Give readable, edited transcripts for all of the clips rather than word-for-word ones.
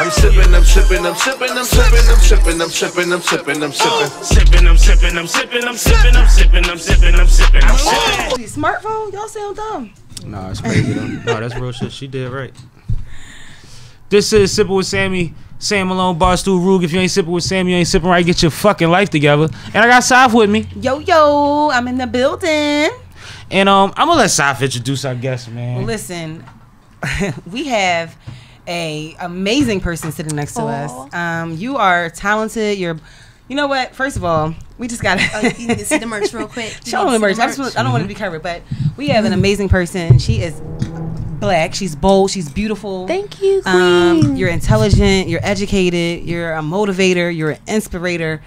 I'm sipping, I'm sipping, I'm sipping, I'm sipping, I'm sipping, I'm sipping, I'm sipping, I'm sipping. Sipping, I'm sipping, I'm sipping, I'm sipping, I'm sipping, I'm sipping, I'm sipping, I'm sipping. Smartphone, y'all sound dumb. Nah, it's crazy though. No, that's real shit. She did right. This is Sippin' with Sammie. Sam Malone, Barstool, Rug. If you ain't sipping with Sammie, you ain't sipping right. Get your fucking life together. And I got Saf with me. Yo, I'm in the building. And I'm gonna let Saf introduce our guest, man. Well, listen, we have a amazing person sitting next to us. You are talented. You know what? First of all, we just gotta you need to see the merch real quick. Show them the merch. I don't want to be covered, but we have an amazing person. She is black. She's bold. She's beautiful. Thank you, Queen. You're intelligent. You're educated. You're a motivator. You're an inspirator.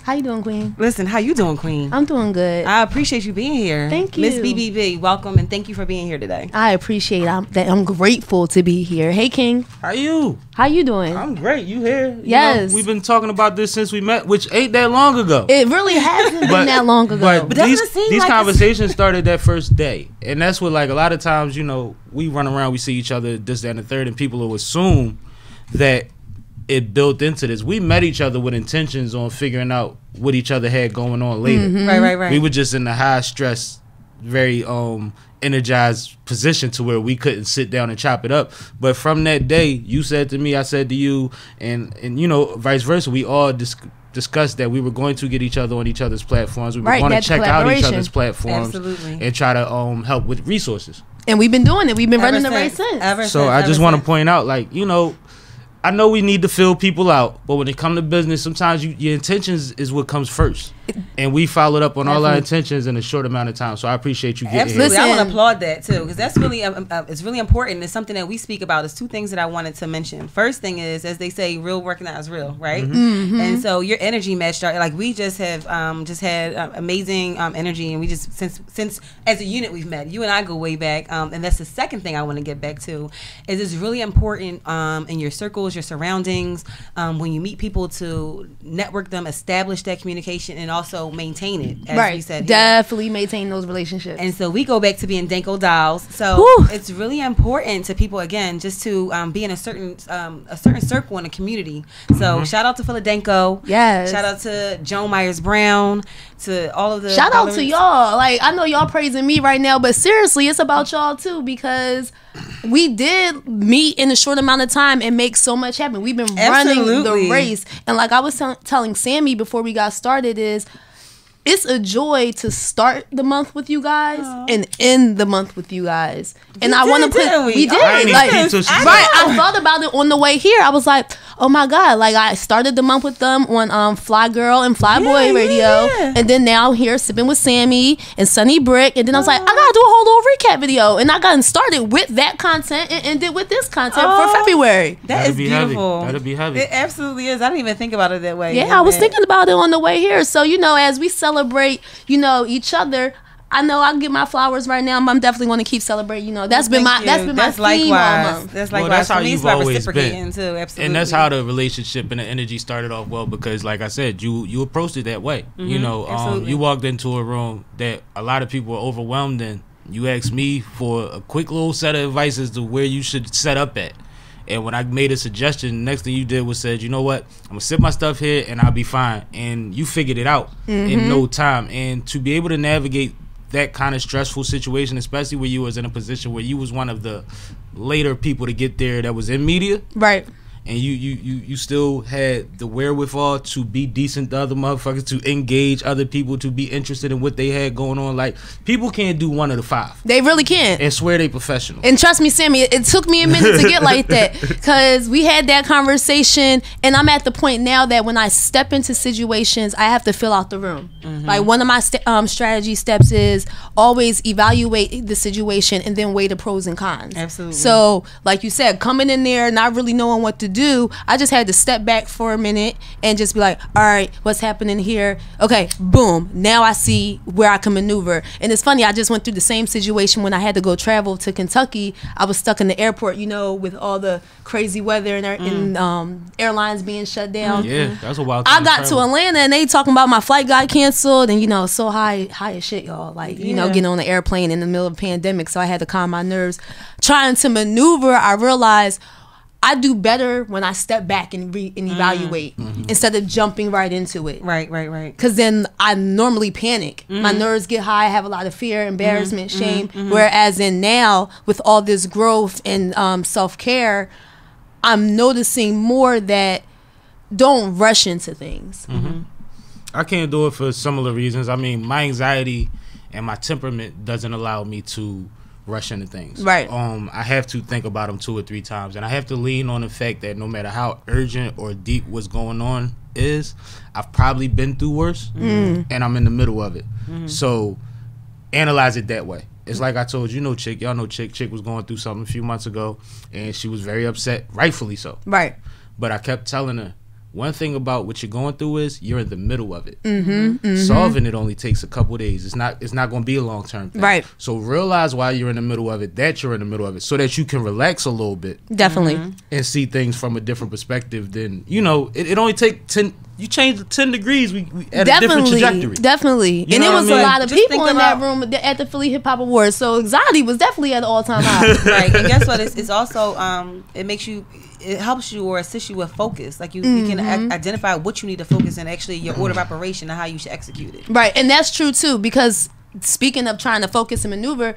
How you doing, Queen? Listen, how you doing, Queen? I'm doing good. I appreciate you being here. Thank you. Ms BBB, welcome, and thank you for being here today. I appreciate that. I'm grateful to be here. Hey, King. How you? How you doing? I'm great. You here? Yes. You know, we've been talking about this since we met, which ain't that long ago. It really hasn't been that long ago. But these conversations started that first day. And that's what, like, a lot of times, you know, we run around, we see each other, this, that, and the third, and people will assume that it built into this. We met each other with intentions on figuring out what each other had going on later. Right. We were just in a high stress, very energized position to where we couldn't sit down and chop it up. But from that day, you said to me, I said to you, and you know, vice versa. We all discussed that we were going to get each other on each other's platforms. We were going to check out each other's platforms and try to help with resources. And we've been doing it. We've been running the race since. So I just want to point out, like, you know, I know we need to fill people out, but when it comes to business, sometimes your intentions is what comes first. And we followed up on all our intentions in a short amount of time. So I appreciate you getting here. I want to applaud that too, because that's really it's really important. It's something that we speak about. There's two things that I wanted to mention. First thing is, as they say, real recognize real, right? And so your energy matched. Like we just have had amazing energy, and we just since as a unit we've met. You and I go way back, and that's the second thing I want to get back to. Is it's really important in your circles, your surroundings, when you meet people, to network them, establish that communication, and also maintain it, as we said here. Definitely maintain those relationships. And so we go back to being Danko dolls. So it's really important to people, again, just to be in a certain circle in a community. So shout out to Philadelphia. Yes. Shout out to Joan Myers Brown, to all of the shout out to y'all. Like, I know y'all praising me right now, but seriously, it's about y'all too, because we did meet in a short amount of time and make so much happen. We've been running the race. And like I was telling Sammie before we got started, is it's a joy to start the month with you guys and end the month with you guys. And I want to put, we did. I thought about it on the way here. I was like, oh my God, like I started the month with them on Fly Girl and Fly Boy Radio. And then now here Sippin' with Sammie and Sunny Brick. And then I was like, I gotta do a whole little recap video. And I got started with that content and ended with this content for February. That is beautiful. That'll be heavy. It absolutely is. I didn't even think about it that way. Yeah, I was thinking about it on the way here. So, you know, as we celebrate, you know, each other, I know I get my flowers right now. I'm definitely going to keep celebrating. You know, that's been my theme all month. That's likewise. That's how you've always been. Too, absolutely. And that's how the relationship and the energy started off well, because like I said, you approached it that way. You know, you walked into a room that a lot of people were overwhelmed in. You asked me for a quick little set of advice as to where you should set up at. And when I made a suggestion, the next thing you did was said, you know what, I'm going to sit my stuff here and I'll be fine. And you figured it out in no time. And to be able to navigate that kind of stressful situation, especially where you was in a position where you was one of the later people to get there that was in media. Right. And you still had the wherewithal to be decent to other motherfuckers, to engage other people, to be interested in what they had going on. Like, people can't do one of the five. They really can't. And swear they professional. And trust me, Sammie, it took me a minute to get like that, because we had that conversation, and I'm at the point now that when I step into situations, I have to fill out the room. Like, one of my strategy steps is always evaluate the situation and then weigh the pros and cons. Absolutely. So, like you said, coming in there not really knowing what to do, I just had to step back for a minute and just be like, all right, what's happening here? Okay, boom, now I see where I can maneuver. And it's funny, I just went through the same situation when I had to go travel to Kentucky. I was stuck in the airport, you know, with all the crazy weather and airlines being shut down. Yeah, that's a wild I got to Atlanta and they talking about my flight got canceled, and you know, so high as shit, y'all. Like, you know, getting on the airplane in the middle of a pandemic, so I had to calm my nerves. Trying to maneuver, I realized I do better when I step back and evaluate instead of jumping right into it. Right. Because then I normally panic. My nerves get high. I have a lot of fear, embarrassment, shame. Whereas in now, with all this growth and self-care, I'm noticing more that don't rush into things. I can't do it for similar reasons. I mean, my anxiety and my temperament doesn't allow me to rush into things. Right. I have to think about them 2 or 3 times, and I have to lean on the fact that no matter how urgent or deep what's going on is, I've probably been through worse, and I'm in the middle of it. So analyze it that way. It's like I told you, Chick. Y'all know Chick. Chick was going through something a few months ago, and she was very upset, rightfully so. Right. But I kept telling her, one thing about what you're going through is you're in the middle of it. Solving it only takes a couple days. It's not going to be a long-term thing. Right. So realize while you're in the middle of it that you're in the middle of it, so that you can relax a little bit. Definitely. And see things from a different perspective than, it only take 10, you change 10 degrees, we at a different trajectory. Definitely. You and know it was what I a mean? lot of Just people think in that about- room at the Philly Hip Hop Awards. So anxiety was definitely at an all-time high. Right. And guess what? It's also it helps you or assists you with focus. Like you can identify what you need to focus in, actually your order of operation and how you should execute it. Right. And that's true too, because speaking of trying to focus and maneuver,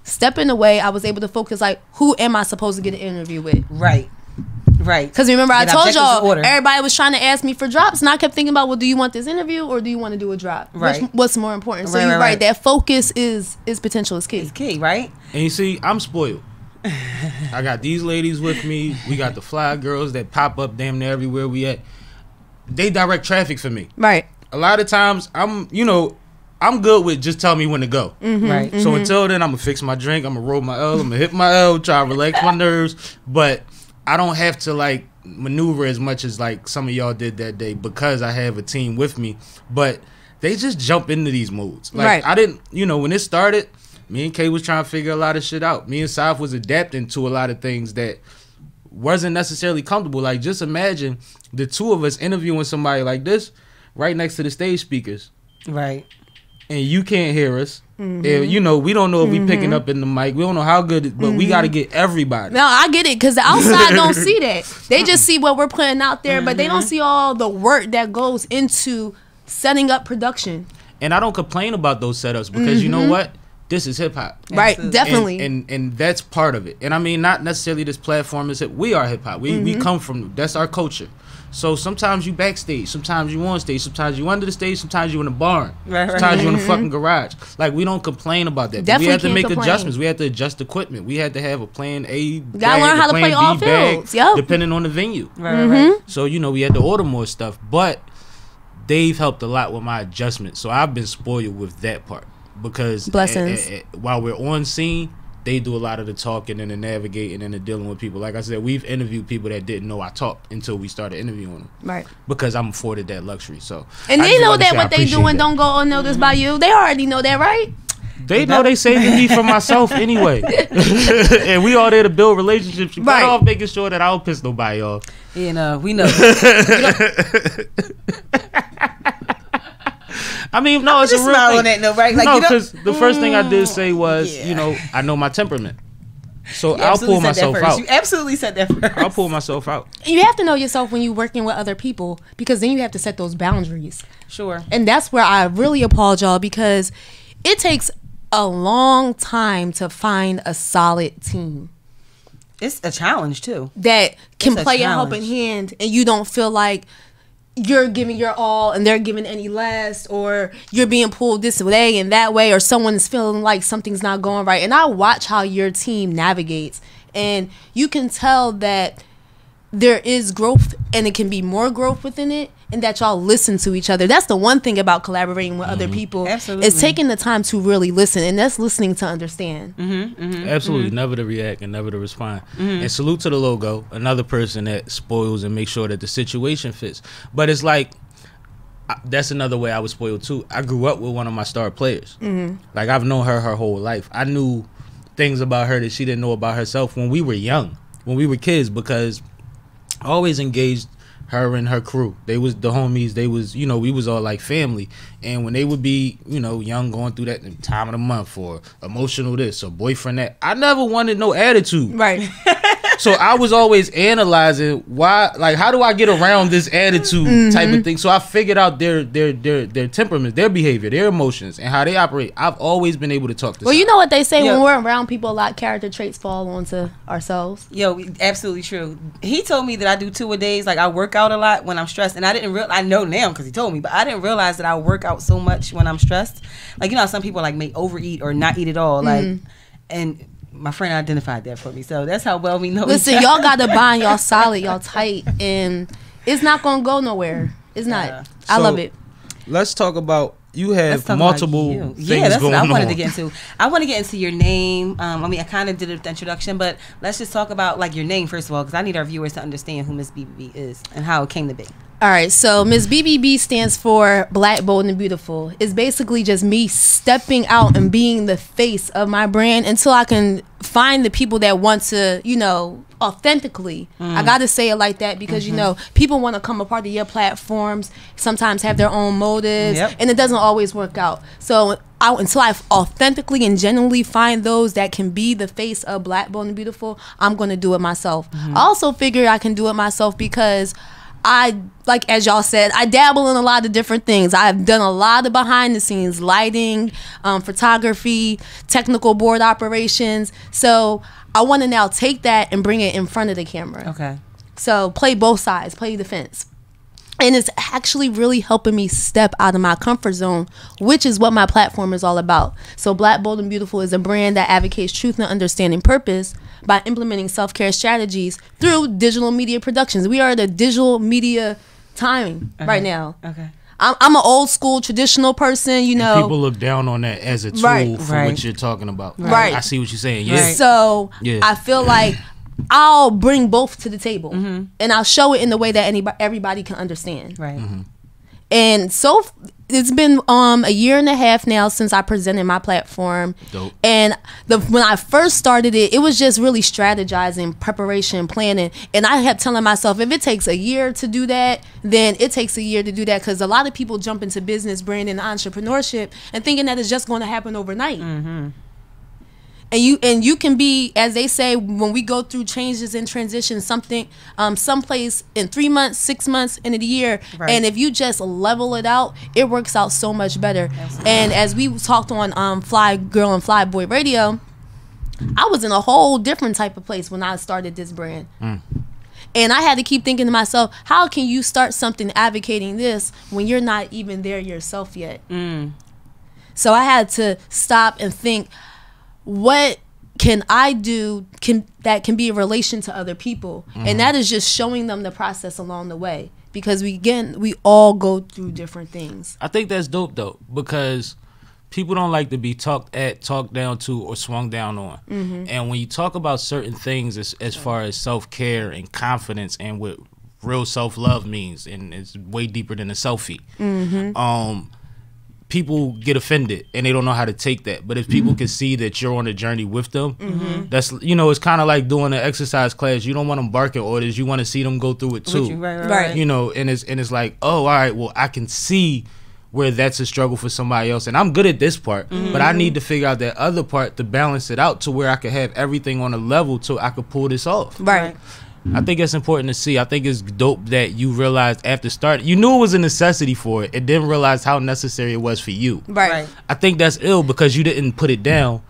stepping away, I was able to focus like, who am I supposed to get an interview with? Right. Because remember, I Get told objectives in y'all, order. everybody was trying to ask me for drops, and I kept thinking about, well, do you want this interview or do you want to do a drop? Right. What's more important? So Right, you're right. right. That focus is potential is key. It's key, right? And you see, I'm spoiled. I got these ladies with me. We got the fly girls that pop up damn near everywhere we at. They direct traffic for me. Right. A lot of times, I'm good with just tell me when to go. Right. So until then, I'm going to fix my drink. I'm going to roll my L. I'm going to hit my L, try to relax my nerves. But I don't have to, maneuver as much as, some of y'all did that day because I have a team with me. But they just jump into these moods. Right. I didn't, when it started, me and Kay was trying to figure a lot of shit out. Me and Saf was adapting to a lot of things that wasn't necessarily comfortable. Like, just imagine the two of us interviewing somebody like this right next to the stage speakers. Right. And you can't hear us. And, we don't know if we picking up in the mic. We don't know how good it, but we got to get everybody. No, I get it, because the outside don't see that. They just see what we're putting out there, but they don't see all the work that goes into setting up production. And I don't complain about those setups because you know what? This is hip hop. Right, Absolutely. definitely. And that's part of it. And I mean, not necessarily this platform is hip. We are hip hop. We come from, that's our culture. So sometimes you backstage, sometimes you on stage, sometimes you under the stage, sometimes you in the barn, Right. sometimes you in the fucking garage. Like, we don't complain about that. But Definitely we had to can't make complain. adjustments. We had to adjust equipment. We had to have a plan A. Gotta learn how to play all fields. Yep. Depending on the venue. Right. So, we had to order more stuff. But they've helped a lot with my adjustments. So I've been spoiled with that part. Because Blessings. while we're on scene, they do a lot of the talking and the navigating and the dealing with people. Like I said, we've interviewed people that didn't know I talked until we started interviewing them. Right. Because I'm afforded that luxury. So And I they just know wanted to that say I what they appreciate doing that. don't go unnoticed by you. They already know that, right? They know they saving me from myself anyway. And we all there to build relationships. You Right. better off making sure that I don't piss nobody off. We know. I mean, no, it's a Just real smile thing. on that note, right? Like, No, you know- because the first thing I did say was, Yeah. I know my temperament. So You I'll absolutely pull said that myself first. out. You absolutely said that first. I'll pull myself out. You have to know yourself when you're working with other people, because then you have to set those boundaries. Sure. And that's where I really applaud y'all, because it takes a long time to find a solid team It's a challenge too. that can It's a play a helping challenge. hand, and you don't feel like you're giving your all and they're giving any less, or you're being pulled this way and that way, or someone's feeling like something's not going right. And I watch how your team navigates, and you can tell that there is growth, and it can be more growth within it, and that y'all listen to each other. That's the one thing about collaborating with other people. Absolutely. It's taking the time to really listen, and that's listening to understand. Absolutely, never to react and never to respond. And salute to the logo, another person that spoils and makes sure that the situation fits. But it's like, that's another way I was spoiled too. I grew up with one of my star players. Like, I've known her whole life. I knew things about her that she didn't know about herself when we were young, when we were kids, because I always engaged her and her crew. They was the homies. They was, we was all like family. And when they would be, young, going through that time of the month or emotional this or boyfriend that, I never wanted no attitude. Right. So I was always analyzing why, like, how do I get around this attitude type of thing? So I figured out their temperaments, their behavior, their emotions, and how they operate. I've always been able to talk to. Well, you know what they say, when we're around people, a lot character traits fall onto ourselves. Yo, absolutely true. He told me that I do 2 a days. Like, I work out a lot when I'm stressed, and I didn't realize. I know now because he told me, but I didn't realize that I work out so much when I'm stressed. Like, you know, some people like may overeat or not eat at all. Like, and my friend identified that for me, so that's how well we know. Listen, y'all got to bond, y'all solid, y'all tight, and it's not gonna go nowhere. It's not. I love it. Let's talk about. You have multiple things that's going what I wanted on. to get into. I want to get into your name. I mean, I kind of did it with the introduction, but let's just talk about like your name first of all, because I need our viewers to understand who Ms BBB is and how it came to be. All right, so Ms BBB stands for Black, Bold, and Beautiful. It's basically just me stepping out and being the face of my brand until I can find the people that want to, you know, authentically. I got to say it like that because, you know, people want to come a part of your platforms, sometimes have their own motives, and it doesn't always work out. So until I authentically and genuinely find those that can be the face of Black, Bold, and Beautiful, I'm going to do it myself. I also figure I can do it myself because I, like as y'all said, I dabble in a lot of different things. I've done a lot of behind the scenes, lighting, photography, technical board operations. So I want to now take that and bring it in front of the camera. Okay. So play both sides, play the fence. And it's actually really helping me step out of my comfort zone, which is what my platform is all about. So Black, Bold, and Beautiful is a brand that advocates truth and understanding purpose by implementing self-care strategies through digital media productions. We are at a digital media time right now. Okay. I'm an old school traditional person, you know. People look down on that as a tool for what you're talking about. Right. I see what you're saying. Yeah. So I feel like I'll bring both to the table, and I'll show it in the way that everybody can understand. Right. And so it's been a year and a half now since I presented my platform. Dope. And when I first started it, it was just really strategizing, preparation, planning. And I kept telling myself, if it takes a year to do that, then it takes a year to do that. Because a lot of people jump into business, brand, and entrepreneurship and thinking that it's just going to happen overnight. And you can be, as they say, when we go through changes and transitions, someplace in 3 months, 6 months, in a year. Right. And if you just level it out, it works out so much better. Absolutely. And as we talked on Fly Girl and Fly Boy Radio, I was in a whole different type of place when I started this brand. And I had to keep thinking to myself, how can you start something advocating this when you're not even there yourself yet? So I had to stop and think, what can I do that can be a relation to other people? And that is just showing them the process along the way, because we all go through different things. I think that's dope though, because people don't like to be talked down to, or swung down on. And when you talk about certain things as far as self-care and confidence and what real self-love means, and it's way deeper than a selfie, people get offended and they don't know how to take that. But if people can see that you're on a journey with them, that's, you know, it's kind of like doing an exercise class. You don't want them barking orders. You want to see them go through it too. Right. You know, and it's like, oh, all right, well, I can see where that's a struggle for somebody else, and I'm good at this part, but I need to figure out that other part to balance it out to where I could have everything on a level so I could pull this off. Right. I think it's important to see. I think it's dope that you realized after starting, you knew it was a necessity for it and didn't realize how necessary it was for you. Right. I think that's ill because you didn't put it down.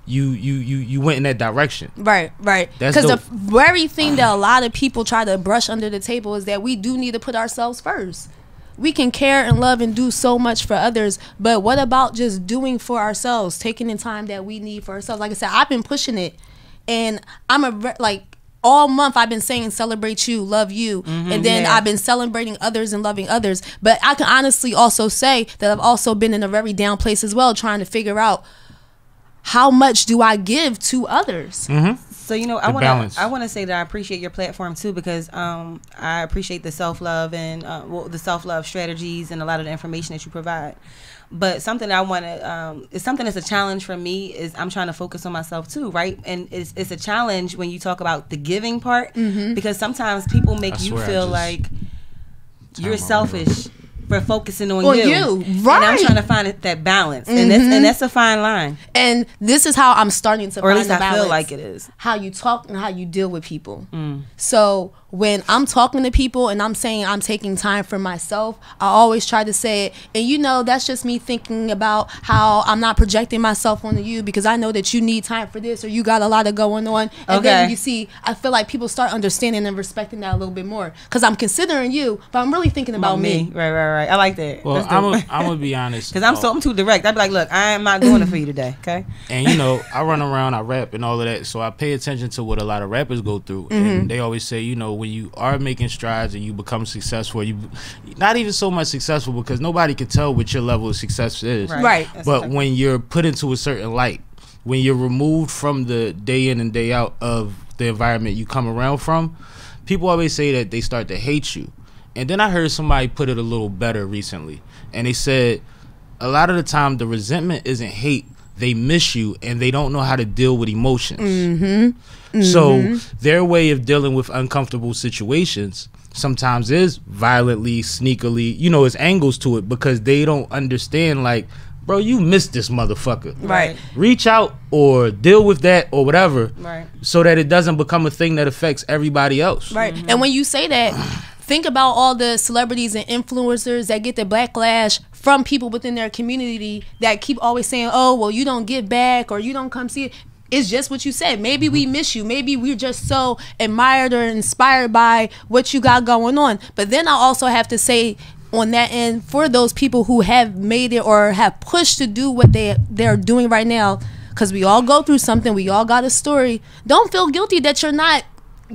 You went in that direction. Right. That's because the dope. very thing that a lot of people try to brush under the table is that we do need to put ourselves first. We can care and love and do so much for others, but what about just doing for ourselves, taking the time that we need for ourselves? Like I said, I've been pushing it, and all month I've been saying celebrate you, love you, and then I've been celebrating others and loving others. But I can honestly also say that I've also been in a very down place as well, trying to figure out how much do I give to others. So, you know, I want to say that I appreciate your platform too, because I appreciate the self-love and the self-love strategies and a lot of the information that you provide. But something I want to, it's something that's a challenge for me, is I'm trying to focus on myself too, right? And it's a challenge when you talk about the giving part, because sometimes people make you feel like you're selfish for focusing on you. And Right. I'm trying to find that balance, and that's a fine line. And this is how I'm starting to or at find least the I balance. feel like it is. How you talk and how you deal with people. So when I'm talking to people and I'm saying I'm taking time for myself, I always try to say it. And you know, that's just me thinking about how I'm not projecting myself onto you, because I know that you need time for this, or you got a lot of going on. And then you see, I feel like people start understanding and respecting that a little bit more, because I'm considering you, but I'm really thinking about me. Right. I like that. Well, I'm gonna be honest, because I'm too direct. I'd be like, look, I am not doing it for you today, okay? And you know, I run around, I rap and all of that, so I pay attention to what a lot of rappers go through. And they always say, you know, when you are making strides and you become successful, you not even so much successful, because nobody can tell what your level of success is. Right. But when you're put into a certain light, when you're removed from the day in and day out of the environment you come around from, people always say that they start to hate you. And then I heard somebody put it a little better recently, and they said a lot of the time the resentment isn't hate, they miss you and they don't know how to deal with emotions. So their way of dealing with uncomfortable situations sometimes is violently, sneakily, you know, it's angles to it, because they don't understand, like, bro, you missed this motherfucker. Right. Reach out or deal with that or whatever, Right. so that it doesn't become a thing that affects everybody else. Right. And when you say that, think about all the celebrities and influencers that get the backlash from people within their community that keep always saying, oh, well, you don't give back or you don't come see it. It's just what you said. Maybe we miss you. Maybe we're just so admired or inspired by what you got going on. But then I also have to say, on that end, for those people who have made it or have pushed to do what they're doing right now, because we all go through something, we all got a story, don't feel guilty that you're not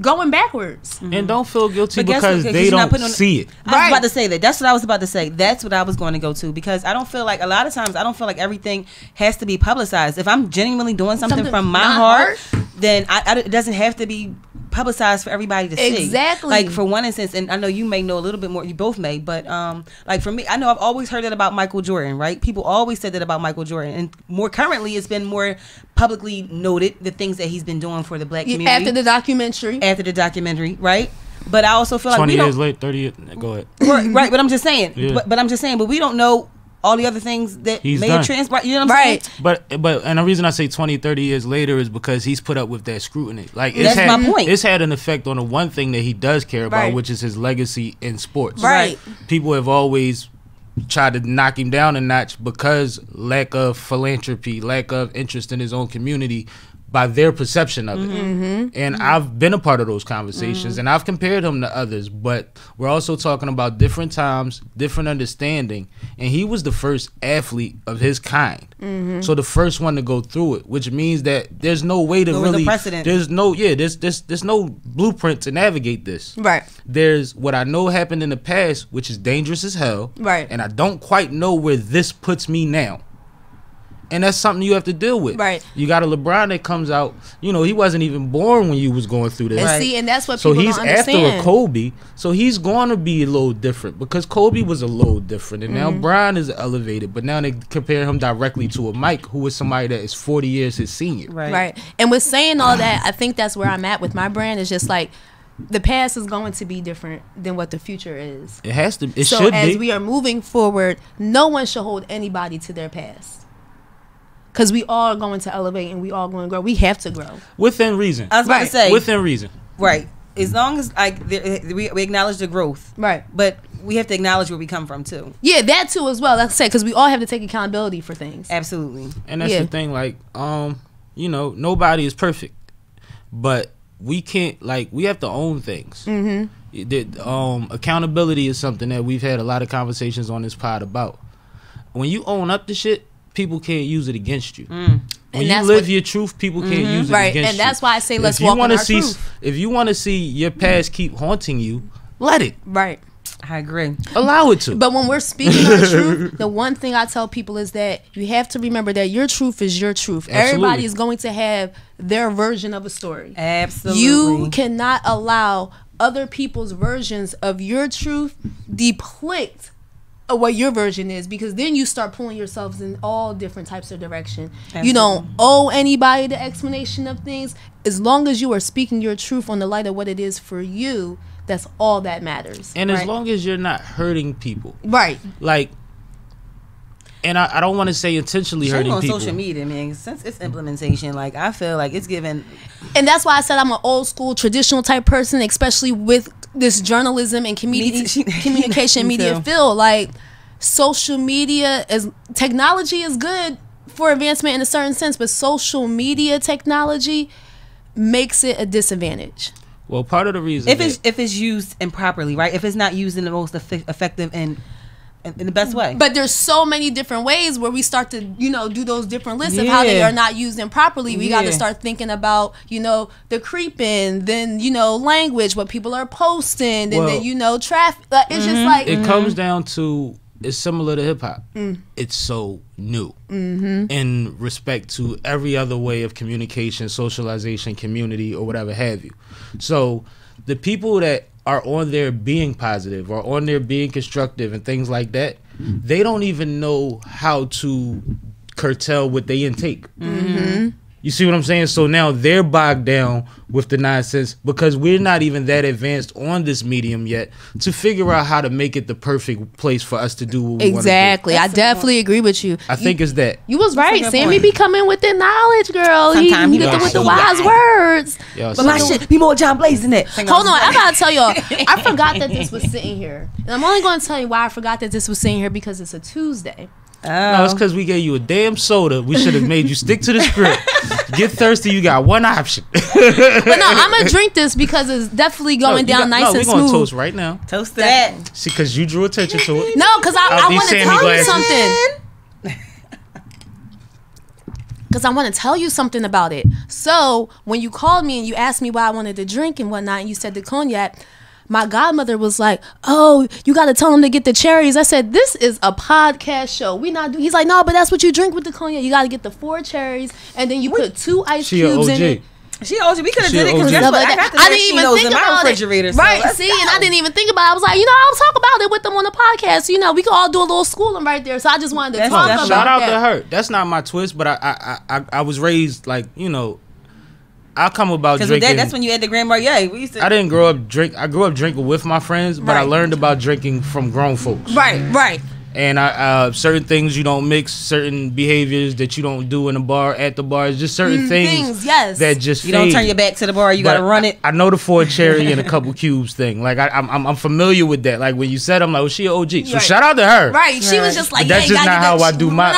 going backwards. And don't feel guilty But guess because what? they you're not don't putting on- see it. I was about to say that. That's what I was about to say. That's what I was going to go to, because I don't feel like, a lot of times, I don't feel like everything has to be publicized. If I'm genuinely doing something from my heart, then it doesn't have to be publicized for everybody to see. Exactly. Like, for one instance, and I know you may know a little bit more, you both may, but like for me, I know I've always heard that about Michael Jordan, right? People always said that about Michael Jordan, and more currently, it's been more publicly noted, the things that he's been doing for the black community After the documentary, right? But I also feel like 20 years late, 30 years, go ahead. right, but I'm just saying, Yeah. but I'm just saying, but we don't know all the other things that He's may done. have transpired. You know what I'm saying? But and the reason I say 20, 30 years later is because he's put up with that scrutiny. Like, That's my point. It's had an effect on the one thing that he does care about, Right. which is his legacy in sports. Right. People have always tried to knock him down a notch because lack of philanthropy, lack of interest in his own community, by their perception of it. And I've been a part of those conversations, and I've compared him to others, but we're also talking about different times, different understanding, and he was the first athlete of his kind. So the first one to go through it, which means that there's no way to really, precedent. there's no blueprint to navigate this. Right. There's what I know happened in the past, which is dangerous as hell. Right. And I don't quite know where this puts me now. And that's something you have to deal with. Right. You got a LeBron that comes out, you know, he wasn't even born when you was going through this. And see, and that's what So people he's don't after understand. a Kobe, so he's going to be a little different because Kobe was a little different, and now Bron is elevated. But now they compare him directly to a Mike, who is somebody that is 40 years his senior. Right. And with saying all that, I think that's where I'm at with my brand. Is just like, the past is going to be different than what the future is. It has to. It so should as be. we are moving forward, no one should hold anybody to their past. Because we all are going to elevate and we all going to grow. We have to grow. Within reason. I was about to say, Within reason. right. As long as we acknowledge the growth, Right. But we have to acknowledge where we come from too. Yeah, that too as well. Like I said, because we all have to take accountability for things. Absolutely. And that's Yeah. the thing, like, you know, nobody is perfect, but we can't, like, we have to own things. Accountability is something that we've had a lot of conversations on this pod about. When you own up to shit, people can't use it against you. When And you that's live what- your truth, people can't use it Right, against you. and that's why I say let's If you walk in wanna our see, truth. if you want to see your past keep haunting you, let it. Right. I agree. Allow it to. But when we're speaking our truth, the one thing I tell people is that you have to remember that your truth is your truth. Absolutely. Everybody is going to have their version of a story. Absolutely. You cannot allow other people's versions of your truth deplete what your version is, because then you start pulling yourselves in all different types of direction. Absolutely. You don't owe anybody the explanation of things. As long as you are speaking your truth on the light of what it is for you, That's all that matters. And as long as you're not hurting people. Right. Like, and I don't want to say intentionally hurting on people. social media, man, since its implementation, like, I feel like it's given. And that's why I said I'm an old school, traditional type person, especially with this journalism and communication media field. Like, social media technology is good for advancement in a certain sense, but social media technology makes it a disadvantage. Well, part of the reason if it's used improperly, right? If it's not used in the most effective and in the best way. But there's so many different ways where we start to, do those different lists of how they are not used improperly. We got to start thinking about, the creeping, then, language, what people are posting, and then, traffic. Like, it's just like... It comes down to, it's similar to hip-hop. It's so new in respect to every other way of communication, socialization, community, or whatever have you. So the people that are on there being positive or on there being constructive and things like that, they don't even know how to curtail what they intake. You see what I'm saying? So now they're bogged down with the nonsense because we're not even that advanced on this medium yet to figure out how to make it the perfect place for us to do what we want to do. Exactly. I definitely agree with you. I think it's that. You was right. Sammie be coming with the knowledge, girl. Sometimes he get with the wise words. Yo, But my shit be more John Blaze than it. Hold on. I got to tell y'all. I forgot that this was sitting here. And I'm only going to tell you why I forgot that this was sitting here because it's a Tuesday. No, it's because we gave you a damn soda. We should have made you stick to the script. Get thirsty, you got one option. But no, I'm going to drink this because it's definitely going down nice and smooth. We're going to toast right now. Toast that. See, because you drew attention to it. No, because I want to tell you something. Because I want to tell you something about it. So, when you called me and you asked me why I wanted to drink and whatnot, and you said the cognac, my godmother was like, "Oh, you got to tell him to get the cherries." I said, "This is a podcast show. We not do." He's like, "No, but that's what you drink with the cognac. You got to get the 4 cherries, and then you put 2 ice cubes in it." She OG. We could have did it because I didn't even think about refrigerator. it. Right, see, and I didn't even think about it. I was like, I'll talk about it with them on the podcast. We could all do a little schooling right there. So I just wanted to talk about that. Shout out to her. That's not my twist, but I was raised like, I come about drinking. Because that's when you had the Grand Marnier. I didn't grow up I grew up drinking with my friends, but I learned about drinking from grown folks. Right. And I certain things you don't mix, certain behaviors that you don't do in the bar, at the bar. It's just certain things that just you don't turn your back to the bar. You got to run it. I know the 4 cherry and a couple cubes thing. Like I'm familiar with that. Like when you said, I'm like, well, she an OG. So shout out to her. Right. She was just like, but that's just not how I do my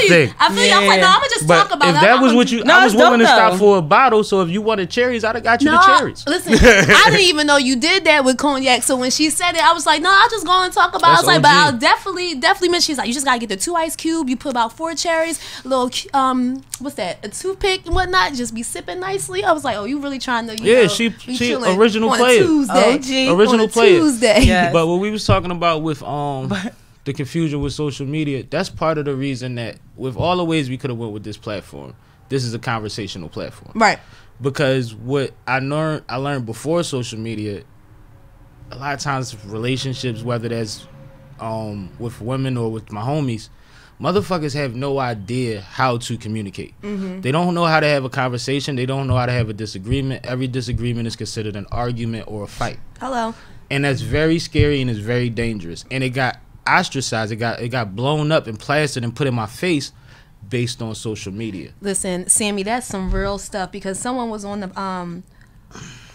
thing. I feel you. I was like, no, I'm gonna just talk about it. If that was what you, I was willing to stop for a bottle. So if you wanted cherries, I'd have got you the cherries. Listen, I didn't even know you did that with cognac. So when she said it, I was like, no, I'll just go and talk about it. I was like, but I'll definitely mention. She's like, you just gotta get the 2 ice cube. You put about 4 cherries, a little what's that? A toothpick and whatnot. Just be sipping nicely. I was like, oh, you really trying to? She original player. Original player. Tuesday. Yes. But what we was talking about with the confusion with social media, that's part of the reason that with all the ways we could have went with this platform, this is a conversational platform, right? Because what I learned before social media, a lot of times relationships, whether that's with women or with my homies, motherfuckers have no idea how to communicate. They don't know how to have a conversation. They don't know how to have a disagreement. Every disagreement is considered an argument or a fight. Hello. And that's very scary and it's very dangerous. And it got ostracized. It got blown up and plastered and put in my face based on social media. Listen, Sammie, that's some real stuff because someone was on the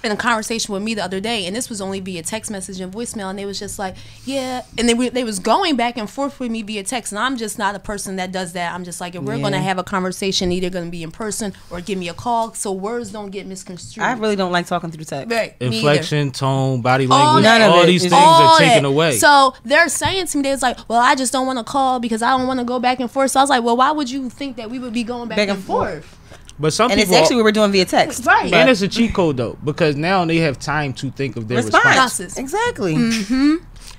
in a conversation with me the other day, and this was only via text message and voicemail, and they was just like, yeah, and they was going back and forth with me via text, and I'm just not a person that does that. I'm just like, if we're going to have a conversation, either going to be in person or give me a call, so words don't get misconstrued. I really don't like talking through text. Right. Inflection, tone, body language, all these things are taken away. So they're saying to me, they was like, well, I just don't want to call because I don't want to go back and forth. So I was like, well, why would you think that we would be going back and forth? But some people, it's actually we were doing via text, right? And it's a cheat code though, because now they have time to think of their response. Exactly.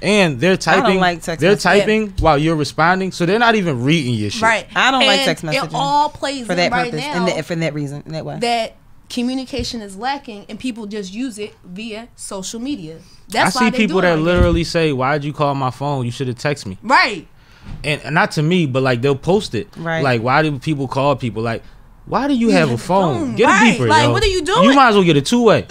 And they're typing. I don't like text they're typing while you're responding, so they're not even reading your shit. Right. I don't like text messaging. It all plays for that right purpose, now, for that reason, in that way. That communication is lacking, and people just use it via social media. That's I see people that literally say, "Why'd you call my phone? You should have texted me." Right. And not to me, but like they'll post it. Right. Like, why do people call people? Like, why do you have a phone? Get a beeper, like, yo. what are you doing? You might as well get a 2-way.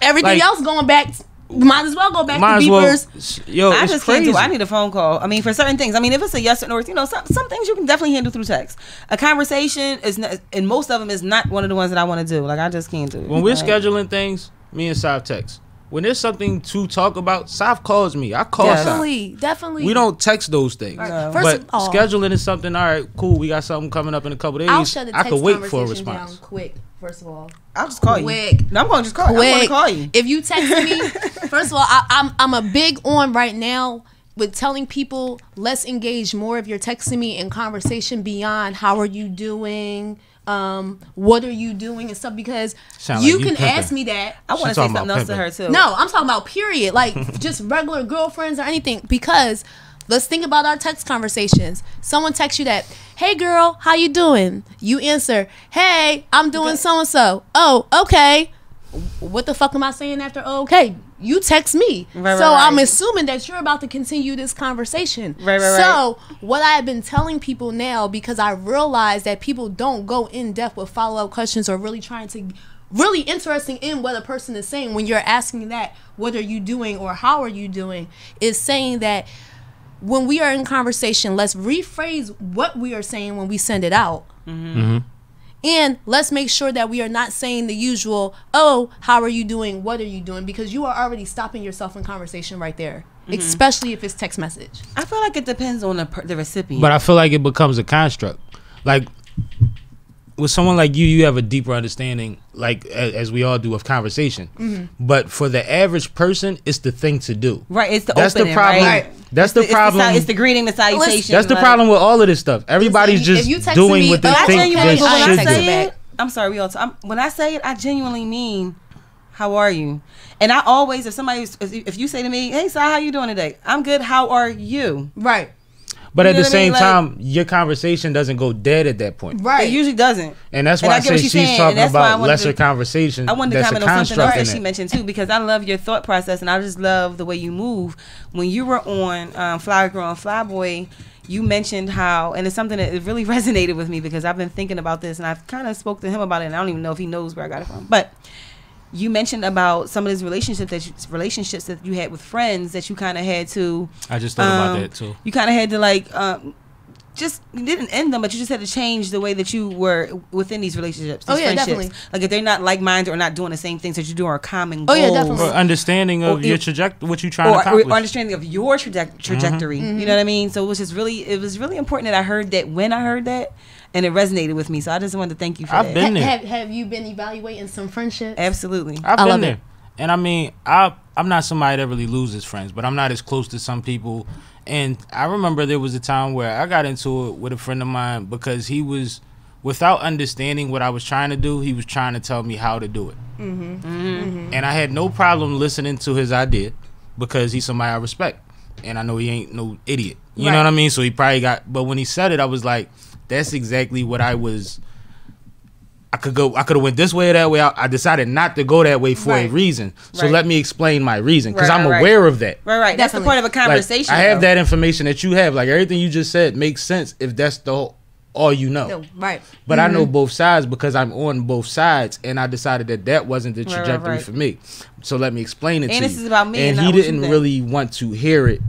Everything else going back Might as well go back to beepers. Yo, I it's just crazy. can't do. I need a phone call. I mean, for certain things. I mean, if it's a yes or no, you know, some things you can definitely handle through text. A conversation is, not, and most of them is not one of the ones that I want to do. Like I just can't do it. When we're scheduling things, me and Sav text. When there's something to talk about, Sav calls me. I call Sav. Definitely. We don't text those things. No. But scheduling is something, all right, cool. We got something coming up in a couple days. I'll shut the text I could wait for a conversation response. down quick, first of all. I'll just call quick. you. No, I'm going to just call you. I'm going to call you. If you text me, first of all, I'm a big on right now with telling people, let's engage more if you're texting me in conversation beyond how are you doing, what are you doing and stuff, because you can ask me that. I want to say something else to her too. No, I'm talking about period, like just regular girlfriends or anything, because let's think about our text conversations. Someone texts you that, hey girl, how you doing? You answer, hey, I'm doing so and so. Oh, okay. What the fuck am I saying after okay? You text me. Right, I'm assuming that you're about to continue this conversation. So what I've been telling people now, because I realize that people don't go in depth with follow-up questions or really trying to really interesting in what a person is saying when you're asking that, what are you doing or how are you doing, is saying that when we are in conversation, let's rephrase what we are saying when we send it out. And let's make sure that we are not saying the usual, oh, how are you doing? What are you doing? Because you are already stopping yourself in conversation right there, especially if it's text message. I feel like it depends on the recipient. But I feel like it becomes a construct. Like, with someone like you have a deeper understanding, like as we all do, of conversation. But for the average person, it's the thing to do. Right, it's the That's opening, the problem. right? That's the problem. It's the greeting, the salutation. That's the problem with all of this stuff. Everybody's just doing what they think they should do. I'm sorry, when I say it, I genuinely mean, how are you? And I always, if you say to me, hey, Si, how you doing today? I'm good. How are you? Right. But at the same time, your conversation doesn't go dead at that point. Right. It usually doesn't. And that's why I say she's talking about lesser conversation. I wanted to comment on something else that she mentioned too, because I love your thought process and I just love the way you move. When you were on Fly Girl and Fly Boy, you mentioned how, and it's something that really resonated with me because I've been thinking about this and I've kind of spoke to him about it and I don't even know if he knows where I got it from. But you mentioned about some of these relationships that you had with friends that you kind of had to. I just thought about that too. You kind of had to just you didn't end them, but you just had to change the way that you were within these relationships. These friendships. Definitely. Like if they're not like-minded or not doing the same things that you do, or a common goal. Definitely. Or understanding of your trajectory, what you're trying to accomplish. Or understanding of your trajectory. You know what I mean? So it was really important that I heard that when I heard that. And it resonated with me, so I just wanted to thank you for that. I've been there. Have you been evaluating some friendships? Absolutely. I've been there. And I mean, I'm not somebody that really loses friends, but I'm not as close to some people. And I remember there was a time where I got into it with a friend of mine because he was, without understanding what I was trying to do, he was trying to tell me how to do it. And I had no problem listening to his idea because he's somebody I respect. And I know he ain't no idiot. You know what I mean? So he probably but when he said it, I was like, that's exactly what I could have went this way or that way. I decided not to go that way for a reason. So let me explain my reason, because I'm aware of that. Right. That's the point of a conversation. Like, I have that information that you have. Like everything you just said makes sense if that's all you know. Right. But I know both sides because I'm on both sides, and I decided that wasn't the trajectory for me. So let me explain it to you. And this is about me. And he didn't really want to hear it,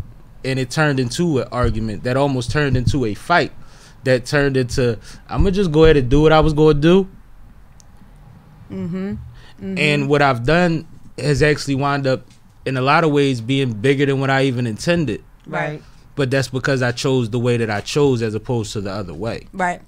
and it turned into an argument that almost turned into a fight. That turned into, I'm gonna just go ahead and do what I was gonna do. And what I've done has actually wound up in a lot of ways being bigger than what I even intended. Right. But that's because I chose the way that I chose as opposed to the other way. Right.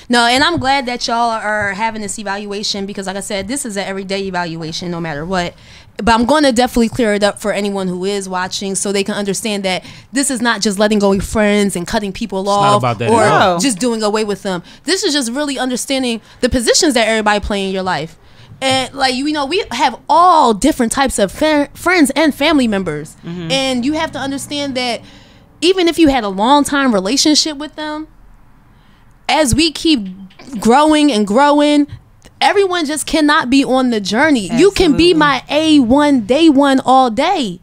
No, and I'm glad that y'all are having this evaluation because, like I said, this is an everyday evaluation no matter what. But I'm going to definitely clear it up for anyone who is watching so they can understand that this is not just letting go of friends and cutting people off or just doing away with them. This is just really understanding the positions that everybody play in your life. And like, you know, we have all different types of friends and family members. And you have to understand that even if you had a long time relationship with them, as we keep growing and growing, everyone just cannot be on the journey. Absolutely. You can be my A1 day one all day,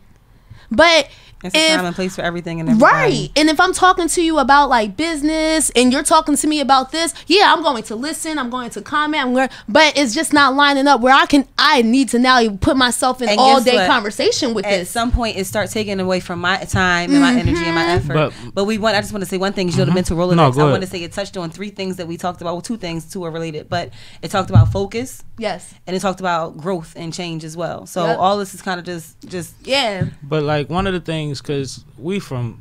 but It's a time and place for everything and everybody. Right. And if I'm talking to you about like business and you're talking to me about this, yeah, I'm going to listen, I'm going to comment, but it's just not lining up where I need to now put myself in all day conversation with this. At some point it starts taking away from my time and my energy and my effort. But I just want to say one thing, you know, the mental Rolodex. I want to say it touched on 3 things that we talked about. Well, 2 things, 2 are related, but it talked about focus. Yes. And it talked about growth and change as well. So all this is kind of just yeah. But like one of the things, because we from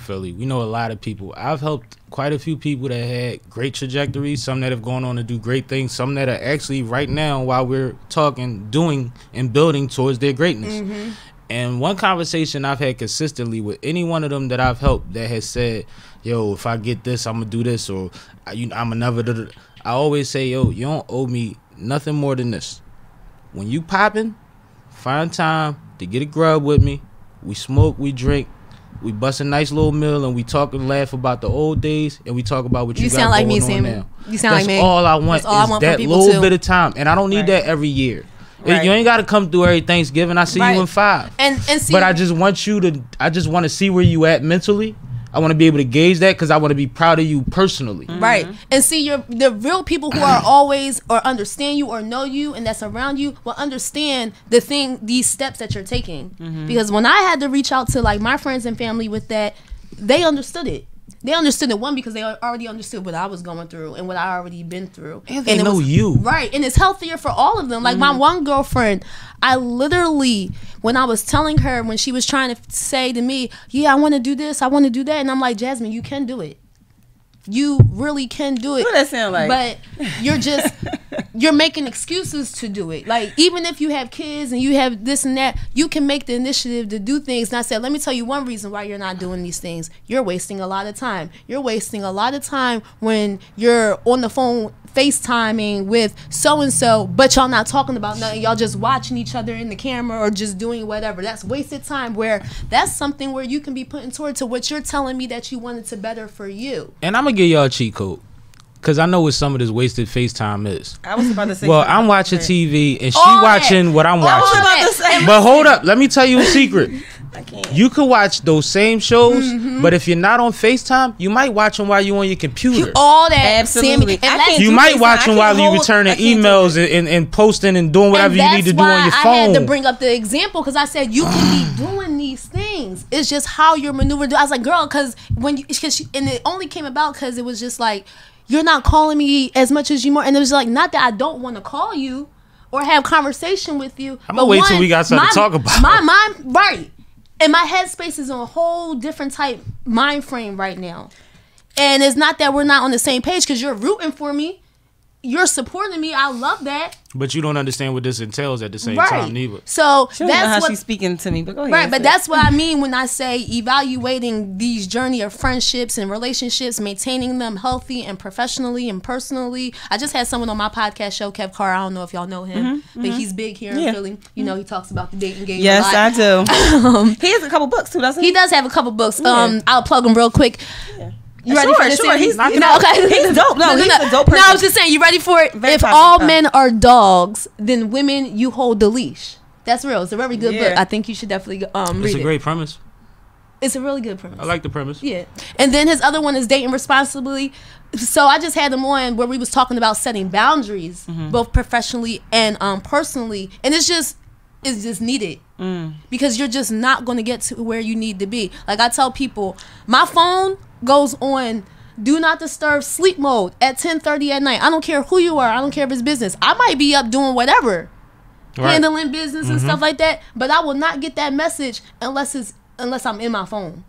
Philly, we know a lot of people. I've helped quite a few people that had great trajectories, some that have gone on to do great things, some that are actually right now while we're talking, doing and building towards their greatness. And one conversation I've had consistently with any one of them that I've helped that has said, yo, if I get this, I'm gonna do this, or I'm another. I always say, yo, you don't owe me nothing more than this. When you popping, find time to get a grub with me. We smoke, we drink, we bust a nice little meal, and we talk and laugh about the old days, and we talk about what you got sound like going me, on Sammie. now. You sound like me. That's all I want. That's all I want that from people little too. bit of time, and I don't need that every year. Right. You ain't got to come through every Thanksgiving. I see you in 5. And see, but I just want to see where you at mentally. I want to be able to gauge that because I want to be proud of you personally. Right. And see, the real people who are always or understand you or know you and that's around you will understand these steps that you're taking. Because when I had to reach out to like my friends and family with that, they understood it. They understood it, one, because they already understood what I was going through and what I already been through. And they know you. Right. And it's healthier for all of them. Like my one girlfriend, I literally, when I was telling her, when she was trying to say to me, yeah, I want to do this, I want to do that. And I'm like, Jasmine, you can do it. You really can do it. What does that sound like? But you're making excuses to do it. Like, even if you have kids and you have this and that, you can make the initiative to do things. And I said, let me tell you one reason why you're not doing these things. You're wasting a lot of time. You're wasting a lot of time when you're on the phone FaceTiming with so-and-so, but y'all not talking about nothing. Y'all just watching each other in the camera or just doing whatever. That's wasted time, where that's something where you can be putting toward to what you're telling me that you wanted to better for you. And I'm going to give y'all a cheat code, because I know what some of this wasted FaceTime is. I was about to say. Well, I'm watching TV and she watching what I'm watching. But hold up, let me tell you a secret. I can't. You could watch those same shows, but if you're not on FaceTime, you might watch them while you're on your computer. All that. Absolutely. You might watch them while you're returning emails and posting and doing whatever you need to do on your phone. I had to bring up the example because I said you can be doing these things. It's just how you're maneuvering. I was like, girl, and it only came about because it was just like, you're not calling me as much as you more. And it was like, not that I don't want to call you or have conversation with you. I'm going to wait till we got something to talk about. My mind, right. And my headspace is on a whole different type mind frame right now. And it's not that we're not on the same page, because you're rooting for me. You're supporting me. I love that. But you don't understand what this entails at the same time, neither. So she don't know how she's speaking to me, but go ahead. Right, but that's what I mean when I say evaluating these journey of friendships and relationships, maintaining them healthy and professionally and personally. I just had someone on my podcast show, Kev Carr. I don't know if y'all know him, but he's big here in Philly. You know, he talks about the dating game. Yes, a lot. I do. He has a couple books too, doesn't he? He does have a couple books. I'll plug them real quick. Yeah. You ready for this? Sure. He's okay. He's dope. No, he's a dope person. No, I was just saying, you ready for it? If all men are dogs, then women, you hold the leash. That's real. It's a very good book. I think you should definitely read it. It's a great premise. It's a really good premise. I like the premise. Yeah. And then his other one is Dating Responsibly. So I just had him on where we was talking about setting boundaries, both professionally and personally. And it's just needed. Because you're just not going to get to where you need to be. Like I tell people, my phone goes on do not disturb sleep mode at 10:30 at night. I don't care who you are. I don't care if it's business. I might be up doing whatever, handling business and stuff like that. But I will not get that message unless I'm in my phone.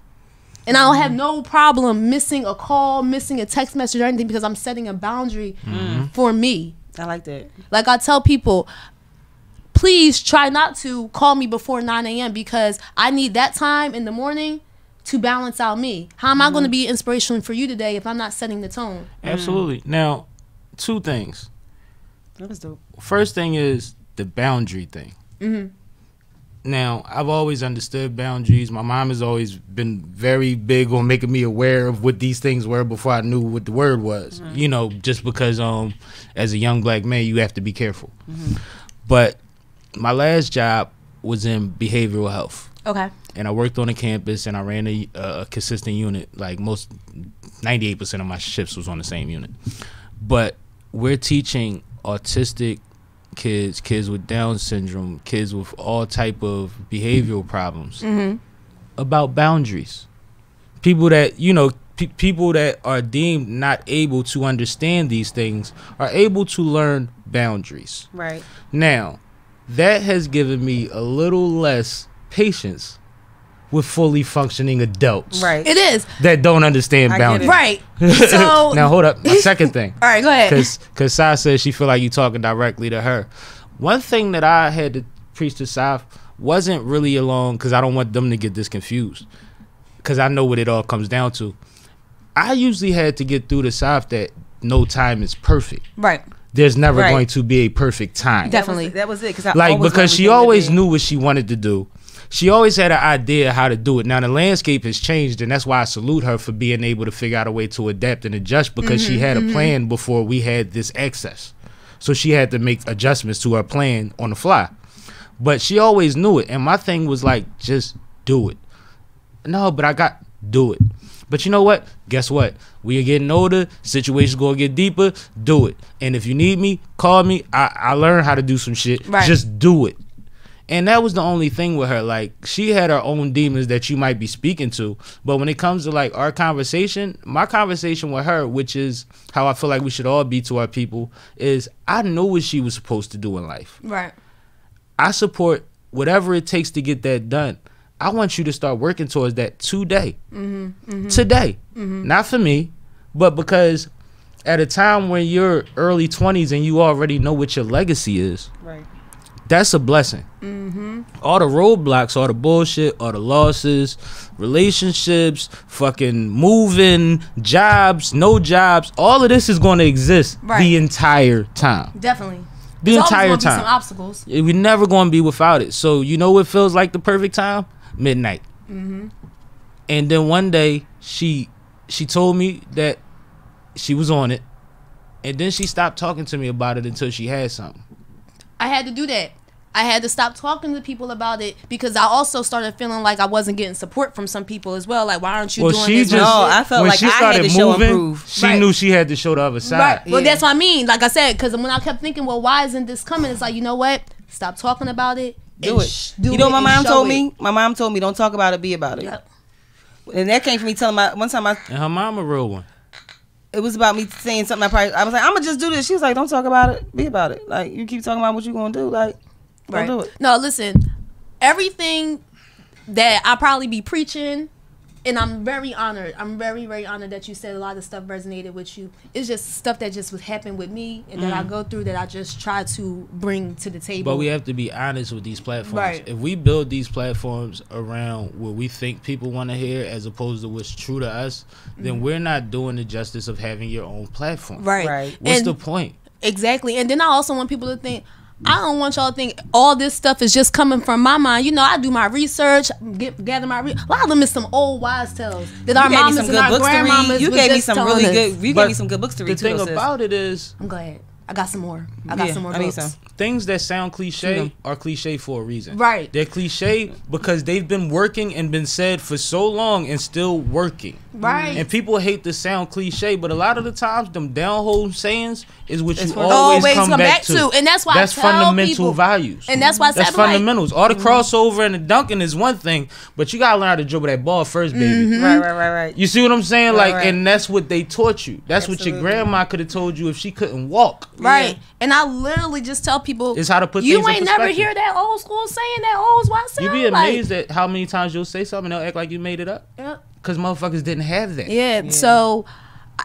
And I don't have no problem missing a call, missing a text message or anything, because I'm setting a boundary for me. I like that. Like I tell people, please try not to call me before 9 a.m. because I need that time in the morning to balance out me. How am I going to be inspirational for you today if I'm not setting the tone? Absolutely. Now, 2 things. That was dope. First thing is the boundary thing. Now, I've always understood boundaries. My mom has always been very big on making me aware of what these things were before I knew what the word was. You know, just because as a young black man, you have to be careful. But my last job was in behavioral health. Okay. and I worked on a campus, and I ran a consistent unit. Like 98% of my shifts was on the same unit. But we're teaching autistic kids with Down syndrome, kids with all type of behavioral problems about boundaries. People that, you know, people that are deemed not able to understand these things are able to learn boundaries. Right. Now, that has given me a little less patience with fully functioning adults. Right. It is. That don't understand boundaries. Right. So now hold up. My second thing. All right, go ahead. Because Sai says she feel like you talking directly to her. One thing that I had to preach to Sai wasn't really along, because I don't want them to get this confused, because I know what it all comes down to. I usually had to get through the South that no time is perfect. Right. There's never going to be a perfect time. Definitely. That was it. Because she always knew what she wanted to do. She always had an idea how to do it. Now, the landscape has changed, and that's why I salute her for being able to figure out a way to adapt and adjust, because she had a plan before we had this access. So she had to make adjustments to her plan on the fly. But she always knew it. And my thing was like, just do it. No, but do it. But you know what? Guess what? We are getting older. Situations going to get deeper. Do it. And if you need me, call me. I learned how to do some shit. Right. Just do it. And that was the only thing with her. Like, she had her own demons that you might be speaking to. But when it comes to, like, our conversation, my conversation with her, which is how I feel like we should all be to our people, is I know what she was supposed to do in life. Right. I support whatever it takes to get that done. I want you to start working towards that today. Today. Not for me, but because at a time when you're early 20s and you already know what your legacy is, right, that's a blessing. All the roadblocks, all the bullshit, all the losses, relationships, fucking moving, jobs, no jobs, all of this is going to exist the entire time. Definitely. The entire time. Be some obstacles. We're never going to be without it. So you know what feels like the perfect time? Midnight. And then one day she told me that she was on it, and then she stopped talking to me about it until she had something. I had to do that. I had to stop talking to people about it because I also started feeling like I wasn't getting support from some people as well. Like, why aren't you doing this? No, I felt like I had to show and prove. She knew she had to show the other side. Right. Well, that's what I mean. Like I said, because when I kept thinking, well, why isn't this coming? It's like, you know what? Stop talking about it. Do it. You know what my mom told me? My mom told me, don't talk about it, be about it. Yep. And that came from me telling my, one time and her mom a real one. It was about me saying something I was like, I'm going to just do this. She was like, don't talk about it, be about it. Like, you keep talking about what you going to do, like, don't do it. No, listen, everything that I probably be preaching, and I'm very honored. I'm very, very honored that you said a lot of stuff resonated with you. It's just stuff that just would happen with me and that I go through that I just try to bring to the table. But we have to be honest with these platforms. Right. If we build these platforms around what we think people want to hear as opposed to what's true to us, then we're not doing the justice of having your own platform. Right. What's the point? Exactly. And then I also want people to think, I don't want y'all to think all this stuff is just coming from my mind. You know, I do my research, gather my a lot of them is some old wise tales that our mamas and our grandmamas you gave me some really good. You gave me some good books to read. The thing about it is, I'm glad. I got some more. I got some more books. Some. Things that sound cliche are cliche for a reason. Right. They're cliche because they've been working and been said for so long and still working. Right. And people hate to sound cliche, but a lot of the times them downhole sayings is what you always come back to. And that's why that's I tell fundamental people, values. And that's why I said that's fundamentals. All the crossover and the dunking is one thing, but you gotta learn how to dribble that ball first, baby. Right. You see what I'm saying? And that's what they taught you. That's what your grandma could have told you if she couldn't walk. Right. And I literally just tell people, it's how to put you things in ain't never perspective. hear that old school saying, that old wise saying. You be amazed at how many times you'll say something and they'll act like you made it up. Yep. Because motherfuckers didn't have that. Yeah. So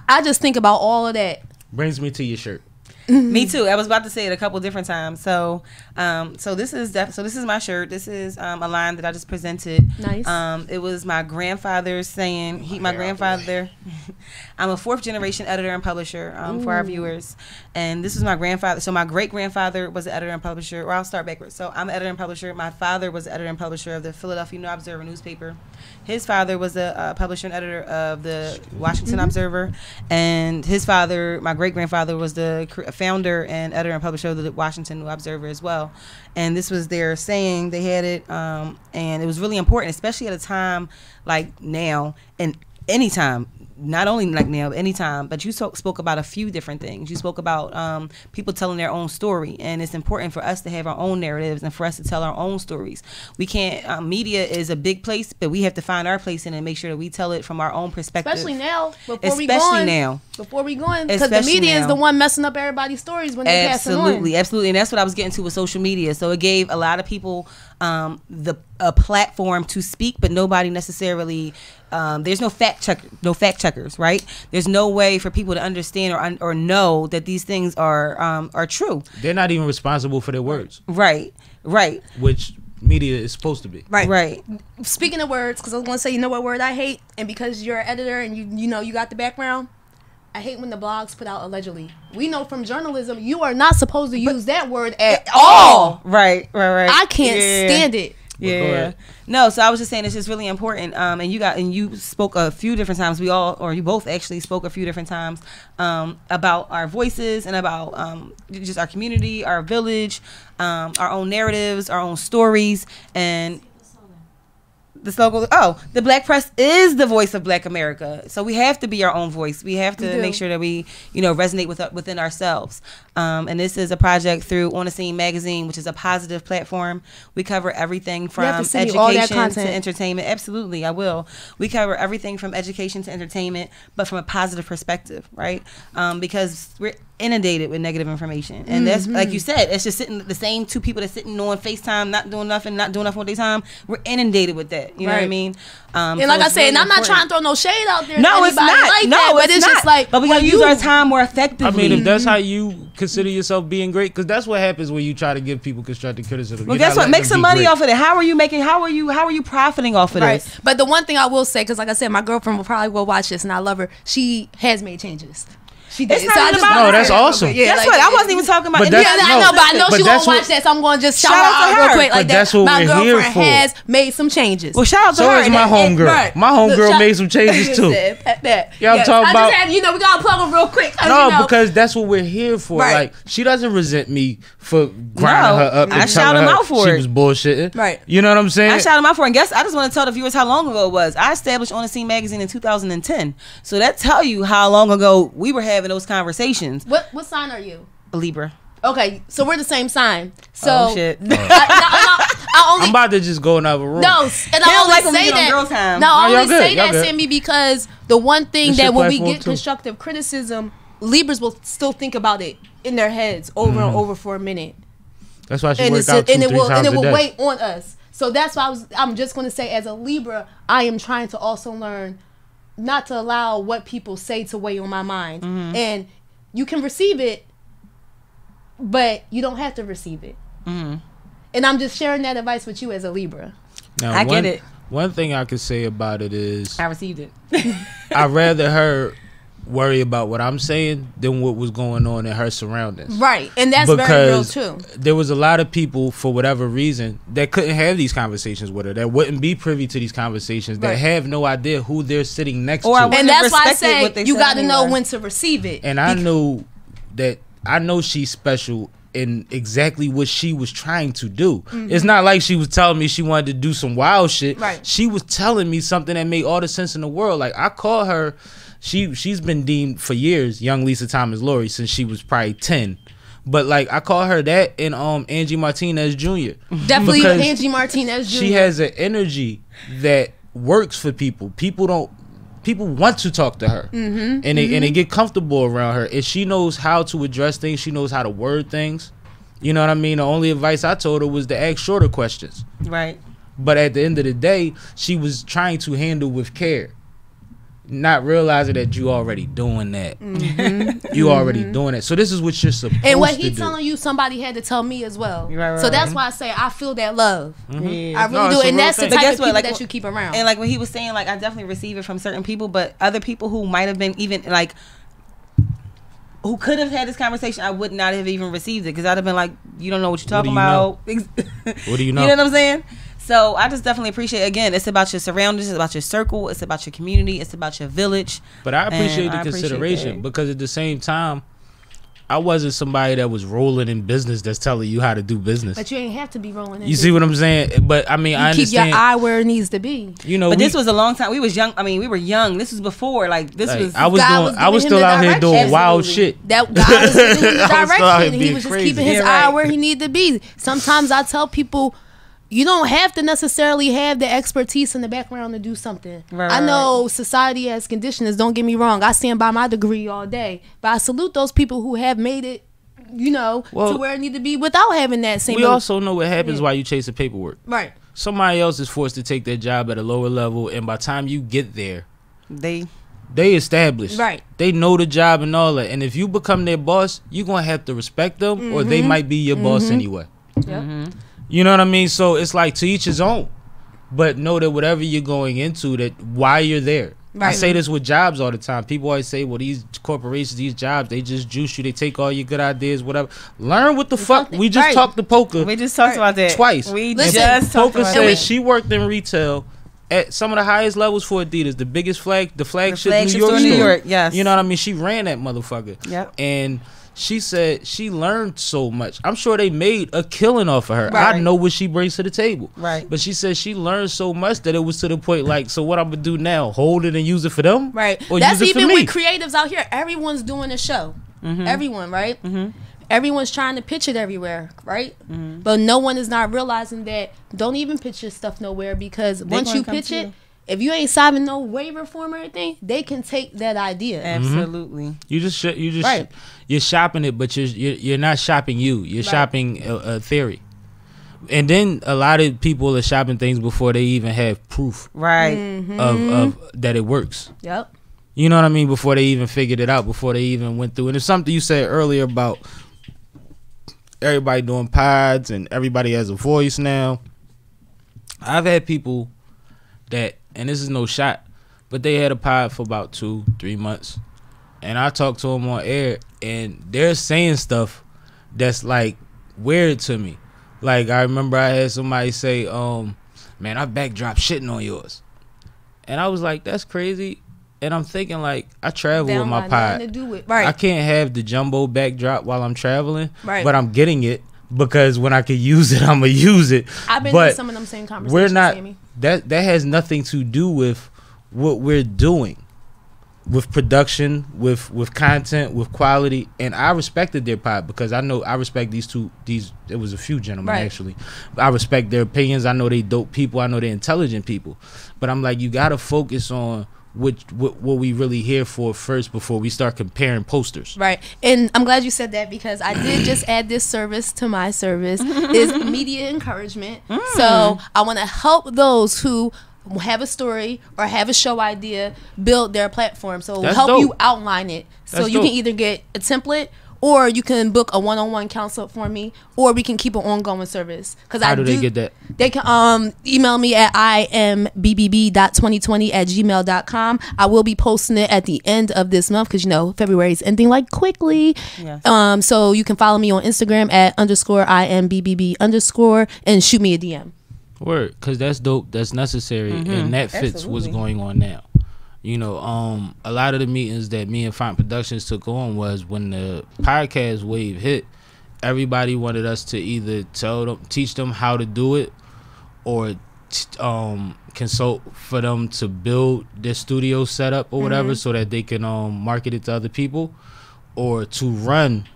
I just think about all of that. Brings me to your shirt. Me too. I was about to say it a couple different times. So, this is my shirt. This is a line that I just presented. Nice. It was my grandfather's saying. My grandfather. I'm a 4th generation editor and publisher for our viewers, and this was my grandfather. So my great grandfather was the editor and publisher. Or I'll start backwards. So I'm an editor and publisher. My father was the editor and publisher of the Philadelphia New Observer newspaper. His father was the publisher and editor of the Washington Observer, and his father, my great grandfather, was the founder and editor and publisher of the Washington New Observer as well. And this was their saying. They had it, and it was really important, especially at a time like now and any time. Not only like now, but anytime. But you spoke about a few different things. You spoke about people telling their own story, and it's important for us to have our own narratives and for us to tell our own stories. We can't. Media is a big place, but we have to find our place in it and make sure that we tell it from our own perspective. Especially now, before we go in, because the media is the one messing up everybody's stories when they pass them on. Absolutely, and that's what I was getting to with social media. So it gave a lot of people a platform to speak, but nobody necessarily. There's no fact checkers, right? There's no way for people to understand or know that these things are true. They're not even responsible for their words. Right. Which media is supposed to be. Right. Speaking of words, because I was going to say, you know what word I hate, and because you're an editor and you know you got the background, I hate when the blogs put out allegedly. We know from journalism you are not supposed to use that word at all. Right. I can't stand it. Yeah. No, so I was just saying it's just really important. And you spoke a few different times. You both actually spoke a few different times about our voices and about just our community, our village, our own narratives, our own stories, and the slogan. Oh, the Black press is the voice of Black America. So we have to be our own voice. We have to make sure that we, resonate within ourselves. And this is a project through On the Scene magazine, which is a positive platform. We cover everything from education to entertainment. Absolutely, I will. We cover everything from education to entertainment, but from a positive perspective, right? Because we're inundated with negative information, and that's like you said, it's just the same two people that's sitting on FaceTime, not doing nothing with their time. We're inundated with that. You know what I mean? And like I said, and I'm not trying to throw no shade out there. No, it's not. But it's just like, but we gotta use our time more effectively. I mean, if that's how you consider yourself being great, because that's what happens when you try to give people constructive criticism. Well, guess what? Make some money off of it. How are you profiting off of this? But the one thing I will say, because like I said, my girlfriend will watch this, and I love her. She has made changes. She did. It's not about that's awesome. Yeah, that's what I wasn't even talking about. I know she won't watch that, so I'm going to just shout out to her real quick. Like that's that. What My we're girlfriend here for. has made some changes. Well, shout out to her. So is my homegirl. My homegirl made some changes too. Yeah, I'm talking about. We gotta plug them real quick. No, because that's what we're here for. Like, she doesn't resent me for grinding her up. I shout him out for it. She was bullshitting. Right. You know what I'm saying? I shout him out for it. And guess I just want to tell the viewers how long ago it was. I established On the Scene magazine in 2010. So that tell you how long ago we were having those conversations. What sign are you? A Libra. Okay, so we're the same sign. So shit. I'm about to just go in another room. No, and I only say that. No, I only say that, Sammie, because the one thing that when we get constructive criticism, Libras will still think about it in their heads over and over for a minute. That's why she worked out 2-3 times a day. And it will wait on us. So that's why I'm just going to say, as a Libra, I am trying to also learn not to allow what people say to weigh on my mind. And you can receive it, but you don't have to receive it. And I'm just sharing that advice with you as a Libra. Now, I get it. One thing I could say about it is I received it. I'd rather her worry about what I'm saying than what was going on in her surroundings. Right. And that's very real too. There was a lot of people, for whatever reason, that couldn't have these conversations with her, that wouldn't be privy to these conversations, that have no idea who they're sitting next to. And that's why I say you got to know when to receive it. And I know she's special in exactly what she was trying to do. It's not like she was telling me she wanted to do some wild shit. Right. She was telling me something that made all the sense in the world. Like, I call her, she's been deemed for years young Lisa Thomas Laurie since she was probably 10. But like, I call her that and Angie Martinez Jr. Definitely Angie Martinez Jr. She has an energy that works for people. People want to talk to her, and they get comfortable around her, and she knows how to address things. She knows how to word things. You know what I mean? The only advice I told her was to ask shorter questions. Right. But at the end of the day, she was trying to handle with care, not realizing that you already doing that. You already doing it. So this is what you're supposed to do. And what he telling you, somebody had to tell me as well. Right, so that's why I say I feel that love. I really do. And that's the type of people that you keep around. And like what he was saying, like, I definitely receive it from certain people, but other people who might have been even like, who could have had this conversation, I would not have even received it, because I'd have been like, you don't know what you're talking about. What do you know? You know what I'm saying? So I just definitely appreciate, again, it's about your surroundings, it's about your circle, it's about your community, it's about your village. But I appreciate the consideration, because at the same time, I wasn't somebody that was rolling in business that's telling you how to do business. But you ain't have to be rolling in You see what I'm saying? But I mean, I understand. Keep your eye where it needs to be. You know, but this was a long time. We was young. I mean, we were young. This was before. Like this was. I was still out here doing wild shit. That God was giving him the direction. And he being was just crazy. keeping his eye where he needed to be. Sometimes I tell people, you don't have to necessarily have the expertise in the background to do something. I know society has conditioners. Don't get me wrong. I stand by my degree all day, but I salute those people who have made it, you know, to where it need to be without having that same. We also know what happens while you chase the paperwork. Right. Somebody else is forced to take their job at a lower level, and by the time you get there, they established. Right. They know the job and all that. And if you become their boss, you're gonna have to respect them, or they might be your boss anyway. Yep. You know what I mean? So it's like to each his own. But know that whatever you're going into, that why you're there. Right. I say this with jobs all the time. People always say, well, these corporations, these jobs, they just juice you. They take all your good ideas, whatever. Learn what the fuck. We just talked to Polka. We just talked about that. Twice. We just talked about that. Polka said she worked in retail at some of the highest levels for Adidas. The biggest flagship New York store. New York, yes. You know what I mean? She ran that motherfucker. Yep. And she said she learned so much. I'm sure they made a killing off of her. Right. I know what she brings to the table. Right. But she said she learned so much that it was to the point like, so what I'm going to do now? Hold it and use it for them? Right. Or that's use it even for me? with creatives out here. Everyone's doing a show. Everyone, right? Everyone's trying to pitch it everywhere, right? But no one is not realizing that don't even pitch your stuff nowhere, because once you pitch it, if you ain't signing no waiver form or anything, they can take that idea. Absolutely. You just you're shopping it, but you're not shopping you. You're shopping a theory. And then a lot of people are shopping things before they even have proof, of that it works. Yep. You know what I mean? Before they even figured it out, before they even went through. And it's something you said earlier about everybody doing pods and everybody has a voice now. I've had people that, and this is no shot, but they had a pod for about 2-3 months, and I talked to them on air, and they're saying stuff that's like weird to me. Like I remember I had somebody say, man, I backdrop shitting on yours, and I was like, that's crazy. And I'm thinking, like, I travel with my pod. I can't have the jumbo backdrop while I'm traveling, but I'm getting it because when I can use it, I'm gonna use it. I've been in some of them same conversations. We're not. Sammie. That has nothing to do with what we're doing, with production, with content, with quality. And I respected their pod because I respect these. It was a few gentlemen actually. I respect their opinions. I know they dope people. I know they're intelligent people. But I'm like, you gotta focus on what we really here for first before we start comparing posters. Right. And I'm glad you said that, because I did just add this service to my service is media encouragement. So I want to help those who have a story or have a show idea build their platform. So help you outline it. So you can either get a template, or you can book a one-on-one counsel for me, or we can keep an ongoing service. How do they get that? They can email me at imbb.2020@gmail.com. I will be posting it at the end of this month, because, you know, February is ending like quickly. Yes. So you can follow me on Instagram at _IMBBB_ and shoot me a DM. Word, because that's dope. That's necessary, and that fits what's going on now. You know, a lot of the meetings that me and Font Productions took on was when the podcast wave hit, everybody wanted us to either teach them how to do it, or consult for them to build their studio setup or whatever, so that they can market it to other people, or to run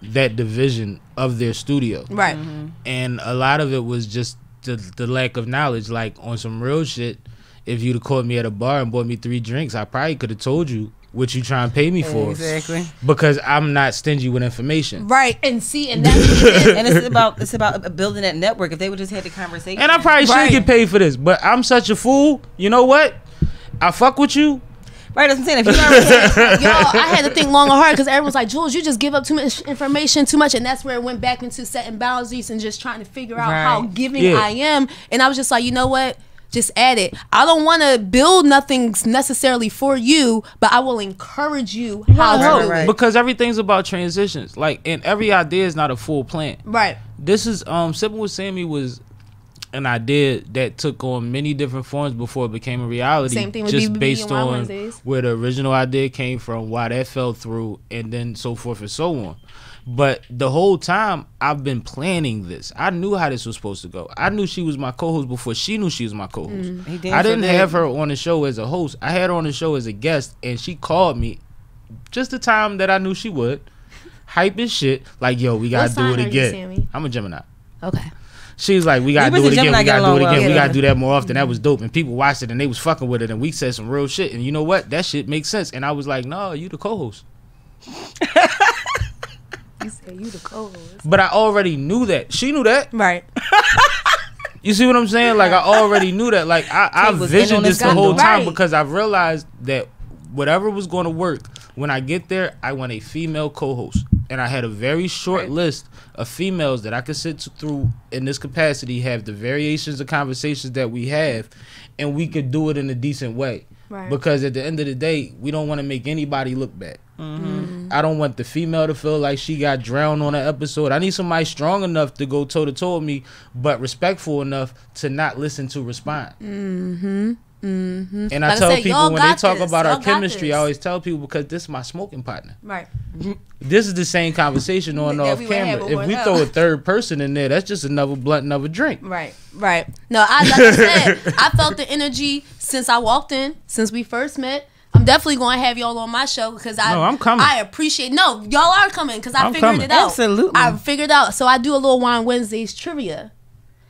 that division of their studio. Right. And a lot of it was just the lack of knowledge. Like on some real shit, if you'd have caught me at a bar and bought me 3 drinks, I probably could have told you what you trying to pay me for. Exactly. Because I'm not stingy with information. Right. And see, and that's what it is. And it's about building that network. If they would just had the conversation. And I probably should get paid for this, but I'm such a fool. You know what? I fuck with you. Right, that's what I'm saying. If you already I had to think long and hard, because everyone's like, Jules, you just give up too much information, too much. And that's where it went back into setting boundaries and just trying to figure out how giving I am. And I was just like, you know what? Just add it. I don't want to build nothing necessarily for you, but I will encourage you how to do it. Because everything's about transitions. Like, and every idea is not a full plan. Right. This is SippinWitSammie was an idea that took on many different forms before it became a reality. Same thing with just BBB based and Wild on Wednesdays. where the original idea came from, why that fell through, and then so forth and so on. But the whole time I've been planning this. I knew how this was supposed to go. I knew she was my co-host before she knew she was my co-host. I didn't have her on the show as a host. I had her on the show as a guest, and she called me just the time that I knew she would. Hype as shit. Like, yo, we gotta do it again. I'm a Gemini. Okay. She's like, we gotta do it again. We gotta do it again. We gotta do that more often. Mm-hmm. That was dope. And people watched it and they was fucking with it. And we said some real shit. And you know what? That shit makes sense. And I was like, no, you the co-host. You said you the co-host. But I already knew that. She knew that. Right. You see what I'm saying? Like, I already knew that. Like, I visioned this the whole time because I realized that whatever was going to work, when I get there, I want a female co-host. And I had a very short list of females that I could sit through in this capacity, have the variations of conversations that we have, and we could do it in a decent way. Right. Because at the end of the day, we don't want to make anybody look bad. I don't want the female to feel like she got drowned on an episode. I need somebody strong enough to go toe-to-toe with me, but respectful enough to not listen to respond. And I tell people when they talk about our chemistry, I always tell people, because this is my smoking partner. Right. This is the same conversation on and off camera. If we throw a third person in there, that's just another blunt, another drink. Right. Right. No, like I said, I felt the energy since I walked in, since we first met. I'm definitely going to have y'all on my show because I'm coming. I appreciate. No, y'all are coming because I figured it out. Absolutely. I figured out. So I do a little Wine Wednesdays trivia.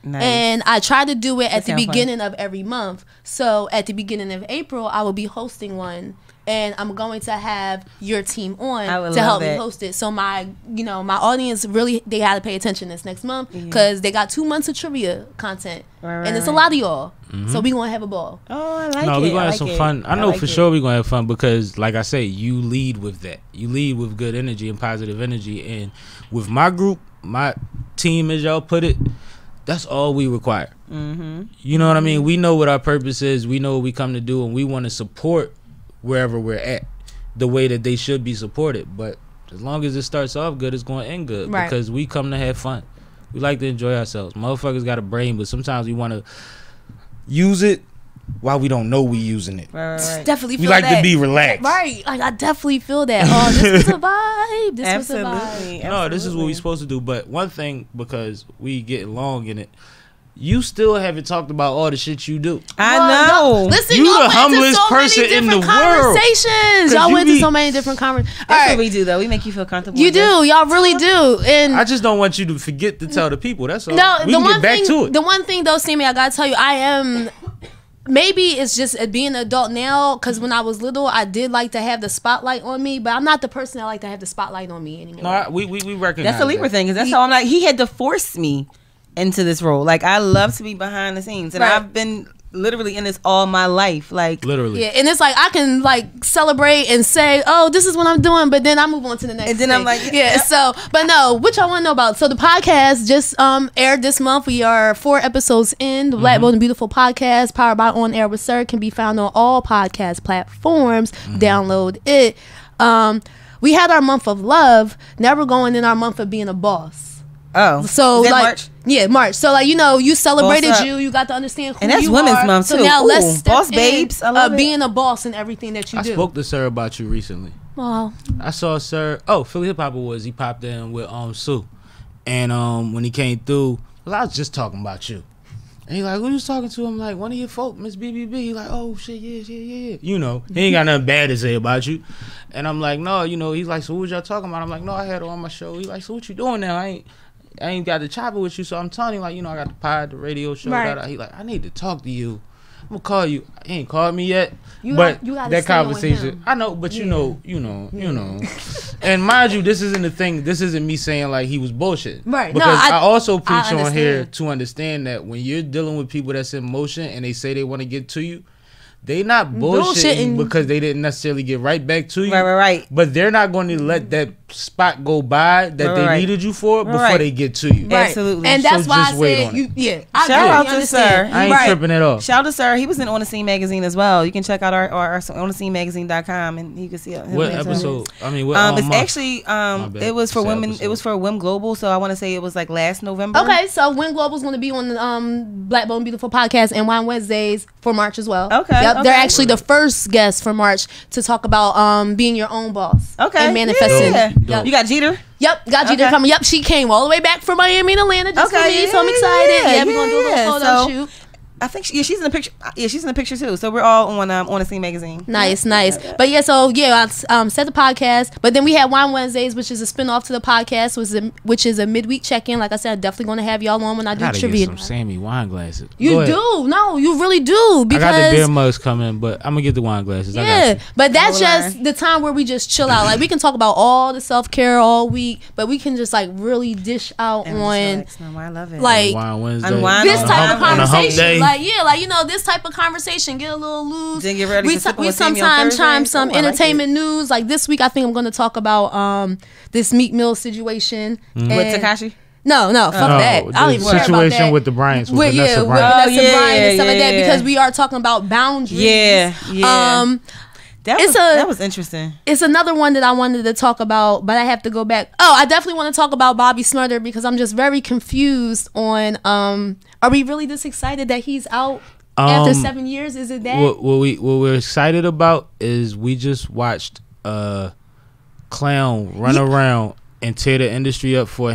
Nice. And I try to do it at the beginning of every month. So at the beginning of April, I will be hosting one, and I'm going to have your team on to help me host it. So my audience really, they had to pay attention this next month because they got 2 months of trivia content, and it's a lot of y'all. So we gonna have a ball. Oh, I like it. No, we gonna have some fun. I know for sure we gonna have fun because, like I say, you lead with that. You lead with good energy and positive energy, and with my group, my team, as y'all put it. That's all we require. You know what I mean? We know what our purpose is. We know what we come to do, and we want to support wherever we're at the way that they should be supported. But as long as it starts off good, it's going to end good because we come to have fun. We like to enjoy ourselves. Motherfuckers got a brain, but sometimes we want to use it while we don't know we using it. Right. Definitely feel we like that. to be relaxed. Right. Like, I definitely feel that. Oh, this was a vibe. This was a vibe. No, this is what we supposed to do. But one thing, because we getting long in it, you still haven't talked about all the shit you do. I know. Listen, you the humblest person in the world. Y'all went to so many different conversations. That's what we do, though. We make you feel comfortable. You do. Y'all really do. And I just don't want you to forget to tell the people. That's all. No, we can get back to it. The one thing, though, Sammie, I gotta tell you, I am. Maybe it's just being an adult now, because when I was little, I did like to have the spotlight on me, but I'm not the person that like to have the spotlight on me anymore. No, we recognize that's a Libra thing, because that's how I'm like, he had to force me into this role. Like, I love to be behind the scenes, and I've been literally in this all my life, like literally. Yeah, and it's like I can like celebrate and say, "Oh, this is what I'm doing," but then I move on to the next. And then thing. I'm like, yeah. So, but no, what y'all want to know about? So the podcast just aired this month. We are 4 episodes in. The Black Bold and Beautiful podcast, powered by On Air with Sir, can be found on all podcast platforms. Download it. We had our month of love. Now we're going in our month of being a boss. Oh, so like March? Yeah, March. So like, you know, you celebrated you got to understand who and that's you Women's are. Month too. So now let's step boss babes. I love being a boss in everything that you do. I spoke to Sir about you recently. Wow. I saw Sir. Oh, Philly Hip Hop Awards. He popped in with Sue, and when he came through, I was just talking about you. And he like, who you was talking to? I'm like, one of your folk, Ms BBB. He like, oh shit, yeah. You know, he ain't got nothing bad to say about you. And I'm like, no, you know. He's like, so who was y'all talking about? I'm like, no, I had her on my show. He like, so what you doing now? I ain't got the chopper with you, so I'm telling you, like, you know, I got the pod, the radio show. Right. He like, I need to talk to you. I'm gonna call you. He ain't called me yet, but that conversation, I know. But you know. And mind you, this isn't the thing. This isn't me saying like he was bullshit, right? Because I also preach on here to understand that when you're dealing with people that's in motion and they say they want to get to you, they not bullshitting because they didn't necessarily get right back to you. Right. But they're not going to let that spot go by that they needed you for before they get to you. Right. Absolutely. And that's why I wait said, shout out to Sir. I ain't tripping at all. Shout out to Sir. He was in On the Scene magazine as well. You can check out our onthescenemagazine.com and you can see him. What episode? I mean, what it's month? actually it was for women. Episode. It was for WIM Global, so I want to say it was like last November. Okay, so WIM Global is going to be on the Black Bone Beautiful podcast and Wine Wednesdays for March as well. Okay, yep, okay. They're actually the first guest for March to talk about being your own boss. Okay, and manifesting. Yeah. Yep. You got Jeter. Yep, got Jeter coming. Yep, she came all the way back from Miami and Atlanta just for me, so I'm excited. Yeah, we're gonna do a little photo shoot. I think she's in the picture. Yeah, she's in the picture too. So we're all on the Scene magazine. Nice. But yeah, so I set the podcast. But then we had Wine Wednesdays, which is a spinoff to the podcast, which is a midweek check-in. Like I said, I'm definitely going to have y'all on when I do trivia. Get some Sammie wine glasses. You do? No, you really do. Because I got the beer mugs coming, but I'm gonna get the wine glasses. Yeah, but that's just the time where we just chill out. Like we can talk about all the self-care all week, but we can just like really dish out on. I love it. Like Wine Wednesday. This type of conversation. Like this type of conversation, get a little loose. Then get ready we sometimes chime some entertainment news. Like this week, I think I'm going to talk about this Meek Mill situation with Tekashi. No, fuck that. I don't even care about that. Situation with the Bryants, with Vanessa Bryant and stuff like that, because we are talking about boundaries. Yeah. That was interesting. It's another one that I wanted to talk about, but I have to go back. Oh, I definitely want to talk about Bobby Smurder because I'm just very confused on. Are we really this excited that he's out after 7 years? Is it that? What we're excited about is we just watched Clown run around and tear the industry up for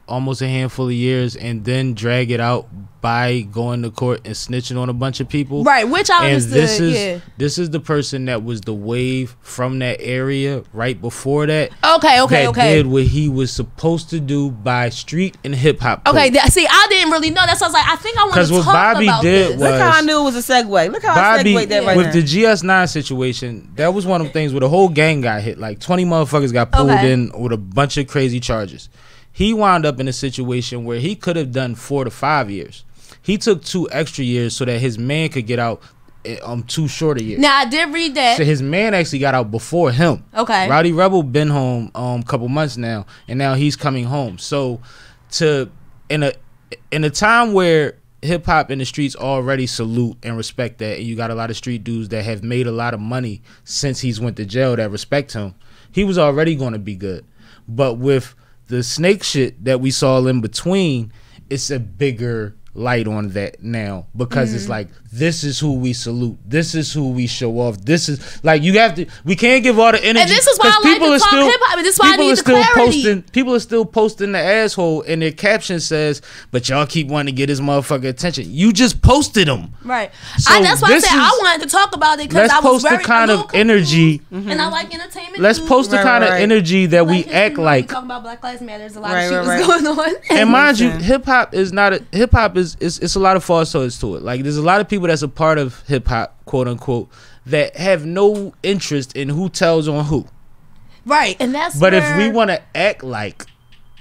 almost a handful of years, and then drag it out by going to court and snitching on a bunch of people. Right, which I understood. This is the person that was the wave from that area right before that. Okay. Did what he was supposed to do by street and hip hop. Okay, see, I didn't really know. That's why I was like, I think I want to talk about this. Because what Bobby did was, look how I knew it was a segue. Look how I segued that right with the GS9 situation. That was one of the things where the whole gang got hit. Like 20 motherfuckers got pulled in with a bunch of crazy charges. He wound up in a situation where he could have done 4 to 5 years. He took 2 extra years so that his man could get out 2 shorter years. Now I did read that. So his man actually got out before him. Okay. Rowdy Rebel been home a couple months now, and now he's coming home. So in a time where hip hop in the streets already salute and respect that, and you got a lot of street dudes that have made a lot of money since he's went to jail that respect him, he was already going to be good. But with the snake shit that we saw in between, it's a bigger light on that now, because it's like, this is who we salute, this is who we show off, this is like, we can't give all the energy, and this is why I like to talk hip hop. This is why I need the clarity. People are still posting the asshole, and their caption says, but y'all keep wanting to get his motherfucker attention. You just posted him, right? So that's why I said I wanted to talk about it, because I was very the kind of energy, and I like entertainment. Let's post the kind of energy that we act like. Talking about Black Lives Matter, a lot of shit was going on, and mind you, hip hop is it's a lot of falsehoods to it. Like, there's a lot of people that's a part of hip hop, quote unquote, that have no interest in who tells on who. Right, and that's. But if we want to act like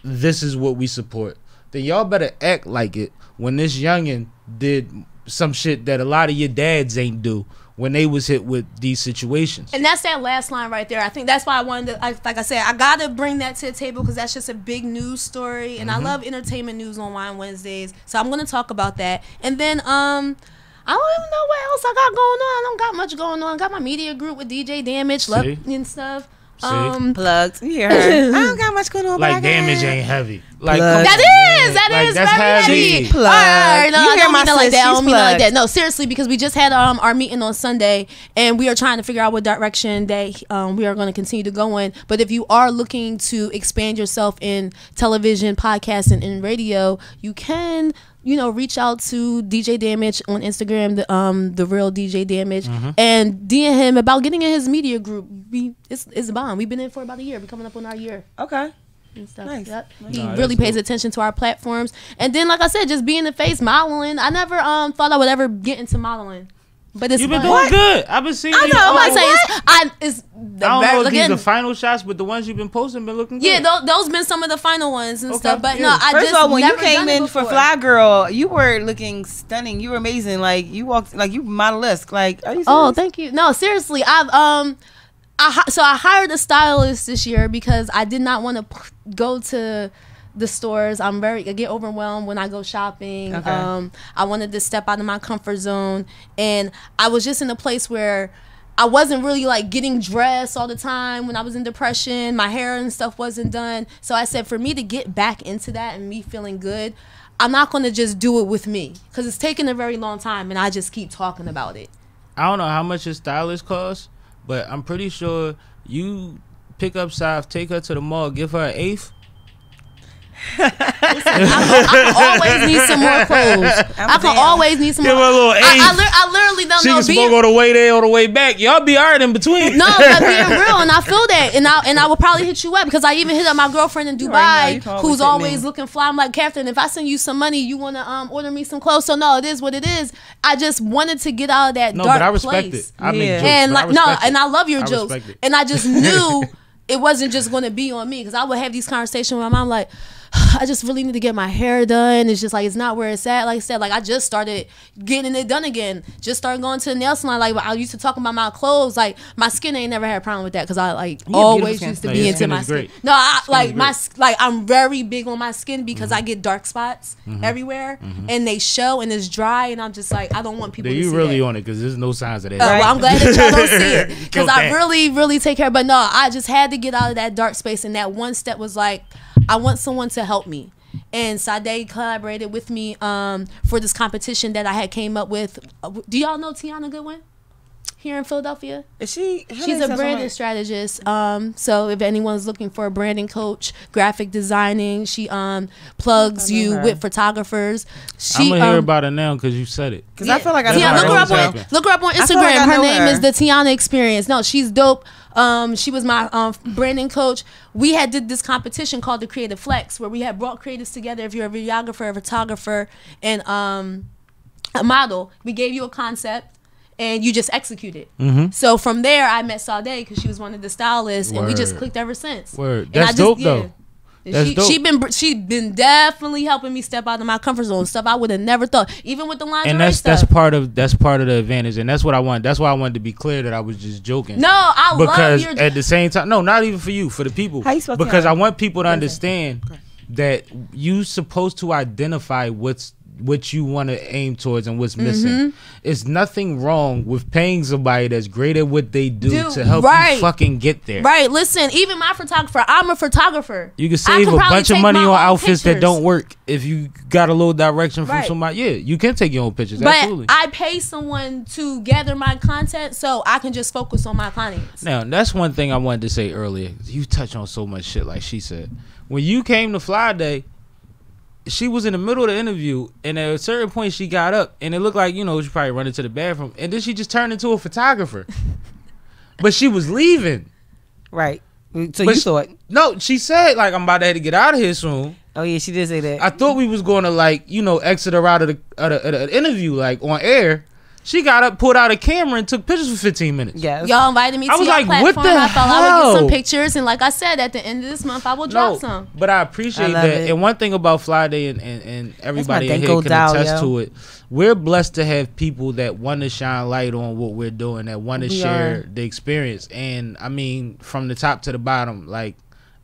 this is what we support, then y'all better act like it. When this youngin did some shit that a lot of your dads ain't do when they was hit with these situations. And that's that last line right there. I think that's why I wanted to, like I said, I got to bring that to the table because that's just a big news story. And I love entertainment news on Wine Wednesdays. So I'm going to talk about that. And then I don't even know what else I got going on. I don't got much going on. Got my media group with DJ Damage and stuff. Plugged. You hear her. I don't got much going on. Like, Damage ain't heavy. Like, that is that's very heavy. All right, no, I don't mean that like that. I don't mean that like that. No, No, seriously, because we just had our meeting on Sunday, and we are trying to figure out what direction that we are going to continue to go in. But if you are looking to expand yourself in television, podcasting, and radio, you can, reach out to DJ Damage on Instagram, the real DJ Damage, and DM him about getting in his media group. It's a bomb. We've been in for about a year. We're coming up on our year. Okay. And stuff. Nice. Yep. He really pays attention to our platforms. And then, like I said, just being the face, modeling. I never thought I would ever get into modeling. But it's You've been doing good. I've been seeing you. I know. I'm saying I don't know if these are the final shots, but the ones you've been posting been looking good. Yeah, those been some of the final ones and stuff. But no, I First just of all, when you never came in before. for Fly Girl, you were looking stunning. You were amazing. Like, you walked like you model-esque. Like, are you serious? Oh, thank you. No, seriously, I hired a stylist this year because I did not want to go to the stores. I get overwhelmed when I go shopping. Okay. I wanted to step out of my comfort zone, and I was just in a place where I wasn't really like getting dressed all the time when I was in depression. My hair and stuff wasn't done. So I said, for me to get back into that and me feeling good, I'm not going to just do it with me, because it's taken a very long time and I just keep talking about it. I don't know how much a stylist costs, but I'm pretty sure you pick up Saf, take her to the mall, give her an eighth. Listen, I can always need some more clothes. I can always need some more. Give her a little eighth. I literally don't know. She can smoke on the way there or the way back. Y'all be alright in between. No, but being real, and I feel that, and I will probably hit you up, because I even hit up my girlfriend in Dubai, who's always looking fly. I'm like, Catherine, if I send you some money, you wanna order me some clothes? So no, it is what it is. I just wanted to get out of that dark but I respect place. it. I make jokes, and but like and I love your jokes, and I just knew it wasn't just going to be on me, because I would have these conversations with my mom like, I just really need to get my hair done. It's just like, it's not where it's at. Like I said, like I just started getting it done again. Just started going to the nail salon. Like I used to talk about my clothes. Like my skin ain't never had a problem with that, because I like always used to be into my skin. No, I like my I'm very big on my skin, because I get dark spots everywhere, and they show, and it's dry, and I'm just like, I don't want people to see you really that. on it, because there's no signs of that. Well, I'm glad that y'all don't see it, because I really take care. But no, I just had to get out of that dark space, and that one step was like, I want someone to help me. And Sade collaborated with me for this competition that I had came up with. Do y'all know Tiana Goodwin here in Philadelphia? Is she's a branding strategist. So if anyone's looking for a branding coach, graphic designing, she plugs you with photographers. I'm gonna hear about it now because you said it. Because I feel like I look her up on Instagram. Her name is the Tiana Experience. No, she's dope. She was my branding coach. We had did this competition called the Creative Flex, where we had brought creatives together. If you're a videographer, a photographer, and a model, we gave you a concept and you just execute it. So from there, I met Sade, because she was one of the stylists, and we just clicked ever since. That's dope though. She been definitely helping me step out of my comfort zone, stuff I would have never thought, even with the lingerie and stuff. that's part of the advantage, and that's what I want. That's why I wanted to be clear that I was just joking. No, I because love your at the same time, no, not even for you, for the people. Because I want people to understand that you supposed to identify what you want to aim towards and what's missing. It's nothing wrong with paying somebody that's great at what they do to help you fucking get there. Right. Listen, even my photographer, I'm a photographer. You can save a bunch of money on outfits that don't work if you got a little direction from somebody. Yeah, you can take your own pictures. But absolutely. I pay someone to gather my content so I can just focus on my clients. Now, that's one thing I wanted to say earlier. You touch on so much shit, like she said. When you came to Fly Day, she was in the middle of the interview, and at a certain point she got up, and it looked like, she probably run into the bathroom, and then she just turned into a photographer. But she was leaving. Right. So you thought? No, she said, like, I'm about to have to get out of here soon. Oh yeah, she did say that. I thought we was going to, like, exit her out of the interview, like, on air. She got up, pulled out a camera, and took pictures for 15 minutes. Yes. Y'all invited me to your platform. What the I thought I would get some hell? pictures, and like I said, at the end of this month, I will drop some. But I appreciate that. And one thing about Fly Day and everybody in here can attest to it, we're blessed to have people that want to shine light on what we're doing, that want to share the experience. And I mean, from the top to the bottom, like,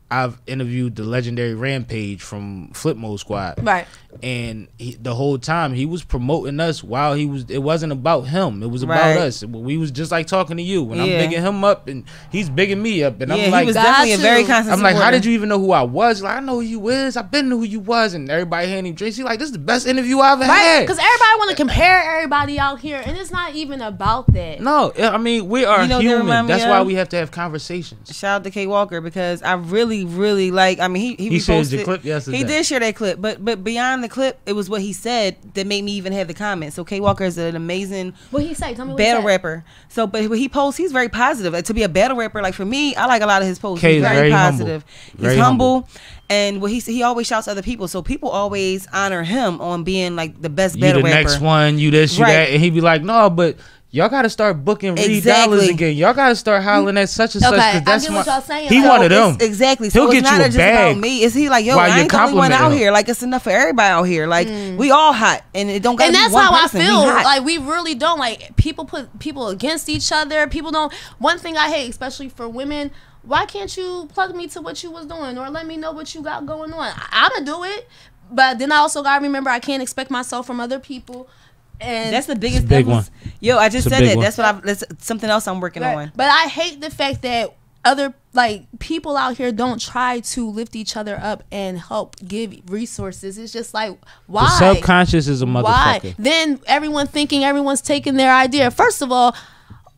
I've interviewed the legendary Rampage from Flip Mode Squad. Right. And the whole time he was promoting us while it wasn't about him. It was about us. We was just like talking to you. And I'm bigging him up and he's bigging me up. And I'm like, he was definitely a very constant I'm like, supporter. how did you even know who I was? Like, I know who you is. I've been to who you was. And everybody handing him drinks. He like, this is the best interview I ever had. Because everybody want to compare everybody out here. And it's not even about that. No, I mean, we are human. That's why we have to have conversations. Shout out to K Walker, because I really, really like, I mean, he shared the clip yesterday. He did share that clip. But beyond the clip, it was what he said that made me even have the comment. So K Walker is an amazing battle rapper. So, but when he posts, he's very positive. Like, to be a battle rapper, like for me, I like a lot of his posts. K he's is very positive. Humble. He's humble. And what he always shouts other people. So people always honor him on being like the best battle rapper. You the next one, you this, you that. And he be like, no, but y'all got to start booking Reed Dollars again. Y'all got to start hollering at such and such. Okay, That's I get what y'all saying. He one of them. Exactly. So He'll it's get not you a just bag about me. Is he like, yo, I ain't the only one out here. Like, it's enough for everybody out here. Like, we all hot, and it don't got to be one person. And that's how I feel. Like, we really don't. Like, people put people against each other. People don't. One thing I hate, especially for women, why can't you plug me to what you was doing or let me know what you got going on? I'ma do it. But then I also got to remember I can't expect myself from other people. And that's the biggest big one. Yo, I just said that. One. That's something else I'm working on. But I hate the fact that other people out here don't try to lift each other up and help give resources. It's just like, why? The subconscious is a motherfucker. Why? Then everyone thinking everyone's taking their idea. First of all,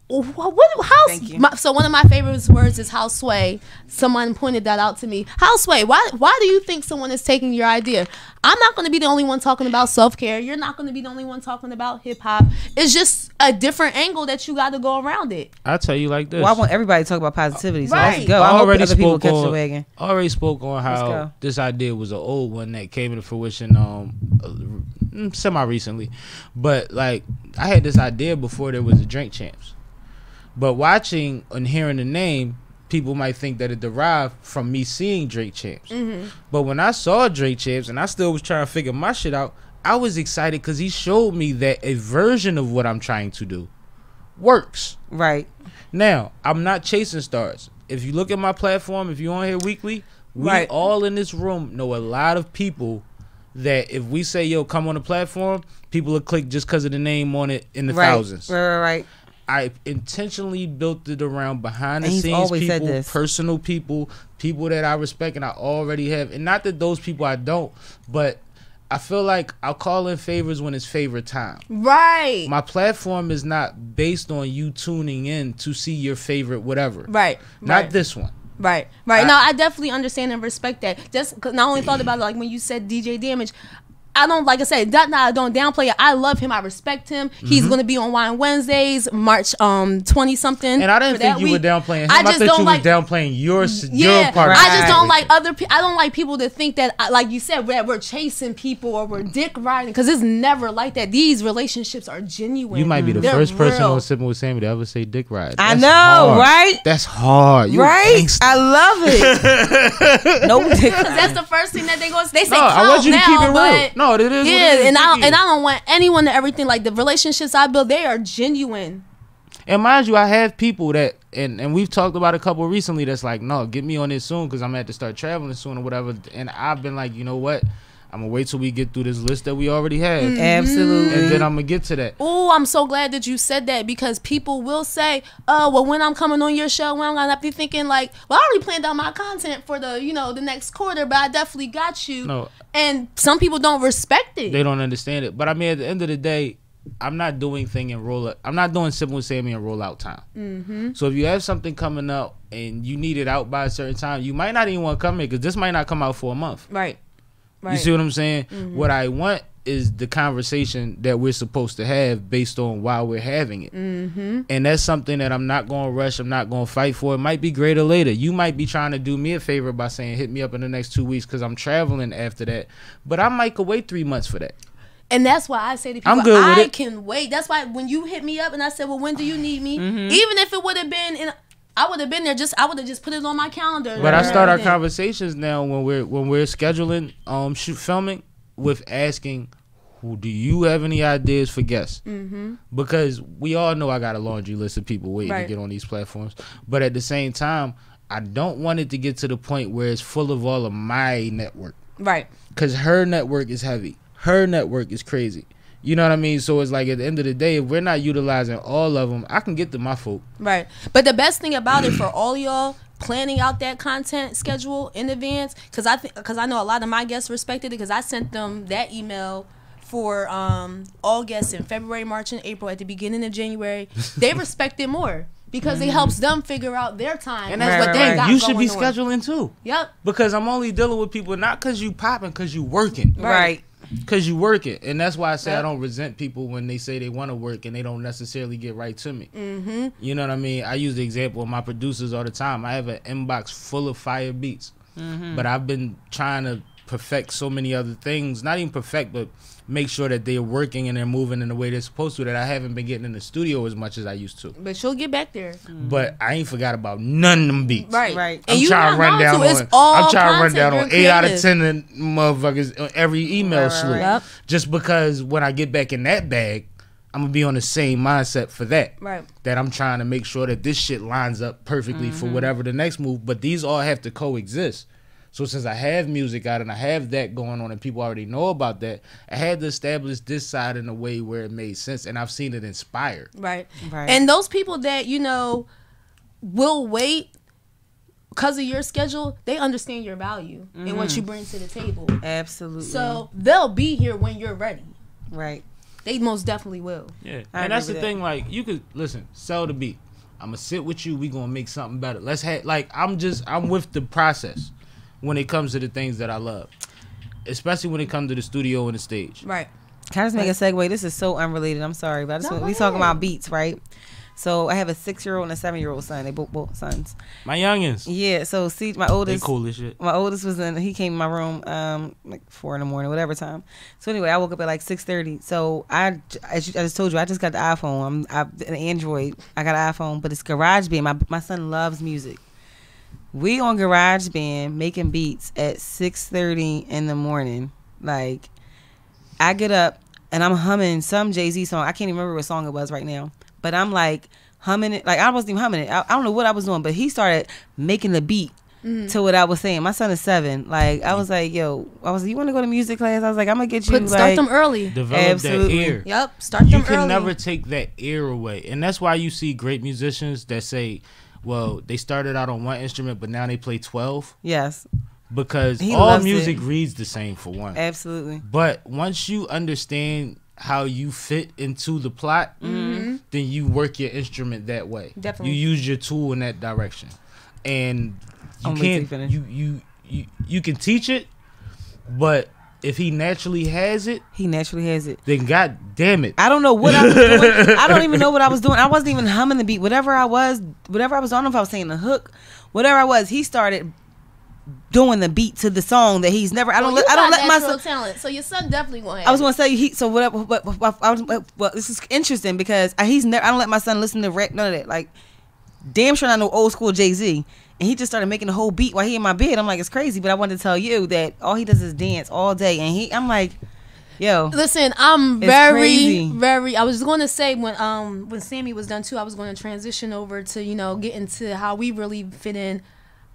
so one of my favorite words is houseway. Someone pointed that out to me. Houseway. Why do you think someone is taking your idea? I'm not going to be the only one talking about self-care. You're not going to be the only one talking about hip-hop. It's just a different angle that you got to go around it. I'll tell you like this. Well, I want everybody to talk about positivity, so right. let's go. I hope other people catch the wagon. I already spoke on how this idea was an old one that came into fruition semi-recently. But, like, I had this idea before there was a Drink Champs. But watching and hearing the name, people might think that it derived from me seeing Drink Champs. Mm-hmm. But when I saw Drink Champs and I still was trying to figure my shit out, I was excited because he showed me that a version of what I'm trying to do works. Right. Now, I'm not chasing stars. If you look at my platform, if you're on here weekly, we all in this room know a lot of people that if we say, yo, come on the platform, people will click just because of the name on it in the thousands. Right. I intentionally built it around behind the scenes people, personal people that I respect and I already have. And not that those people I don't, but I feel like I'll call in favors when it's favorite time. Right. My platform is not based on you tuning in to see your favorite whatever. Right. Not this one. Right. No, I definitely understand and respect that. Just because I only thought about it like when you said DJ Damage. I don't, like I said, I don't downplay it. I love him. I respect him. Mm-hmm. He's going to be on Wine Wednesdays, March 20-something. And I didn't think you were downplaying him. I thought you were downplaying your part. I just don't like I don't like people to think that, like you said, that we're chasing people or we're dick riding, because it's never like that. These relationships are genuine. You might be the first person on Sippin' with Sammie to ever say dick ride. I know, hard. Right? That's hard. You're right? I love it. No dick ride. That's the first thing that they say. I want you to keep it real. No, it is. Yeah, and I don't want anyone to ever think like the relationships I build, they are genuine. And mind you, I have people that, and we've talked about a couple recently that's like, no, get me on this soon because I'm gonna have to start traveling soon or whatever. And I've been like, you know what? I'm gonna wait till we get through this list that we already have. Mm-hmm. Absolutely. And then I'm gonna get to that. Oh, I'm so glad that you said that, because people will say, oh, well, when I'm coming on your show, when I'm gonna be thinking like, well, I already planned out my content for the, the next quarter, but I definitely got you. No. And some people don't respect it. They don't understand it. But I mean, at the end of the day, I'm not doing I'm not doing Sippin' with Sammie in rollout time. Mm-hmm. So if you have something coming up and you need it out by a certain time, you might not even want to come here because this might not come out for a month. Right. You see what I'm saying? Mm-hmm. What I want is the conversation that we're supposed to have based on why we're having it. Mm-hmm. And that's something that I'm not going to rush. I'm not going to fight for. It might be greater later. You might be trying to do me a favor by saying, hit me up in the next 2 weeks because I'm traveling after that. But I might could wait 3 months for that. And that's why I say to people, I'm good with I it. can wait. That's why when you hit me up and I said, well, when do you need me? Mm-hmm. Even if it would have been I would have been there. I would have just put it on my calendar. But I start our conversations now when we're scheduling filming with asking, do you have any ideas for guests? Mm-hmm. Because we all know I got a laundry list of people waiting to get on these platforms. But at the same time, I don't want it to get to the point where it's full of all of my network. Right. Because her network is heavy. Her network is crazy. You know what I mean? So it's like at the end of the day, if we're not utilizing all of them, I can get to my folk. Right. But the best thing about it for all y'all, planning out that content schedule in advance, because I know a lot of my guests respected it, because I sent them that email for all guests in February, March, and April at the beginning of January. They respect it more because it helps them figure out their time. And that's what they got. You should be scheduling too. Yep. Because I'm only dealing with people not because you popping, because you working. Right. Because you work it. And that's why I say I don't resent people when they say they want to work and they don't necessarily get right to me. Mm-hmm. You know what I mean? I use the example of my producers all the time. I have an inbox full of fire beats. Mm-hmm. But I've been trying to perfect so many other things. Not even perfect, but make sure that they're working and they're moving in the way they're supposed to, that I haven't been getting in the studio as much as I used to. But you'll get back there. But I ain't forgot about none of them beats. Right. I'm trying to run down on. I'm trying to run down on 8 out of 10 of motherfuckers on every email slew. Yep. Just because when I get back in that bag, I'm gonna be on the same mindset for that. Right. That I'm trying to make sure that this shit lines up perfectly for whatever the next move. But these all have to coexist. So since I have music out and I have that going on and people already know about that, I had to establish this side in a way where it made sense, and I've seen it inspired. Right. And those people that, you know, will wait because of your schedule, they understand your value and what you bring to the table. Absolutely. So they'll be here when you're ready. Right. They most definitely will. Yeah. I And that's the agree with thing, like, you could listen, sell the beat. I'm gonna sit with you, we gonna make something better. Let's have, like, I'm with the process when it comes to the things that I love, especially when it comes to the studio and the stage. Right. Can I just make a segue? This is so unrelated. I'm sorry, but we talking about beats, right? So I have a 6-year-old and a 7-year-old son. They both sons. My youngins. Yeah. So see, my oldest. They cool as shit. My oldest was in. He came in my room like 4 a.m, whatever time. So anyway, I woke up at like 6:30. So I just told you, I just got the iPhone. I'm an Android. I got an iPhone, but it's GarageBand. My son loves music. We on GarageBand making beats at 6:30 in the morning. Like, I get up and I'm humming some Jay-Z song. I can't even remember what song it was right now. But I'm like humming it. Like, I wasn't even humming it. I don't know what I was doing, but he started making the beat to what I was saying. My son is 7. Like, I was like, yo, you want to go to music class? I was like, I'm going to get you. Start them early. Develop that ear. Yep. Start them early. You can never take that ear away. And that's why you see great musicians that say, well, they started out on one instrument, but now they play 12. Yes. Because He all loves music it. reads the same for one. Absolutely. But once you understand how you fit into the plot, then you work your instrument that way. Definitely. You use your tool in that direction. And you I'm waiting can't to finish. you can teach it, but if he naturally has it, then god damn it. I don't know what I was doing. I don't even know what I was doing. I wasn't even humming the beat. Whatever I was on, I don't know if I was saying the hook, whatever I was, he started doing the beat to the song that he's never. I don't let my son. Talent. So your son definitely won't have. I was going to say so whatever. But this is interesting because he's never. I don't let my son listen to rap, none of that. Like, damn sure I know old school Jay-Z. And he just started making the whole beat while he in my bed. I'm like, it's crazy. But I wanted to tell you that all he does is dance all day. And I'm like, yo. Listen, I'm crazy. very. I was going to say when Sammie was done too, I was going to transition over to, you know, get into how we really fit in.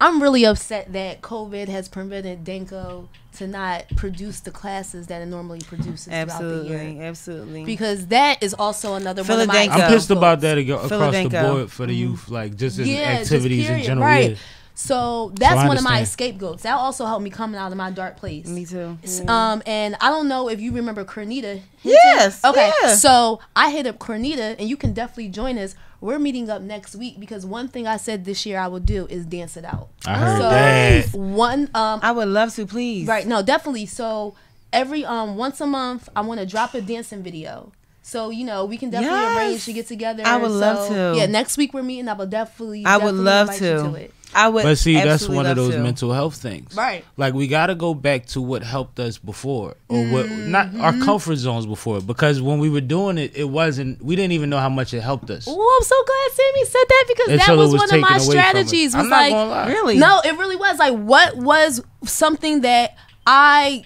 I'm really upset that COVID has prevented Danko to not produce the classes that it normally produces throughout the year. Absolutely. Because that is also another one of my Danko. I'm pissed about that across the Danko. board for the youth, like just in Yeah, activities just in period, general. right. Yeah. So that's one of my understand. scapegoats. That also helped me coming out of my dark place. Me too. And I don't know if you remember Cornita. Yes. Okay. Yeah. So I hit up Cornita, and you can definitely join us. We're meeting up next week because one thing I said this year I would do is dance it out. I heard that. I would love to, please. Right. No, definitely. So every once a month I want to drop a dancing video. So, you know, we can definitely arrange to get together. I would love to. Yeah, next week we're meeting. I would definitely love invite you to. it. I would. But see, that's one of love those to. mental health things. Right. Like, we got to go back to what helped us before, or what not our comfort zones before, because when we were doing it, we didn't even know how much it helped us. Oh, I'm so glad Sammie said that because Until that it was one of taken my away from us. strategies. Was I'm not like, gonna lie. Really? No, it really was. Like, what was something that I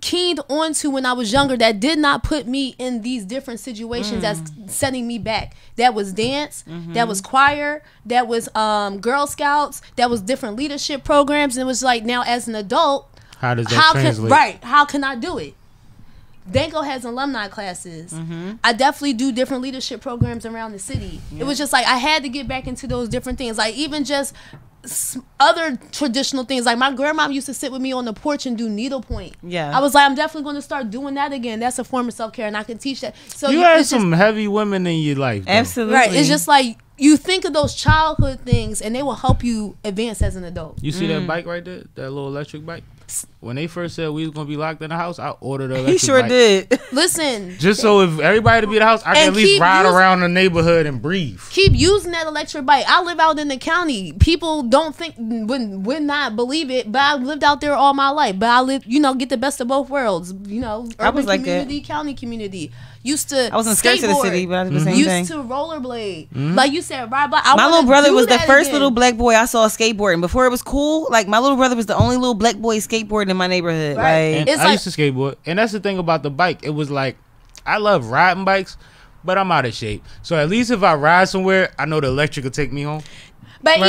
keyed onto when I was younger that did not put me in these different situations that's setting me back? That was dance, that was choir, that was Girl Scouts, that was different leadership programs. And it was like, now as an adult, How does that translate? how can I do it? Danko has alumni classes. I definitely do different leadership programs around the city. It was just like I had to get back into those different things, like even just other traditional things. Like, my grandma used to sit with me on the porch and do needlepoint. Yeah. I was like, I'm definitely going to start doing that again. That's a form of self-care, and I can teach that. So You had it's just- some heavy women in your life, though. Absolutely. right. It's just like you think of those childhood things, and they will help you advance as an adult. You see that bike right there, that little electric bike? When they first said we was gonna be locked in the house, I ordered a. He sure did. Listen, just so if everybody to be in the house, I can at least ride around the neighborhood and breathe. Keep using that electric bike. I live out in the county. People don't think would not believe it, but I lived out there all my life. But I live, get the best of both worlds. I was like community, county community. Used to. I was in skirts of the city, but I was the same thing. Used to rollerblade, like you said, ride bike. My little brother was the first little black boy I saw skateboarding. Before it was cool, like my little brother was the only little black boy skateboarding in my neighborhood. Right. Like, I used to skateboard, and that's the thing about the bike. It was like I love riding bikes, but I'm out of shape. So at least if I ride somewhere, I know the electric will take me home. But it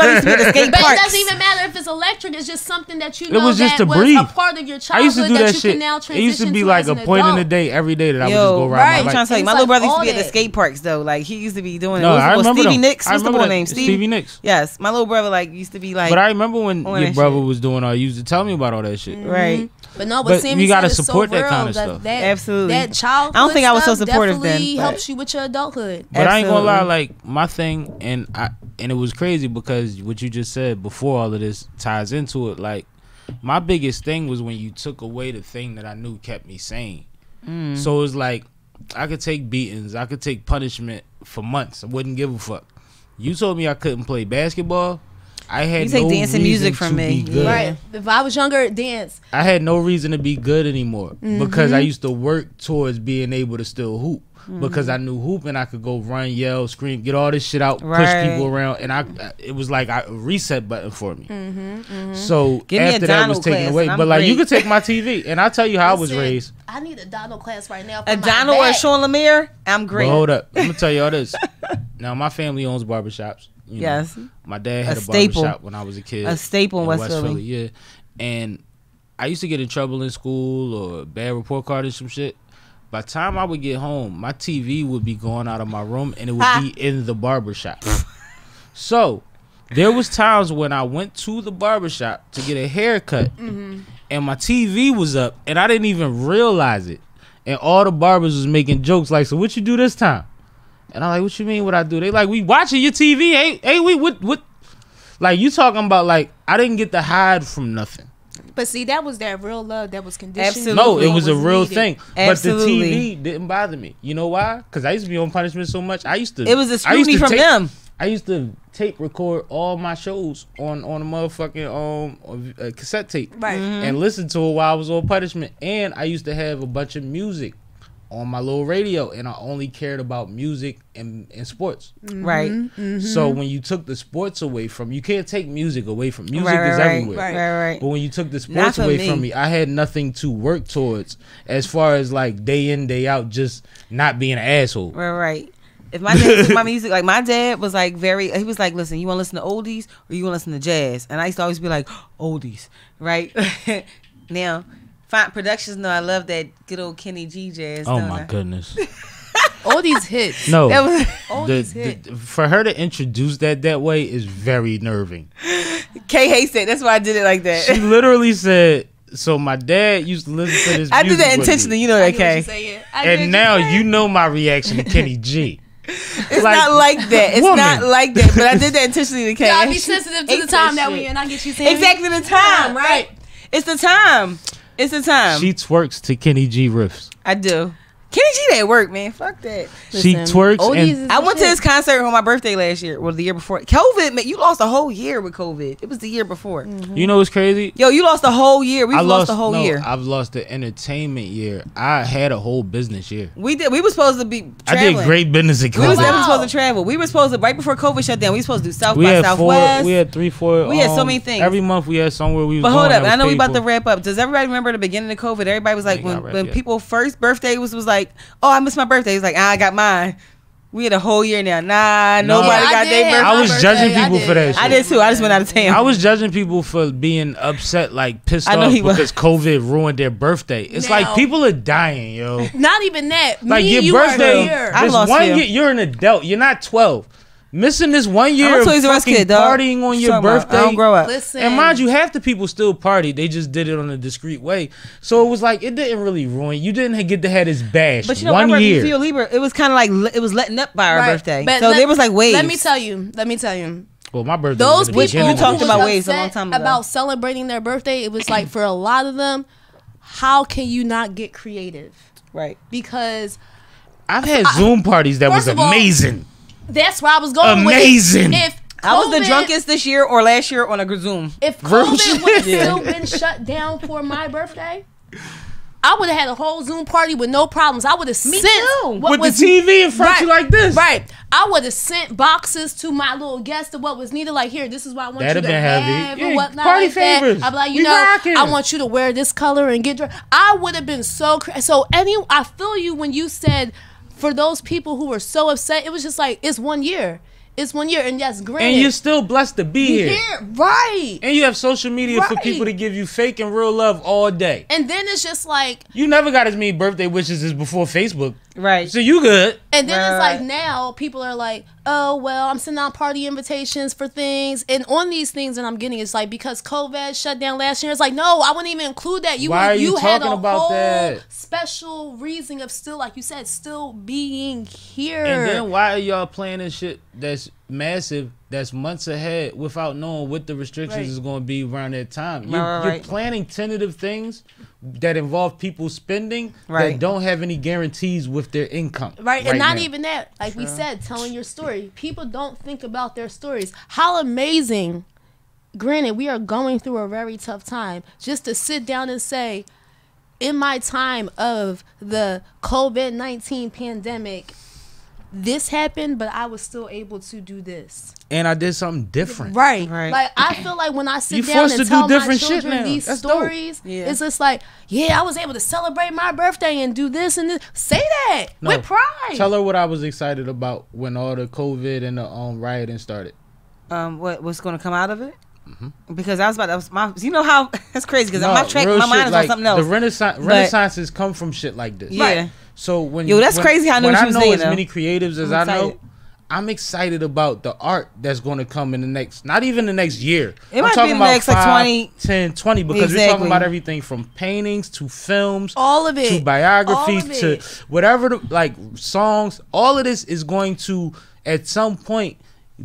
doesn't even matter if it's electric. It's just something that you know it was just that to was breathe. a part of your childhood. I used to do that shit. Can now It used to be to like as a an point adult. in the day every day that I would just go ride my bike. I'm trying to tell you, my It's little brother used to all be at the that. skate parks though. Like he used to be doing it. No, I remember Stevie them. Nicks. I What's the remember boy that. name? Stevie Nicks. Yes, my little brother used to be like. But I remember when your that brother shit. was doing all. You used to tell me about all that shit. Right. But no, But Sammie you gotta said it's support so that kind of real. stuff. Absolutely. That childhood I don't think I was so stuff supportive then, definitely but- helps you with your adulthood. But I ain't gonna lie, Absolutely. like my thing, and it was crazy because what you just said before all of this ties into it. Like my biggest thing was when you took away the thing that I knew kept me sane. So it was like I could take beatings, I could take punishment for months. I wouldn't give a fuck. You told me I couldn't play basketball. I had You take no dance and reason music from to me. be good. Right. If I was younger, dance. I had no reason to be good anymore because I used to work towards being able to still hoop. Because I knew hooping, I could go run, yell, scream, get all this shit out, push people around, and it was like a reset button for me. So Give me a after that was Donald taken class, away, and I'm but like you great. could take my TV, and I'll tell you how I was Listen, raised. I need a Donald class right now. For a my Donald or a back. Sean Lemire, I'm great. But hold up, I'm gonna tell you all this. Now my family owns barbershops. You know. Yes. My dad had a staple. barbershop when I was a kid. A staple in West Philly. Yeah. And I used to get in trouble in school or a bad report card or some shit. By the time I would get home, my TV would be going out of my room and it would be in the barbershop. So there was times when I went to the barbershop to get a haircut and my TV was up and I didn't even realize it. And all the barbers was making jokes like, so what you do this time? And I'm like, what you mean what I do? They like, we watching your TV, ain't we? What? Like, you talking about, like, I didn't get to hide from nothing. But see, that was that real love that was conditioned. Absolutely. No, it was a What real needed. thing. Absolutely. But the TV didn't bother me. You know why? Because I used to be on punishment so much. It was a scrutiny from them. I used to tape record all my shows on a motherfucking cassette tape. Right. And listen to it while I was on punishment. And I used to have a bunch of music on my little radio, and I only cared about music and sports. Right. So when you took the sports away from you can't take music away from music Right, is right, everywhere. Right. But when you took the Not sports for away me. from me, I had nothing to work towards as far as like day in, day out, just not being an asshole. Right. If my dad took my music, like my dad was like he was like, listen, you want to listen to oldies or you want to listen to jazz? And I used to always be like, oldies, right? Now, Font Productions know I love that good old Kenny G jazz. Oh don't my I? goodness. All these hits. No. That was For her to introduce that way is very nerving. Kay hates it. That's why I did it like that. She literally said, so my dad used to listen to this I did music that with intentionally, me. you know that, Kay. And now you know my reaction to Kenny G. It's not like that. It's woman. not like that. But I did that intentionally to Kay. Gotta be She sensitive to the hates time that shit. we in. I get you saying Exactly the time, right? It's the time. It's the time. She twerks to Kenny G riffs. I do. Kenny G at work, man. Fuck that. She twerks and I went to his concert on my birthday last year. Well, the year before. COVID, man, you lost a whole year with COVID. It was the year before. you know what's crazy? Yo, you lost a whole year. We lost a whole year. I've lost the entertainment year. I had a whole business year. We did. We were supposed to be I traveling. did great business at We was COVID. never supposed to travel. We were supposed to right before COVID shut down. We were supposed to do South We by had Southwest. we had 3-4. We had so many things. Every month we had somewhere we was But going hold up, that I know was we paid about to for. wrap up. Does everybody remember the beginning of COVID? Everybody was like, Ain't got wrapped when yet. people first birthday was like, oh, I missed my birthday. It was like, I got mine. We had a whole year now. Nobody I got did their have birthday. I was my judging birthday. people for that shit. I did too. I just went out of town. I was judging people for being upset, like pissed I know off he was. because COVID ruined their birthday. It's Now- like people are dying, yo. Not even that. Like Me, your you birthday, were here. I this lost one you. year, you're an adult. You're not 12. Missing this 1 year I'm a of Toys R Us fucking kid, dog. partying on What you your talking about? birthday. I don't grow up. Listen. And mind you, half the people still party. They just did it on a discreet way. So it was like, it didn't really ruin. You didn't get to have this bash. But you know, 1 what, year. Libra, it was kind of like it was letting up by our Right. birthday. But So there was like waves. Let me tell you. Well, my birthday. Those was people you talked who about was waves a long upset time ago. about celebrating their birthday, it was like for a lot of them, how can you not get creative? Right. Because I've had Zoom parties that was first of all, amazing. that's where I was going Amazing. with it. If I was the COVID- drunkest this year or last year on a Zoom. If COVID would have still been shut down for my birthday, I would have had a whole Zoom party with no problems. I would have sent too. what With was the TV in front of you like this. Right. I would have sent boxes to my little guests of what was needed. Like, here, this is what I want That'd you to have been heavy. have Yeah, and whatnot. party like that. favors. I'd be like, We rocking. I want you to wear this color and get dressed. I would have been so I feel you when you said for those people who were so upset, it was just like, it's 1 year. It's 1 year, and that's great. And you're still blessed to be here. Right. And you have social media for Right. people to give you fake and real love all day. And then it's just like, You never got as many birthday wishes as before Facebook. Right. So you good. and then it's Right. like now people are like, oh, well, I'm sending out party invitations for things. And on these things that I'm getting, it's like, because COVID shut down last year, it's like, no, I wouldn't even include that. Why are you had talking a about whole that? special reason of still, like you said, still being here. And then why are y'all planning shit that's massive, that's months ahead without knowing what the restrictions Right. is going to be around that time? You're Right. planning tentative things that involve people spending that Right. don't have any guarantees with their income. Right, and not now. even that. Like we said, telling your story. People don't think about their stories. How amazing. Granted, we are going through a very tough time. Just to sit down and say, in my time of the COVID-19 pandemic, this happened, but I was still able to do this. And I did something different. Right. Right. Like, I feel like when I sit You down forced and to do tell my different shit children now. these That's dope. stories, Yeah. it's just like, yeah, I was able to celebrate my birthday and do this and this. Say that No. with pride. Tell her what I was excited about when all the COVID and the rioting started. What's going to come out of it? Because I was about you know how that's crazy because my real mind shit, is like, on something else. The renaissances come from shit like this. Yeah. Right. So when Yo, that's crazy how I know when what I you was know saying, as though. many creatives as I'm I know, excited. I'm excited about the art that's going to come in the next, not even the next year. It I'm might be talking the about next, like, 5, 20 10, 20, because we're Exactly. talking about everything from paintings to films, All of it. to biographies, All of to it. whatever, like songs. All of this is going to, at some point,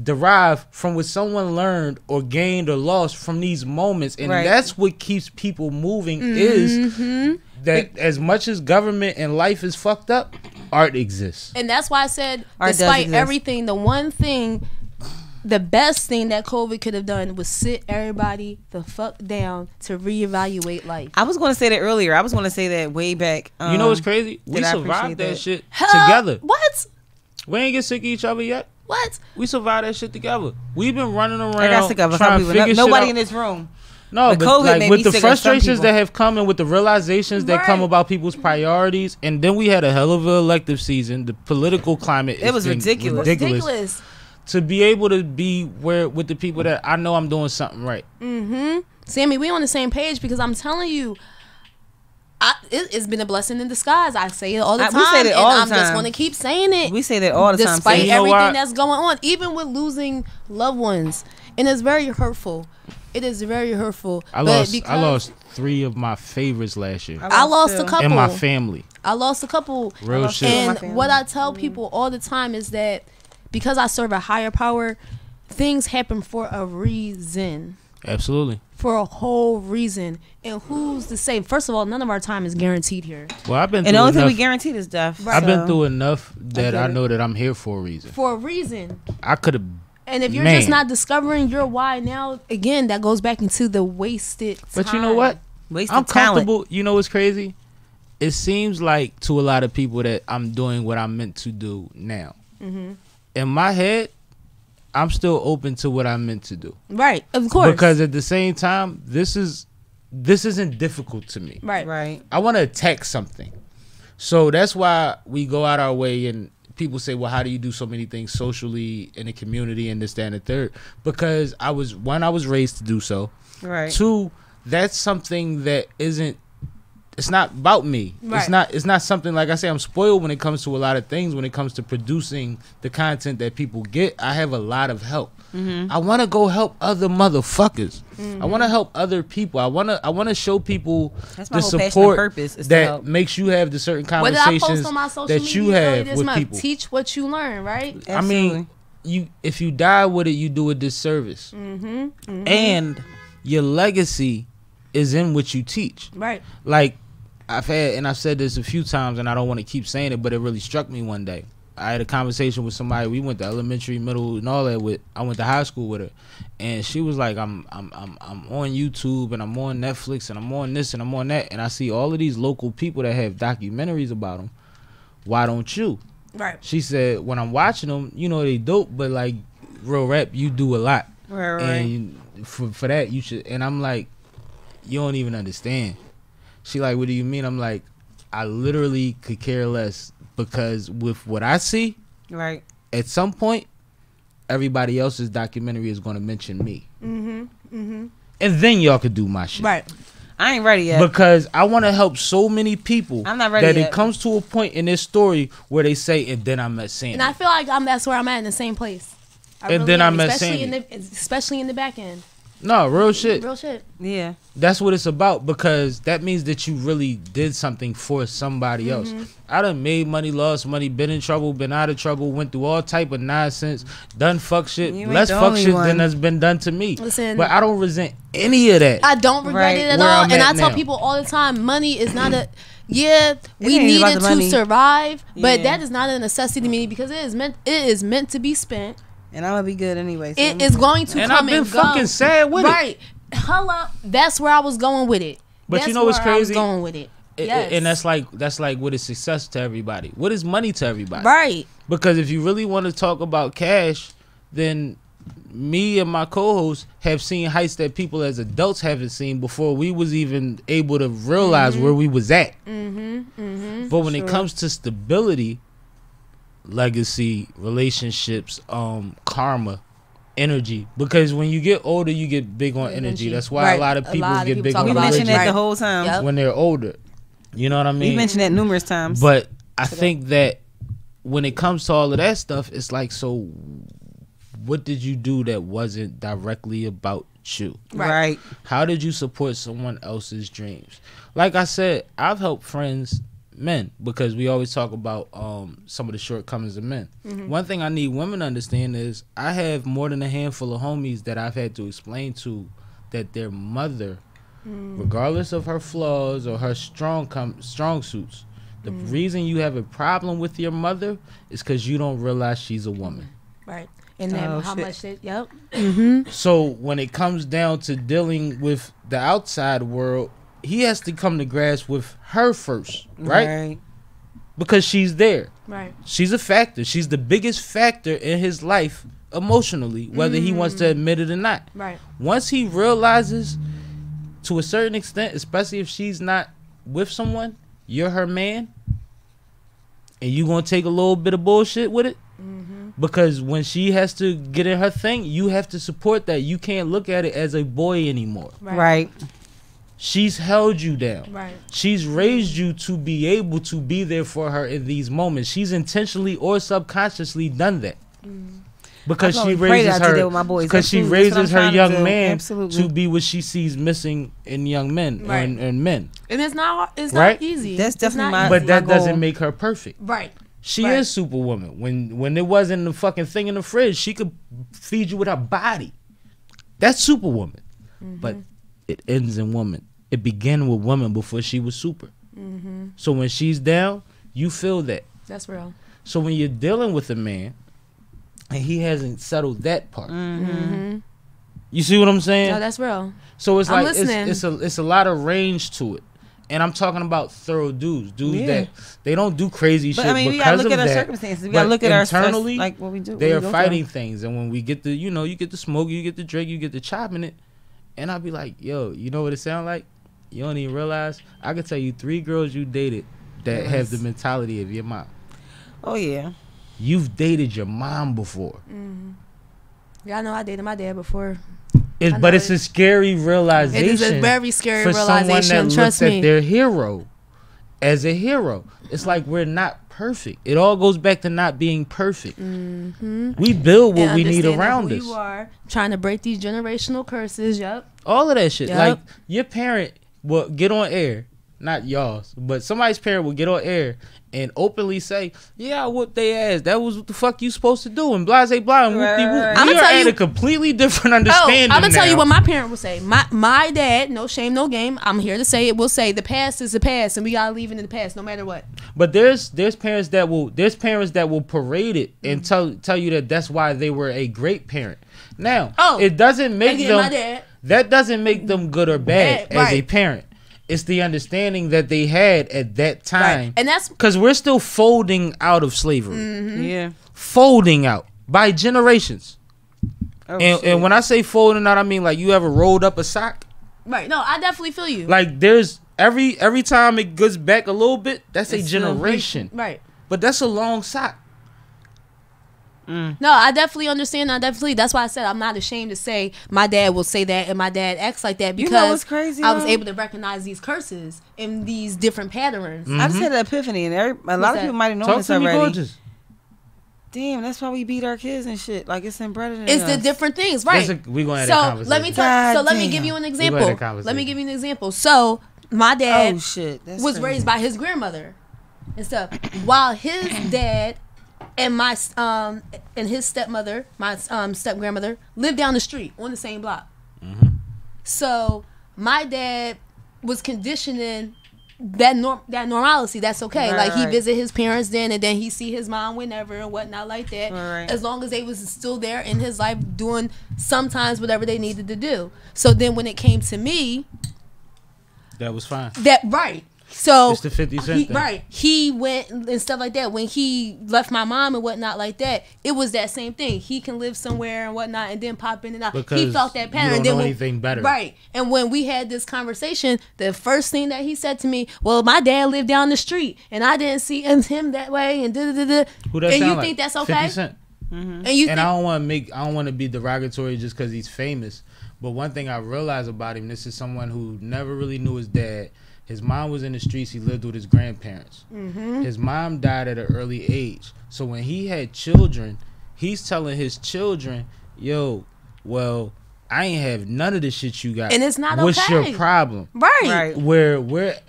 derive from what someone learned or gained or lost from these moments, and Right. that's what keeps people moving. Is that as much as government and life is fucked up, art exists. And that's why I said, Art does despite exist. everything, the one thing, the best thing that COVID could have done was sit everybody the fuck down to reevaluate life. I was going to say that earlier. I was going to say that way back. You know what's crazy? We did I survived appreciate that that? shit Hell, together. What? We ain't get sick of each other yet. What? We survived that shit together. We've been running around. I got sick of it. trying to figure shit Nobody out. in this room. No, But but COVID like made with me the sick of some frustrations people. that have come and with the realizations that come Right. about people's priorities, and then we had a hell of an elective season. The political climate It was been ridiculous. Ridiculous. To be able to be where with the people that I know I'm doing something right. Sammie, we on the same page because I'm telling you, it's been a blessing in disguise. I say it all the time. We say that all the and I'm just time. going to keep saying it. We say that all the time. Despite So you know everything why? that's going on, even with losing loved ones. And it's very hurtful. It is very hurtful. I lost 3 of my favorites last year, I lost a too. couple. and my family. I lost a couple. Real lost shit. two of my And family. what I tell people all the time is that because I serve a higher power, things happen for a reason. Absolutely. For a whole reason. And who's to say? First of all, none of our time is guaranteed here. Well, I've been And through the only thing enough. we guaranteed is death. Right. I've been So- through enough that I get it. know that I'm here for a reason. For a reason. I could have. And if you're Man. just not discovering your why now, again, that goes back into the wasted time. But you know what? Wasted I'm talent. comfortable. You know what's crazy? It seems like to a lot of people that I'm doing what I'm meant to do now. Mm-hmm. In my head, I'm still open to what I'm meant to do. Right. Of course. Because at the same time, this isn't difficult to me. Right. Right. I want to attack something. So that's why we go out our way, and people say, well, how do you do so many things socially in the community and this, that, and the third? Because I was raised to do so. Right. 2, that's something that it's not about me. Right. It's not something, like I say, I'm spoiled when it comes to a lot of things. When it comes to producing the content that people get, I have a lot of help. I want to go help other motherfuckers. I want to help other people. I want to show people That's my the whole passion and support purpose is to that help. makes you have the certain What did I post conversations on my social that media you earlier have this with month? people. Teach what you learn, right? I mean, Absolutely. if you die with it, you do a disservice. And your legacy is in what you teach. Right. Like I've said this a few times, and I don't want to keep saying it, but it really struck me one day. I had a conversation with somebody. We went to elementary, middle, and all that with. I went to high school with her, and she was like, "I'm on YouTube and I'm on Netflix and I'm on this and I'm on that, and I see all of these local people that have documentaries about them. Why don't you?" Right. She said, "When I'm watching them, you know they dope, but like real rap, you do a lot, Right. and for that you should." And I'm like, "You don't even understand." She like, "What do you mean?" I'm like, "I literally could care less." Because with what I see, Right. at some point, everybody else's documentary is going to mention me. And then y'all could do my shit. Right. I ain't ready yet. Because I want to help so many people I'm not ready that yet. it comes to a point in this story where they say, and then I met Sammie. And I feel like that's where I'm at, in the same place. And then I met especially in the back end. No, real shit. Real shit. Yeah. That's what it's about, because that means that you really did something for somebody else. I done made money, lost money, been in trouble, been out of trouble, went through all type of nonsense, done fuck shit, You ain't less the fuck only shit one. than has been done to me. Listen. But I don't resent any of that. I don't regret Right. it at Where all. I'm And at I tell now. people all the time, money is not a we ain't need about it the to money. survive, but Yeah. that is not a necessity to me, because it is meant to be spent. And I'm gonna be good anyway. So It is going to And come I've been and go. fucking sad with it. Right. Hello. That's where I was going with it. But That's you know what's where I was crazy? going with it. Yes. And that's like what is success to everybody? What is money to everybody? Right. Because if you really want to talk about cash, then me and my co-hosts have seen heights that people as adults haven't seen before we was even able to realize where we was at. But when it comes to stability, legacy, relationships, karma, energy, because when you get older you get big on energy. That's why Right. a lot of people get big talk on we about mentioned religion that the Right. whole time. Yep. when they're older. You know what I mean? We mentioned that numerous times. But I think that when it comes to all of that stuff, it's like, so what did you do that wasn't directly about you? Right. How did you support someone else's dreams? Like I said, I've helped friends, men, because we always talk about some of the shortcomings of men. One thing I need women to understand is I have more than a handful of homies that I've had to explain to that their mother, regardless of her flaws or her strong suits, the reason you have a problem with your mother is because you don't realize she's a woman. Right. And then Oh, how shit. much it, yep. So when it comes down to dealing with the outside world, he has to come to grasp with her first, right? Because she's there. Right. She's a factor. She's the biggest factor in his life emotionally, whether he wants to admit it or not. Right. Once he realizes, to a certain extent, especially if she's not with someone, you're her man, and you gonna take a little bit of bullshit with it. Because when she has to get in her thing, you have to support that. You can't look at it as a boy anymore. Right. She's held you down. Right. She's raised you to be able to be there for her in these moments. She's intentionally or subconsciously done that. Because I she probably pray raises that I did that her, with my boys. because she Absolutely. That's what raises I'm her trying to young do. man Absolutely. to be what she sees missing in young men Right. and men. And it's not Right? easy. That's It's definitely not my- easy. But that goal. doesn't make her perfect. Right. She Right. is Superwoman. When it wasn't the fucking thing in the fridge, she could feed you with her body. That's Superwoman. But it ends in woman. It began with woman before she was super. So when she's down, you feel that. That's real. So when you're dealing with a man and he hasn't settled that part, you see what I'm saying? No, that's real. So it's I'm like listening. it's a lot of range to it. And I'm talking about thorough dudes Yeah. that they don't do crazy But shit I mean, we because gotta look of at our that. circumstances. We gotta But look at our internally, like what we do. they what are we go fighting things, and when we get the, you get the smoke, you get the drink, you get the chopping it, and I'll be like, yo, you know what it sound like? You don't even realize. I could tell you 3 girls you dated that have the mentality of your mom. through. Oh yeah. You've dated your mom before. Yeah, I know I dated my dad before. But it's a scary realization. It is a very scary for someone realization. that Trust looks me. at their hero as a hero. It's like we're not perfect. It all goes back to not being perfect. We build what And we need understanding around who us. You are trying to break these generational curses. Yep. All of that shit. Yep. Like your parent will get on air not y'all's, but somebody's parent will get on air and openly say, "Yeah, I whooped they ass. That was what the fuck you supposed to do." And blase blah and whoop de whoop. We are at a completely different understanding. I'm gonna tell you what my parent will say. My dad, no shame, no game. I'm here to say it. Will say the past is the past, and we gotta leave it in the past, no matter what. But there's parents that will parade it and tell you that that's why they were a great parent. Now, it doesn't make them. That doesn't make them good or bad as a parent. It's the understanding that they had at that time. Right. And that's because we're still folding out of slavery. Mm-hmm. Yeah. Folding out by generations. And when I say folding out, I mean like you ever rolled up a sock? Right. No, I definitely feel you. Like there's every time it goes back a little bit, that's a generation. Right. But that's a long sock. No, I definitely understand. That's why I said I'm not ashamed to say my dad will say that and my dad acts like that because you know what's crazy, I was able to recognize these curses in these different patterns. I just had an epiphany, and a lot of people might have known this already. Gorgeous. Damn, that's why we beat our kids and shit. Like it's embedded in It's us. the different things, right? We gonna have that conversation. Let me give you an example. So my dad was raised by his grandmother and stuff, while his dad and my and his stepmother, my step grandmother, lived down the street on the same block. Mm-hmm. So my dad was conditioning that normalcy. That's okay. Like he visit his parents then, and then he see his mom whenever and whatnot like that. As long as they was still there in his life doing sometimes whatever they needed to do. So then when it came to me, that was fine. So it's the 50 Cent thing. He went and stuff like that. When he left my mom and whatnot like that, it was that same thing. He can live somewhere and whatnot and then pop in and out. Because he felt that pattern. You don't know anything better. Right. And when we had this conversation, the first thing that he said to me, well, my dad lived down the street and I didn't see him that way and da-da-da-da. Who that and you like? think that's okay? 50 Cent. Mm-hmm. And I don't want to be derogatory just because he's famous. But one thing I realized about him, this is someone who never really knew his dad. His mom was in the streets. He lived with his grandparents. Mm-hmm. His mom died at an early age. So when he had children, he's telling his children, yo, well, I ain't have none of the shit you got. And it's not What's your problem? Right. Where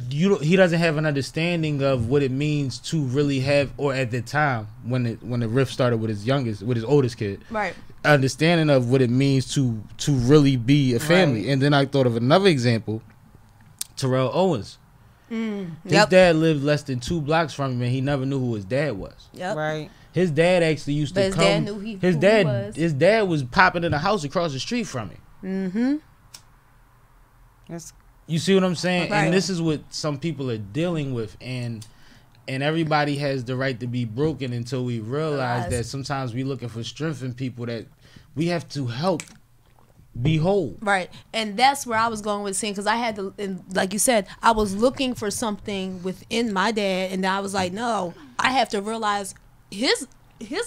he doesn't have an understanding of what it means to really have, or at the time when the rift started with his oldest kid. Right. Understanding of what it means to really be a family. Right. And then I thought of another example. Terrell Owens. His dad lived less than 2 blocks from him, and he never knew who his dad was. Yep. Right. His dad actually used to come. Dad knew his dad was popping in a house across the street from him. Mm-hmm. You see what I'm saying? Right. And this is what some people are dealing with, and everybody has the right to be broken until we realize that sometimes we looking for strength in people that we have to help be whole. Right. And that's where I was going with saying, because I had to, and like you said, I was looking for something within my dad, and I was like, no, I have to realize his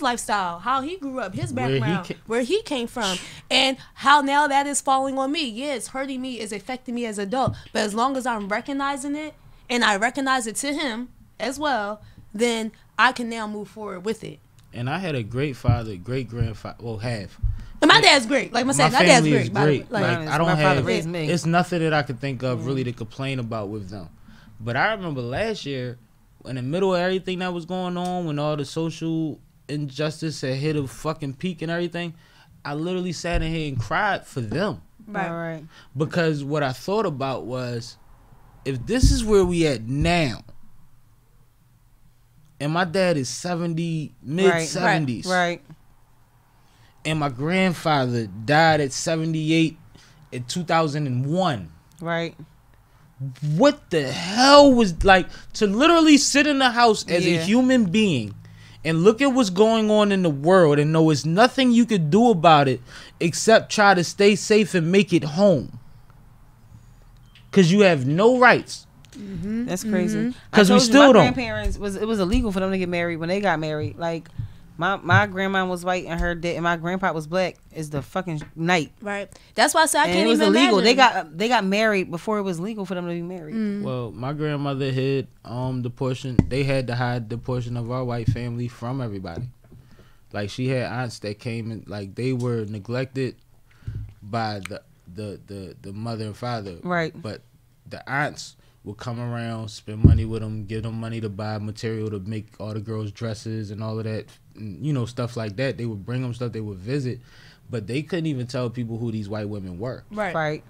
lifestyle, how he grew up, his background, where he came from, and how now that is falling on me. Yeah, it's hurting me, it's affecting me as an adult, but as long as I'm recognizing it, and I recognize it to him as well, then I can now move forward with it. And I had a great father, great grandfather, well, have. And my dad's great. Like my dad's great. Like I don't have. It's nothing that I could think of really to complain about with them. But I remember last year, in the middle of everything that was going on, when all the social injustice had hit a fucking peak and everything, I literally sat in here and cried for them. Right. Because what I thought about was, if this is where we at now, and my dad is 70, mid-70s. Right. And my grandfather died at 78 in 2001. Right. What the hell was, like, to literally sit in the house as a human being and look at what's going on in the world and know it's nothing you could do about it except try to stay safe and make it home. Because you have no rights. Mm-hmm. That's crazy. Because we still don't. My grandparents, it was illegal for them to get married when they got married. Like, my grandma was white and her dad, and my grandpa was black. Is the fucking night. Right. That's why I said I can't even imagine. It was illegal. They got married before it was legal for them to be married. Mm. Well, my grandmother hid the portion. They had to hide the portion of our white family from everybody. Like, she had aunts that came and, like, they were neglected by the mother and father. Right. But the aunts would come around, spend money with them, give them money to buy material to make all the girls' dresses and all of that, you know, stuff like that. They would bring them stuff, they would visit, but they couldn't even tell people who these white women were. Right.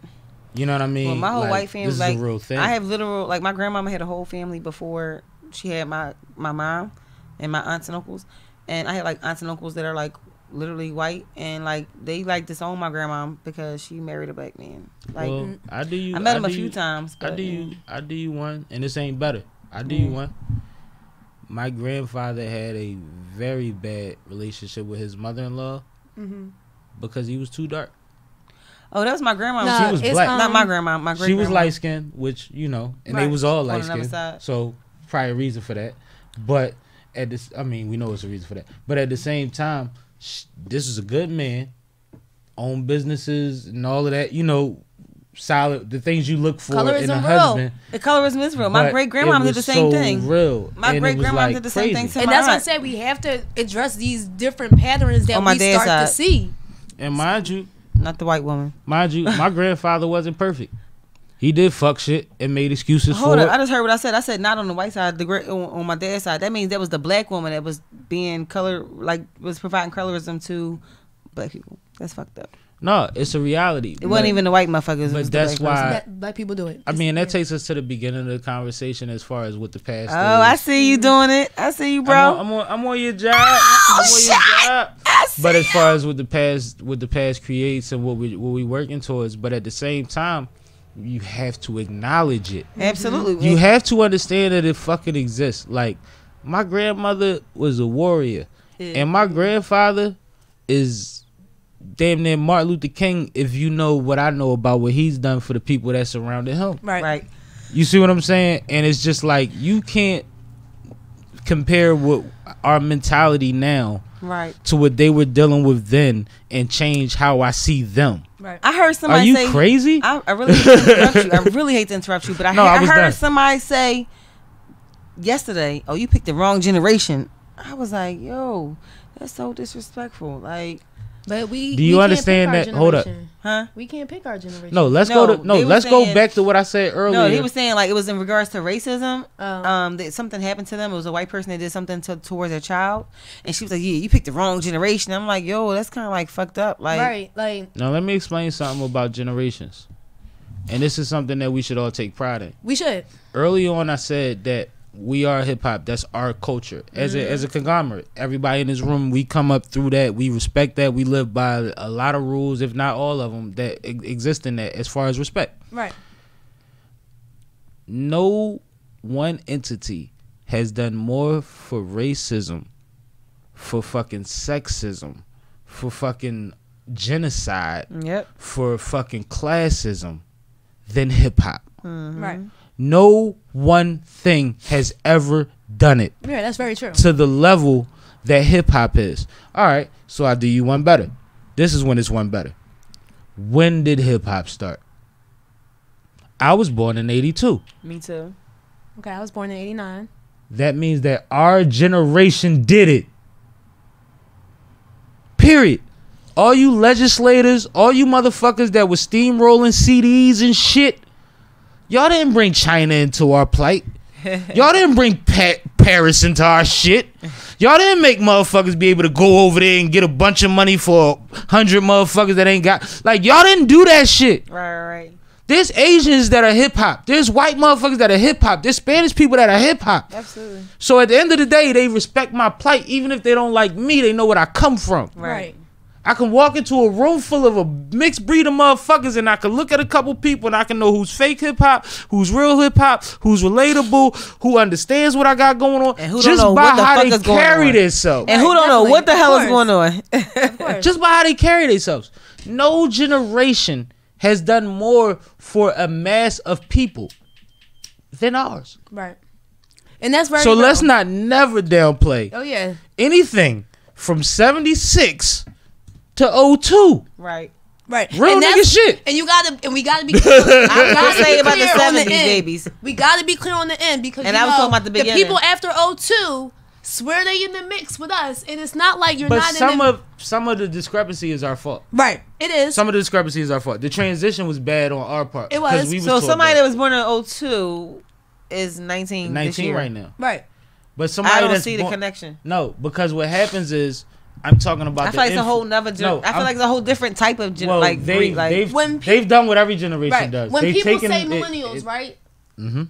You know what I mean? Well, my whole white family, this like, is a real thing. I have literal, like, my grandmama had a whole family before she had my mom and my aunts and uncles, and I had like aunts and uncles that are like literally white, and like they like disown my grandma because she married a black man. Like, well, I met him a few times. But, I do you one, and this ain't better. I do you one. My grandfather had a very bad relationship with his mother-in-law because he was too dark. Oh, that was my grandma. No, she was black. Not my grandma. My great. She was light skinned, which you know, and they was all light skinned. side. So probably a reason for that. But at this, I mean, we know it's a reason for that. But at the same time, this is a good man, own businesses and all of that. You know, solid. The things you look for in a husband. The colorism is real. My great grandma did the same thing. Real. My great grandma did the same thing to my And that's aunt. what I said. We have to address these different patterns that we start to see. And mind you, not the white woman. Mind you, my grandfather wasn't perfect. He did fuck shit and made excuses for it. I just heard what I said. I said not on the white side, on my dad's side. That means that was the black woman that was being was providing colorism to black people. That's fucked up. No, it's a reality. It wasn't even the white motherfuckers. But that's why black people do it. I mean, that takes us to the beginning of the conversation as far as what the past. Oh, I see you doing it. I see you, bro. I'm on your job. I'm on your job. But as far as what the past creates and what we working towards, but at the same time, you have to acknowledge it. Absolutely. You have to understand that it fucking exists. Like, my grandmother was a warrior, and my grandfather is damn near Martin Luther King, if you know what I know about what he's done for the people that surrounded him. Right. You see what I'm saying? And it's just like, you can't compare what our mentality now to what they were dealing with then and change how I see them. Right. I heard somebody say... Are you crazy? I really hate to interrupt you. I really hate to interrupt you, but I heard somebody say yesterday, oh, you picked the wrong generation. I was like, yo, that's so disrespectful. Like... But do you understand that? Hold up, huh? We can't pick our generation. No, let's go back to what I said earlier. No, he was saying like it was in regards to racism. That something happened to them. It was a white person that did something towards their child, and she was like, "Yeah, you picked the wrong generation." I'm like, "Yo, that's kind of like fucked up." Like, right? Like, now let me explain something about generations, and this is something that we should all take pride in. We should. Early on, I said that we are hip hop. That's our culture. As a conglomerate, everybody in this room, we come up through that. We respect that. We live by a lot of rules, if not all of them, that exist in that as far as respect. Right. No one entity has done more for racism, for fucking sexism, for fucking genocide, for fucking classism than hip hop. Right. No one thing has ever done it. Yeah, that's very true. To the level that hip hop is. All right, so I do you one better. This is when it's one better. When did hip hop start? I was born in 82. Me too. Okay, I was born in 89. That means that our generation did it. Period. All you legislators, all you motherfuckers that was steamrolling CDs and shit, y'all didn't bring China into our plight. Y'all didn't bring Paris into our shit. Y'all didn't make motherfuckers be able to go over there and get a bunch of money for 100 motherfuckers that ain't got... Like, y'all didn't do that shit. Right. There's Asians that are hip-hop. There's white motherfuckers that are hip-hop. There's Spanish people that are hip-hop. Absolutely. So at the end of the day, they respect my plight. Even if they don't like me, they know where I come from. Right. I can walk into a room full of a mixed breed of motherfuckers and I can look at a couple people and I can know who's fake hip hop, who's real hip hop, who's relatable, who understands what I got going on, and who don't know what the fuck is going on. Carry themselves. And who don't know what the hell is going on. Just by how they carry themselves. No generation has done more for a mass of people than ours. Right. And that's very So let's not never downplay anything from 76 to 02. Right. Real nigga shit. And we gotta be clear. I'm gonna say about the 70s babies. We gotta be clear on the end because and I was talking about the beginning. The people after 02, swear they in the mix with us, and it's not like you're but not some of the discrepancy is our fault. Right, it is. Some of the discrepancy is our fault. The transition was bad on our part. It was. So somebody that was born in 02 is 19 this year. right now. Right. But somebody I don't that's see the connection. No, because what happens is I'm talking about. I feel like it's a whole nother. I feel like it's a whole different type of they've done what every generation does. When they've people say millennials, right? Mm-hmm.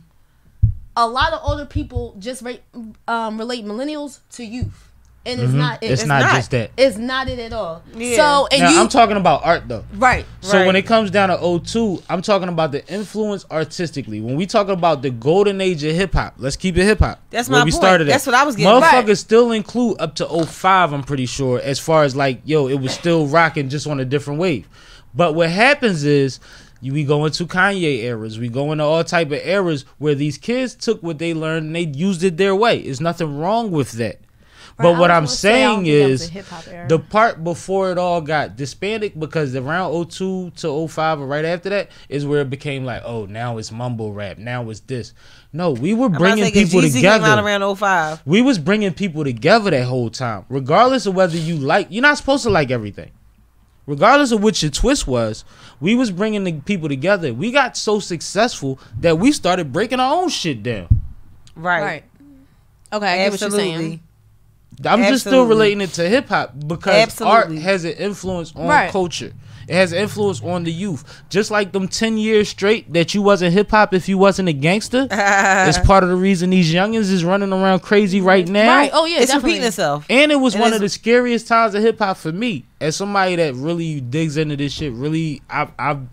A lot of older people just relate millennials to youth, and Mm-hmm. it's not not just that. It's not it at all. Yeah. So now, I'm talking about art though. Right. So when it comes down to 02, I'm talking about the influence artistically. When we talk about the golden age of hip hop, let's keep it hip hop. That's my point. That's what I was getting. Motherfuckers still include up to 05, I'm pretty sure, as far as like, it was still rocking just on a different wave. But what happens is we go into Kanye eras. We go into all type of eras where these kids took what they learned and they used it their way. There's nothing wrong with that. But what I'm saying is the part before it all got disbanded, because around 02 to 05 or right after that is where it became like, oh, now it's mumble rap. Now it's this. No, we were bringing people together. Came out around 05. We was bringing people together that whole time. Regardless of whether you like, you're not supposed to like everything. Regardless of what your twist was, we was bringing the people together. We got so successful that we started breaking our own shit down. Right. Okay, I get what you're saying. I'm just still relating it to hip hop because art has an influence on culture. It has influence on the youth. Just like them 10 years straight that you wasn't hip hop if you wasn't a gangster. It's part of the reason these youngins is running around crazy right now. Right. Oh yeah, it's repeating itself. And it was one of the scariest times of hip hop for me. As somebody that really digs into this shit, really,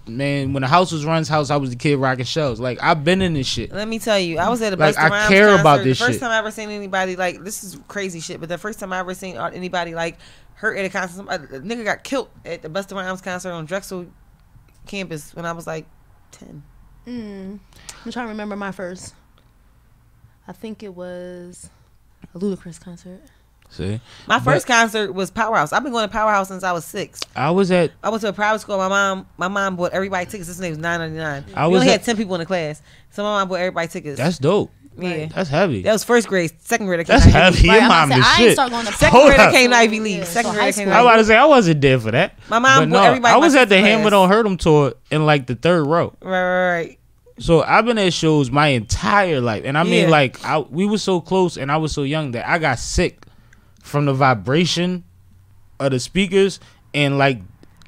man, when the house was Run's house, I was the kid rocking shells. Like, I've been in this shit. Let me tell you, I was at a like, Busta Rhymes I care concert. about this shit. The first time I ever seen anybody, like, this is crazy shit, but the first time I ever seen anybody, like, hurt at a concert, a nigga got killed at the Busta Rhymes concert on Drexel campus when I was, like, 10. I'm trying to remember my first. I think it was a Ludacris concert. See, my first concert was Powerhouse. I've been going to Powerhouse since I was 6. I went to a private school. My mom bought everybody tickets. This name was $9.99. We only had 10 people in the class, so my mom bought everybody tickets. That's dope. Yeah, that's heavy. That was first grade. Second grade, that's heavy. Your mom is shit. Second grade, I came to Ivy League. Second grade, I came to Ivy League. I was about to say I wasn't there for that. My mom bought everybody. I was at the Hammer Don't Hurt 'Em tour in like the 3rd row. Right. So I've been at shows my entire life, and I mean, like, we were so close, and I was so young that I got sick from the vibration of the speakers, and like,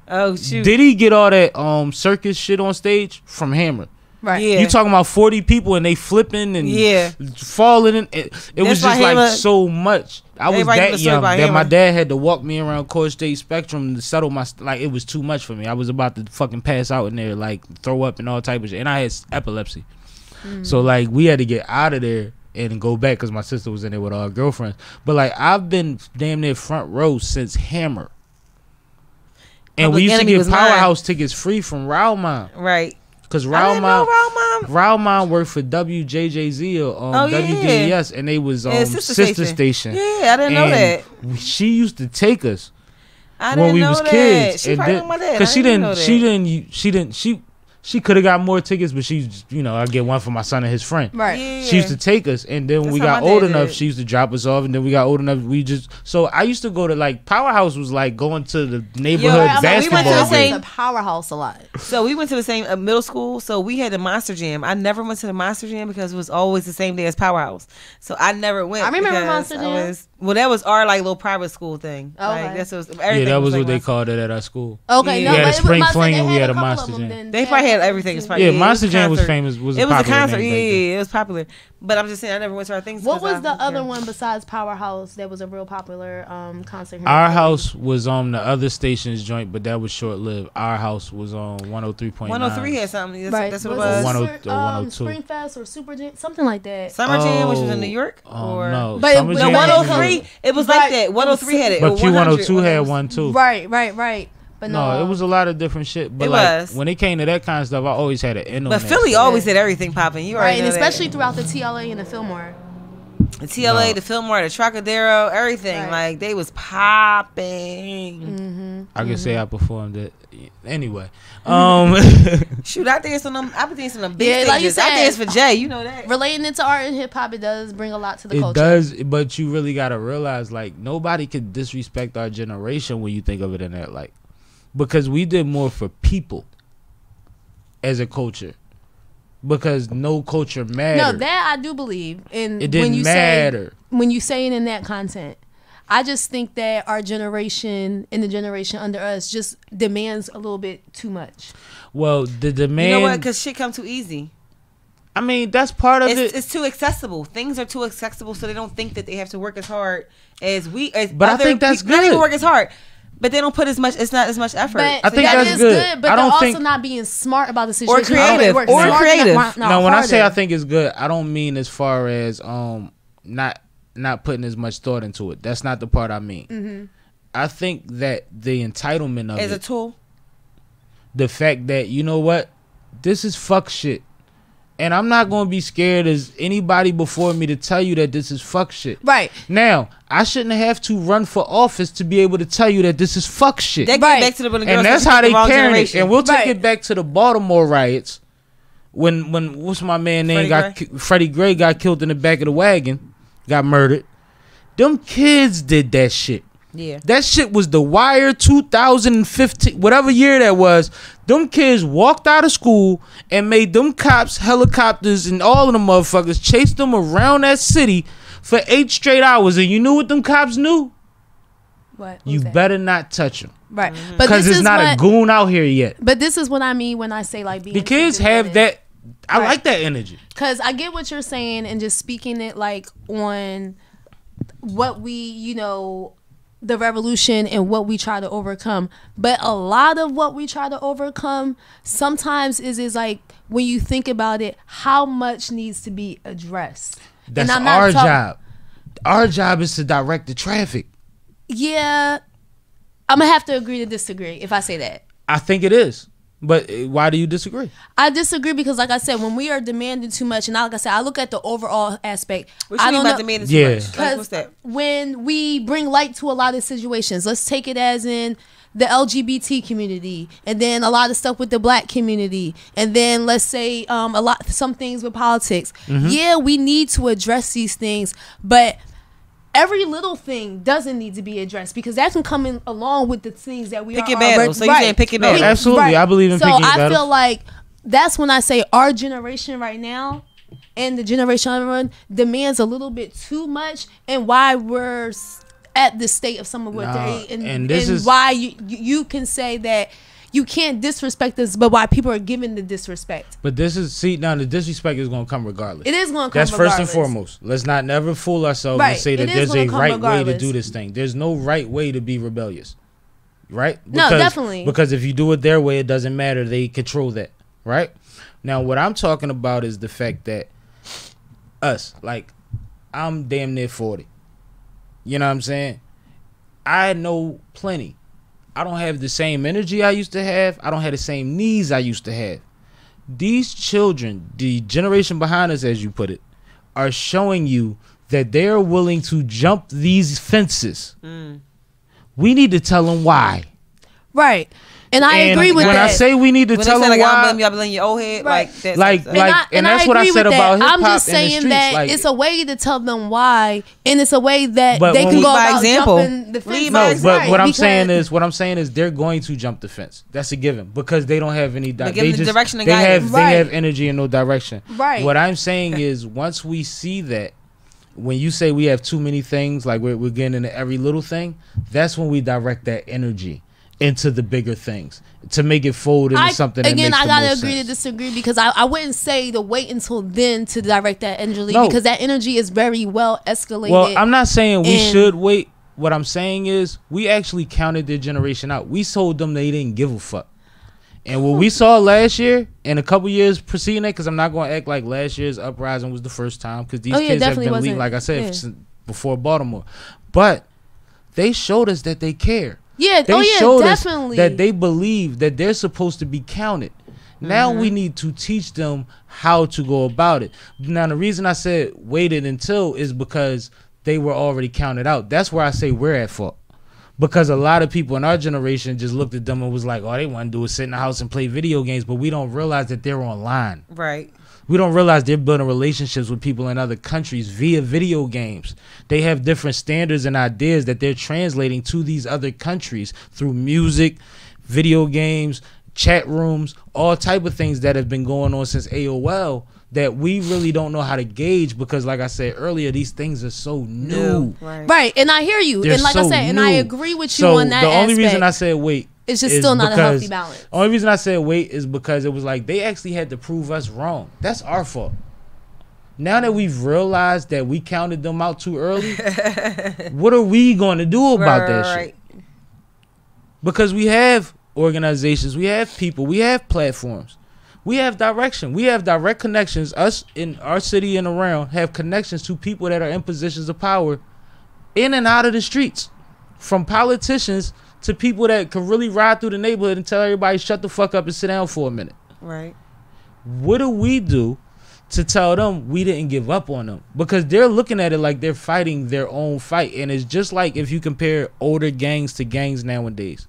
oh shoot, did he get all that circus shit on stage from Hammer? Right. Yeah. You talking about 40 people and they flipping and falling in. It was just like so much. I was that young that my dad had to walk me around Court State Spectrum to settle my, like, it was too much for me. I was about to fucking pass out in there, like throw up and all type of shit. And I had epilepsy. So like we had to get out of there and go back because my sister was in there with our girlfriends. But like I've been damn near front row since Hammer. And we used to get Powerhouse tickets free from Rauman. Right. Because Rauman worked for WJJZ or WDES, and they was sister station. Yeah, I didn't know that. She used to take us when we was kids. She probably my dad. Because she could have got more tickets, but she's, I get one for my son and his friend. Right. Yeah. She used to take us, and then when we got old enough, she used to drop us off, and then we got old enough, so I used to go to, like, Powerhouse was like going to the neighborhood basketball. We went to the Powerhouse a lot. So we went to the same middle school, so we had the Monster Jam. I never went to the Monster Jam because it was always the same day as Powerhouse. So I never went. I remember Monster Jam. That was our, like, little private school thing. Okay. Like, that was what they called it at our school. Okay, we had a spring fling and we had a Monster Jam. They probably had everything. Yeah, Monster Jam was famous. It was a concert. Yeah, it was popular. But I'm just saying, I never went to our things. What was the other one besides Powerhouse that was a real popular concert? Our house was on the other station's joint, but that was short lived. Our house was on 103.9. 103 had something. That's what it was. 102. Springfest or Super Jam, something like that. Summer Jam, which was in New York, or no? But the 103, it was like that. 103 had it. But Q102 had one too. Right. But no, it was a lot of different shit. But when it came to that kind of stuff, I always had an end on that. But Philly always had everything popping. You already know and especially throughout the TLA and the Fillmore. The TLA, the Fillmore, the Trocadero, everything. Right. Like, they was popping. I can say I performed it. Anyway. Shoot, I think it's on them. I think it's on them big Yeah, stages. like you said, I think it's for Jay. You know that. Relating it to art and hip hop, it does bring a lot to the It culture. does, but you really got to realize, like, nobody can disrespect our generation when you think of it in that light. Because we did more for people as a culture. Because no culture mattered. No, that I do believe. And it didn't matter. When you say it in that content, I just think that our generation and the generation under us just demands a little bit too much. Well, the demand. You know what? Because shit come too easy. I mean, that's part of it. It's too accessible. Things are too accessible, so they don't think that they have to work as hard as we. But I think that's good. Not even work as hard, but they don't put as much. It's not as much effort. But I think that that's is good. But I don't they're think- also not being smart about the situation. creative. Or Or creative. Now, when I say I think it's good, I don't mean as far as not putting as much thought into it. That's not the part I mean. Mm-hmm. I think that the entitlement of as a it, tool. the fact that, you know what, this is fuck shit. And I'm not going to be scared as anybody before me to tell you that this is fuck shit. Right. Now, I shouldn't have to run for office to be able to tell you that this is fuck shit. That Right. get back to the girls And that's that how picked they the wrong carrying it. generation. And we'll take Right. it back to the Baltimore riots when what's my man name Freddie Gray got killed in the back of the wagon, got murdered. Them kids did that shit. Yeah. That shit was The Wire 2015, whatever year that was. Them kids walked out of school and made them cops, helicopters, and all of them motherfuckers chase them around that city for 8 straight hours. And you knew what them cops knew? What? You What's that? better not touch them. Right. But Because this there's is not a goon out here yet. But this is what I mean when I say like being The kids have that. I like that energy. Because I get what you're saying and just speaking it like on what we, you know, the revolution and what we try to overcome. But a lot of what we try to overcome sometimes is like, when you think about it, how much needs to be addressed. That's And I'm not our job. Our job is to direct the traffic. Yeah. I'm going to have to agree to disagree if I say that. I think it is. But why do you disagree? I disagree because, like I said, when we are demanding too much, and like I said, I look at the overall aspect. What you I mean don't by know, demanding too Yeah. much? Like, what's that? when we bring light to a lot of situations, let's take it as in the LGBT community, and then a lot of stuff with the black community, and then let's say some things with politics. Mm-hmm. Yeah, we need to address these things, but every little thing doesn't need to be addressed because that can come in along with the things that we Pick are your battles. already- So you're saying pick your battles. Absolutely. I believe in so picking your I battles. feel like that's when I say our generation right now and the generation I'm in demands a little bit too much, and why we're at the state of some of what they and this is why you can say that you can't disrespect us, but why people are giving the disrespect. But this is, now the disrespect is going to come regardless. It is going to come That's regardless. first and foremost. Let's not never fool ourselves Right. and say that It is there's gonna a come right way to regardless. do this thing. There's no right way to be rebellious. Right? No, definitely. Because if you do it their way, it doesn't matter. They control that. Right? Now, what I'm talking about is the fact that us, like, I'm damn near 40. You know what I'm saying? I know plenty. I don't have the same energy I used to have. I don't have the same needs I used to have. These children, the generation behind us, as you put it, are showing you that they're willing to jump these fences. We need to tell them why. Right. And I agree with when that. I say we need to When tell they say them like, I why, blame you, I blame your old head. Right. Like, that's Like- and that's what I agree said with about that. I'm hip-hop just in the saying streets, that like- it's a way to tell them why, and it's a way that But they when can we- go By about example. jumping the fence. Lead by no, example. but Right, what I'm because- saying is they're going to jump the fence. That's a given because they don't have any. But give them the direction and they guidance. have Right. energy and no direction. Right. What I'm saying is once we see that, when you say we have too many things, like we're getting into every little thing, that's when we direct that energy into the bigger things to make it fold into something that Again, makes I the gotta most agree sense. to disagree because I wouldn't say to wait until then to direct that energy No. because that energy is very well escalated. Well, I'm not saying we and- should wait. What I'm saying is we actually counted their generation out. We told them they didn't give a fuck. And what we saw last year and a couple years preceding that, because I'm not going to act like last year's uprising was the first time, because these Oh, yeah, kids have definitely been wasn't. leading, like I said, Yeah. since before Baltimore. But they showed us that they care. Yeah, They oh yeah, showed definitely. us that they believe that they're supposed to be counted. Now we need to teach them how to go about it. Now, the reason I said waited until is because they were already counted out. That's where I say we're at fault. Because a lot of people in our generation just looked at them and was like, all they want to do is sit in the house and play video games. But we don't realize that they're online. Right. We don't realize they're building relationships with people in other countries via video games. They have different standards and ideas that they're translating to these other countries through music, video games, chat rooms, all type of things that have been going on since AOL that we really don't know how to gauge because, like I said earlier, these things are so new. Right. And I hear you. They're and like so I said, and new. I agree with you So on that the only aspect. reason I said wait, it's just still not a healthy balance. The only reason I said wait is because it was like they actually had to prove us wrong. That's our fault. Now that we've realized that we counted them out too early, what are we going to do about that shit? Because we have organizations, we have people, we have platforms, we have direction, we have direct connections. Us in our city and around have connections to people that are in positions of power in and out of the streets, from politicians to people that can really ride through the neighborhood and tell everybody shut the fuck up and sit down for a minute. Right. What do we do to tell them we didn't give up on them? Because they're looking at it like they're fighting their own fight. And it's just like if you compare older gangs to gangs nowadays.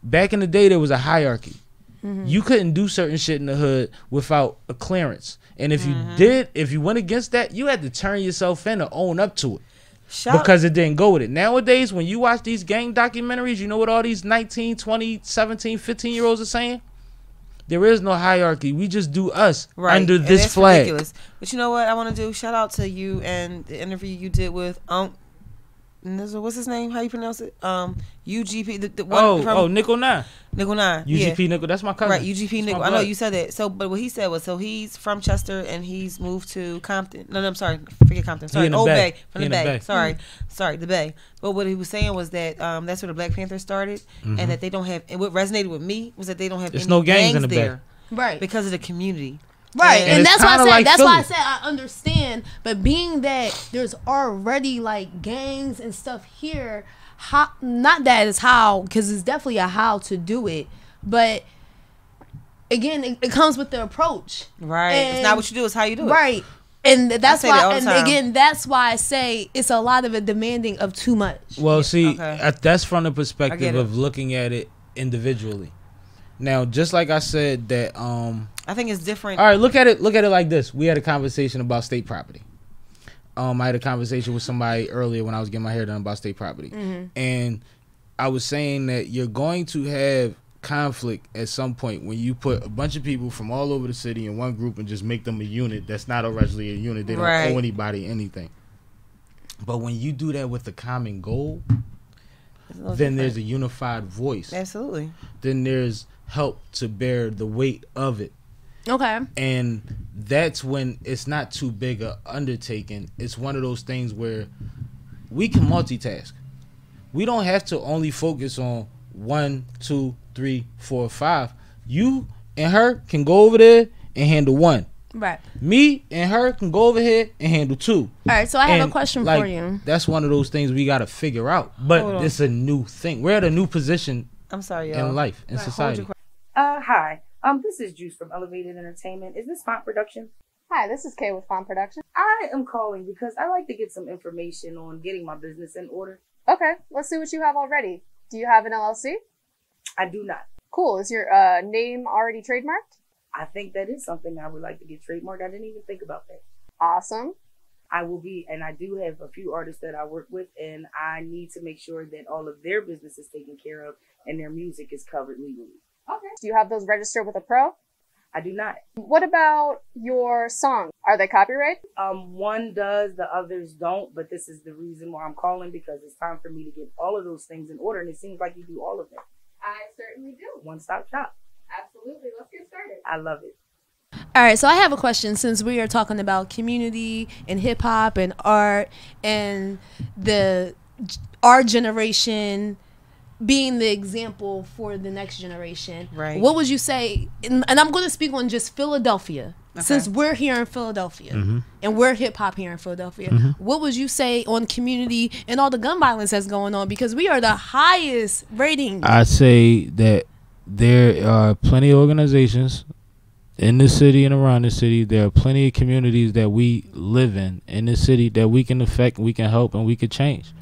Back in the day, there was a hierarchy. You couldn't do certain shit in the hood without a clearance. And if you did, if you went against that, you had to turn yourself in or own up to it. Because it didn't go with it. Nowadays, when you watch these gang documentaries, you know what all these 19, 20, 17, 15-year-olds are saying? There is no hierarchy. We just do us under this flag. Ridiculous. But you know what I want to do? Shout out to you and the interview you did with what's his name? How you pronounce it? UGP. The one from Nickel 9. Nickel 9. UGP Nickel. That's my cousin. Right, UGP Nickel. I know you said that. So, but what he said was, so he's from Chester and he's moved to Compton. No, I'm sorry. Forget Compton. Sorry, Old Bay. From the Bay. Sorry, the Bay. But what he was saying was that that's where the Black Panthers started, and that they don't have. And what resonated with me was that they don't have any no gangs in the there, right? Because of the community. Right, and that's why I said like that's Philly. why I said I understand. But being that there's already like gangs and stuff here, how, not that it's how, because it's definitely a how to do it. But again, it comes with the approach. Right, And, it's not what you do; it's how you do it. Right, and that's say that all why. the And time. again, that's why I say it's a lot of it demanding of too much. Well, see, okay. that's from the I perspective get it. of looking at it individually. Now, just like I said that I think it's different. all right, look at it like this. We had a conversation about state property. I had a conversation with somebody earlier when I was getting my hair done about state property. And I was saying that you're going to have conflict at some point when you put a bunch of people from all over the city in one group and just make them a unit that's not originally a unit. They don't owe anybody anything. But when you do that with a common goal, then there's a unified voice. Absolutely. Then there's help to bear the weight of it. Okay. And that's when it's not too big a undertaking. It's one of those things where we can multitask. We don't have to only focus on 1, 2, 3, 4, 5. You and her can go over there and handle 1. Right. Me and her can go over here and handle 2. All right. So I have a question for you. That's one of those things we got to figure out. But it's a new thing. We're at a new position in life, in society. Hi. This is Juice from Elevated Entertainment. Is this Font Production? Hi, this is Kay with Font Production. I am calling because I like to get some information on getting my business in order. Okay, let's see what you have already. Do you have an LLC? I do not. Cool. Is your name already trademarked? I think that is something I would like to get trademarked. I didn't even think about that. Awesome. I will be, and I do have a few artists that I work with, and I need to make sure that all of their business is taken care of and their music is covered legally. Okay. Do you have those registered with a pro? I do not. What about your songs? Are they copyrighted? One does, the others don't, but this is the reason why I'm calling, because it's time for me to get all of those things in order, and it seems like you do all of them. I certainly do. One-stop shop. Absolutely. Let's get started. I love it. All right, so I have a question, since we are talking about community and hip hop and art and our generation being the example for the next generation. Right. What would you say, and I'm going to speak on just Philadelphia, since we're here in Philadelphia and we're hip hop here in Philadelphia. What would you say on community and all the gun violence that's going on? Because we are the highest rating. I say that there are plenty of organizations in the city and around the city, there are plenty of communities that we live in the city that we can affect, we can help, and we can change.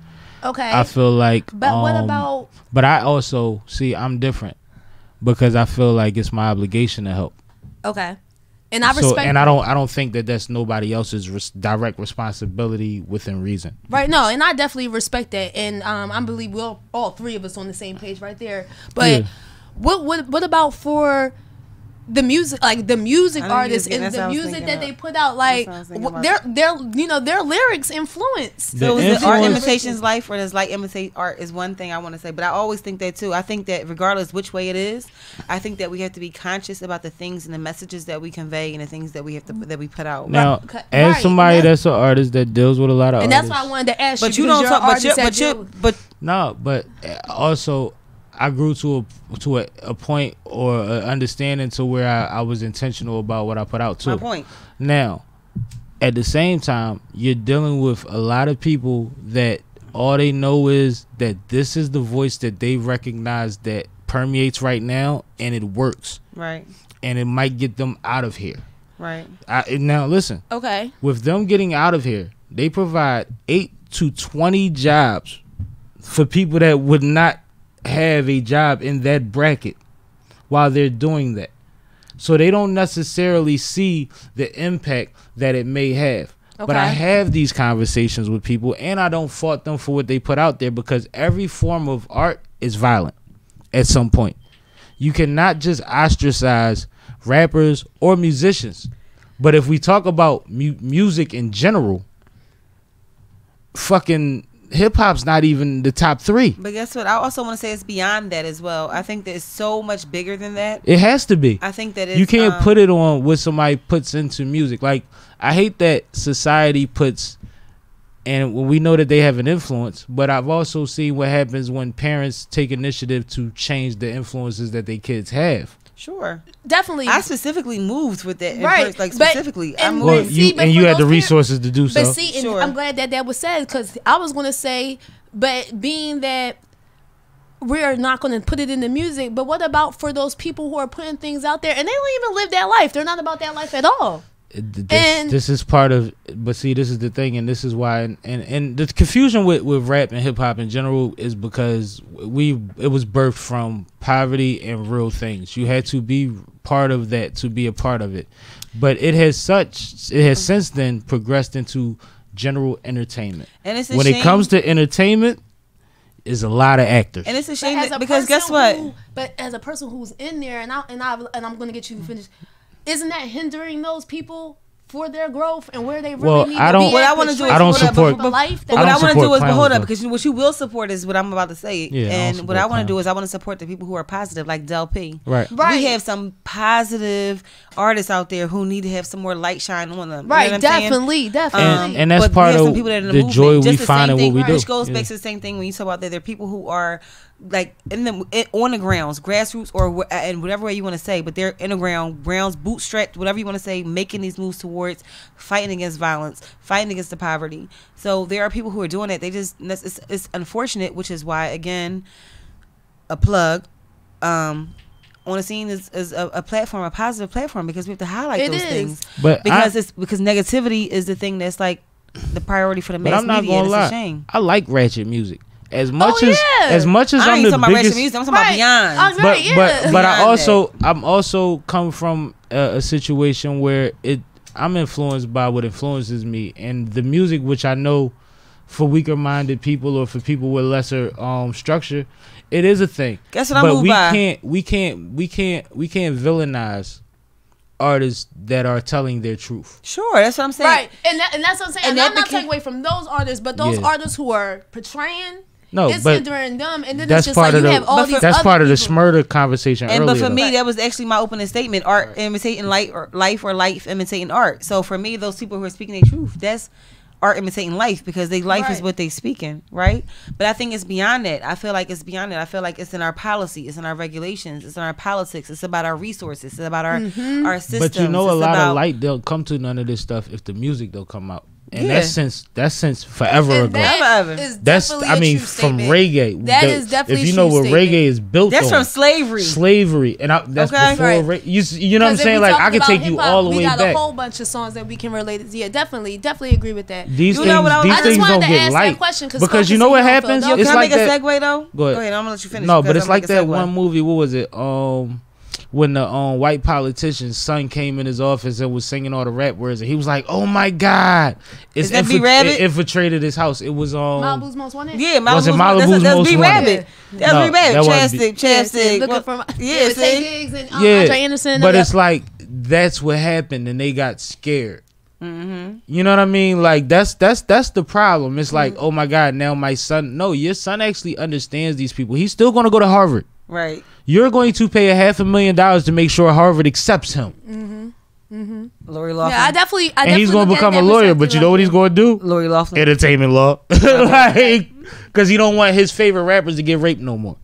Okay. I feel like, but what about? But I also I'm different because I feel like it's my obligation to help. Okay, and I respect. And I don't think that that's nobody else's direct responsibility within reason. Right. No, and I definitely respect that, and I believe we're all three of us on the same page right there. But what about for the music, like the music artists and the music that they put out, like their lyrics influence. So is the art imitations life, or does light imitate art? Is one thing I want to say, but I always think that too. I think that regardless which way it is, I think that we have to be conscious about the things and the messages that we convey and the things that we have to that we put out. Now, as somebody that's an artist that deals with a lot of and artists, that's why I wanted to ask you. But you don't talk. But also. I grew to a point or an understanding to where I was intentional about what I put out too. My point. Now, at the same time, you're dealing with a lot of people that all they know is that this is the voice that they recognize that permeates right now, and it works. Right. And it might get them out of here. Right. Now listen. Okay. With them getting out of here, they provide 8 to 20 jobs for people that would not have a job in that bracket while they're doing that. So they don't necessarily see the impact that it may have. Okay. But I have these conversations with people, and I don't fault them for what they put out there, because every form of art is violent at some point. You cannot just ostracize rappers or musicians. But if we talk about music in general, fucking hip-hop's not even the top 3. But guess what? I also want to say it's beyond that as well. I think that it's so much bigger than that. It has to be. I think that it's, you can't put it on what somebody puts into music. Like, I hate that society puts, and we know that they have an influence, but I've also seen what happens when parents take initiative to change the influences that their kids have. Sure, definitely. I specifically moved with that, right? Like specifically, I moved. Well, you had the resources to do so. But see, and I'm glad that was said, because I was going to say, but being that we're not going to put it in the music, but what about for those people who are putting things out there and they don't even live that life? They're not about that life at all. This is part of, but see, this is the thing, and this is why, and the confusion with rap and hip hop in general is because it was birthed from poverty and real things. You had to be part of that to be a part of it, but it has since then progressed into general entertainment. And it's when it comes to entertainment, is a lot of actors, and it's a shame because guess what? But as a person who's in there, and I'm going to get you to finish. Isn't that hindering those people for their growth and where they really need to be? What I want to do is I don't support the life. But what I want to do is, but hold up, because what you will support is what I'm about to say. Yeah, and what I want to do is I want to support the people who are positive, like Del P. Right. We have some positive artists out there who need to have some more light shine on them. Right. You know definitely. And that's part of the joy we find in what we do. Which goes back to the same thing when you talk about that there are people who are like on the grounds, grassroots, or in whatever way you want to say, but they're in the grounds, bootstrapped, whatever you want to say, making these moves towards fighting against violence, fighting against the poverty. So there are people who are doing it. It's unfortunate, which is why, again, a plug on the scene is a platform, a positive platform, because we have to highlight those things. But because negativity is the thing that's like the priority for the mass media. And it's a shame. I like ratchet music. As much as I'm the biggest, music, I'm talking about beyond. But I'm also come from a situation where I'm influenced by what influences me, and the music, which I know for weaker minded people or for people with lesser structure, it is a thing. Guess what I'm moved by. We can't villainize artists that are telling their truth. Sure, that's what I'm saying. Right, and that's what I'm saying. And I'm not taking away from those artists, but those artists who are portraying. No, it's but hindering them, and then that's it's just part like of you have all these. That's part of the people. Smurder conversation earlier. But for me, that was actually my opening statement: art imitating life, or life imitating art. So for me, those people who are speaking their truth, that's art imitating life, because their life is what they speaking, right? But I think it's beyond that. I feel like it's beyond that. I feel like it's in our policy, it's in our regulations, it's in our politics, it's about our resources, it's about our system. But you know, a lot of light don't come to none of this stuff if the music don't come out. And that's since forever And ago. That's I mean, from reggae. That is definitely if you know what statement. reggae is built That's on. from slavery. Slavery, and that's before you know what I'm saying. Like I could take you all the way back. We got a whole bunch of songs that we can relate it to. Yeah, definitely agree with that. These things don't get light because you know what happens. Yo, it's can like I make that. a segue though? Go ahead. I'm gonna let you finish. No, but it's like that one movie. What was it? When the white politician's son came in his office and was singing all the rap words, and he was like, "Oh my God, it's it infiltrated his house." It was Malibu's Most Wanted. Yeah, Malibu's Most Wanted. That's B-Rabbit. Chapstick. Looking for Tay Diggs and Andre Anderson. But it's like that's what happened, and they got scared. Mm-hmm. You know what I mean? Like that's the problem. It's like, oh my God, now my son. No, your son actually understands these people. He's still going to go to Harvard. Right. You're going to pay $500,000 to make sure Harvard accepts him. Lori Loughlin. Yeah, I definitely and he's going to become a lawyer, but you know what he's going to do? Lori Loughlin. Entertainment law. Like, because he don't want his favorite rappers to get raped no more.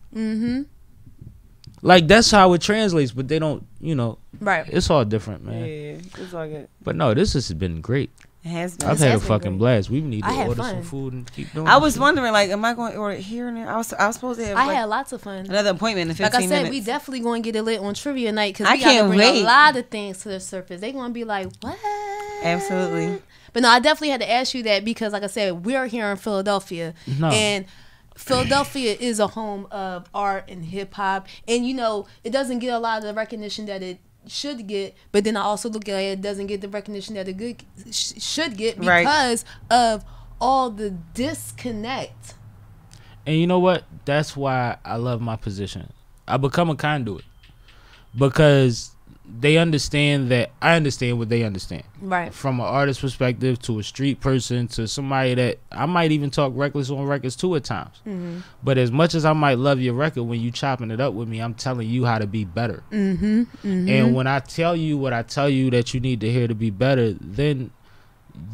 Like, that's how it translates, but they don't, you know. Right. It's all different, man. Yeah, it's all good. But no, this has been great. It has been. I've had a fucking blast. We need to order fun. some food and keep doing I was shit. wondering, like, am I going to order here and there? I was supposed to have. I had lots of fun. Another appointment in 15 like I said, minutes. we definitely going to get it lit on trivia night because I we got to can't bring wait. a lot of things to the surface. They going to be like, what? Absolutely. But no, I definitely had to ask you that because, like I said, we're here in Philadelphia, and Philadelphia is a home of art and hip hop, and you know it doesn't get a lot of the recognition that it should get. But then I also look at it doesn't get the recognition that it should get because of all the disconnect. And you know what? That's why I love my position. I become a conduit because they understand that I understand what they understand. Right. From an artist perspective to a street person to somebody that I might even talk reckless on records too at times. But as much as I might love your record, when you chopping it up with me, I'm telling you how to be better. And when I tell you what I tell you that you need to hear to be better, then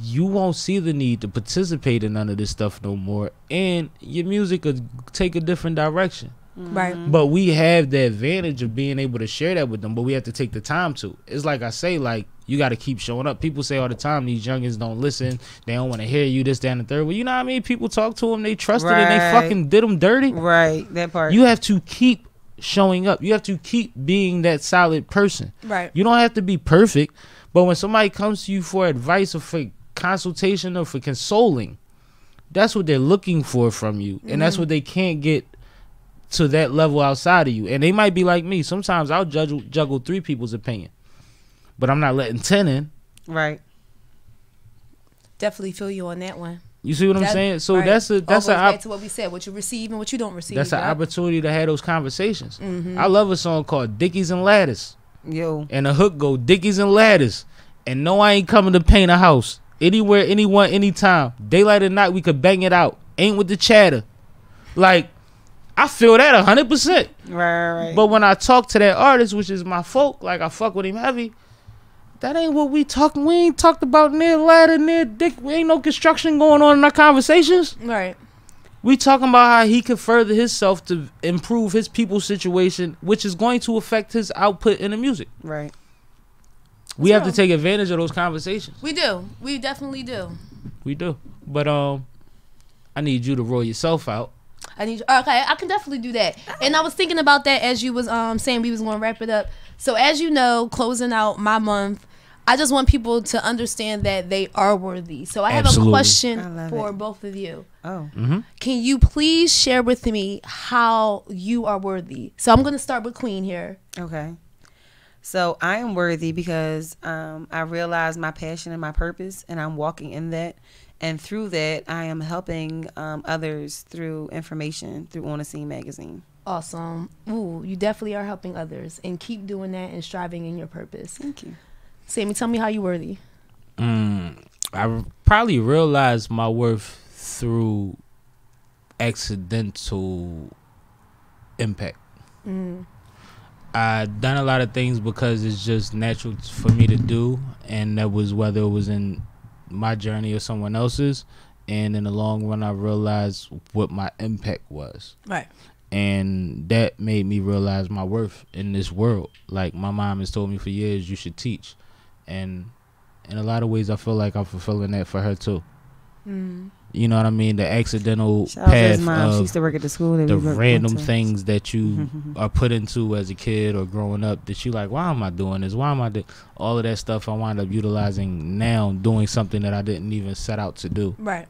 you won't see the need to participate in none of this stuff no more. And your music could take a different direction. Right. But we have the advantage of being able to share that with them, but we have to take the time to. It's like I say, like, you got to keep showing up. People say all the time, these youngins don't listen. They don't want to hear you, this, that, and the third. Well, you know what I mean? People talk to them. They trusted and they fucking did them dirty. Right. That part. You have to keep showing up. You have to keep being that solid person. Right. You don't have to be perfect, but when somebody comes to you for advice or for consultation or for consoling, that's what they're looking for from you. And that's what they can't get to that level outside of you. And they might be like me. Sometimes I'll juggle 3 people's opinion, but I'm not letting 10 in. Right. Definitely feel you on that one. You see what I'm saying? So that's back to what we said, what you receive and what you don't receive. That's an opportunity to have those conversations. I love a song called Dickies and Ladders. Yo. And the hook go Dickies and Ladders. And no, I ain't coming to paint a house. Anywhere, anyone, anytime. Daylight or night, we could bang it out. Ain't with the chatter. Like, I feel that 100%. Right. But when I talk to that artist, which is my folk, like I fuck with him heavy, that ain't what we talking. We ain't talked about near ladder, near dick. We ain't no construction going on in our conversations. Right. We talking about how he could further himself to improve his people's situation, which is going to affect his output in the music. Right. We have to take advantage of those conversations. We do. We definitely do. We do. But I need you to roll yourself out. Okay, I can definitely do that. And I was thinking about that as you was saying we was going to wrap it up. So as you know, closing out my month, I just want people to understand that they are worthy. So I have a question for both of you. Oh. Can you please share with me how you are worthy? So I'm going to start with Queen here. Okay. So I am worthy because I realize my passion and my purpose, and I'm walking in that. And through that, I am helping others through information through On the Scene magazine. Awesome. Ooh, you definitely are helping others, and keep doing that and striving in your purpose. Thank you. Sammie, tell me how you worthy. I probably realized my worth through accidental impact. I done a lot of things because it's just natural for me to do, and that was whether it was in my journey or someone else's. And in the long run, I realized what my impact was. Right. And that made me realize my worth in this world. Like, my mom has told me for years, you should teach. And in a lot of ways, I feel like I'm fulfilling that for her too. You know what I mean? The accidental path of she used to work at the school. The random things that you are put into as a kid or growing up that you like, why am I doing this? Why am I doing all of that stuff? I wind up utilizing now, doing something that I didn't even set out to do. Right.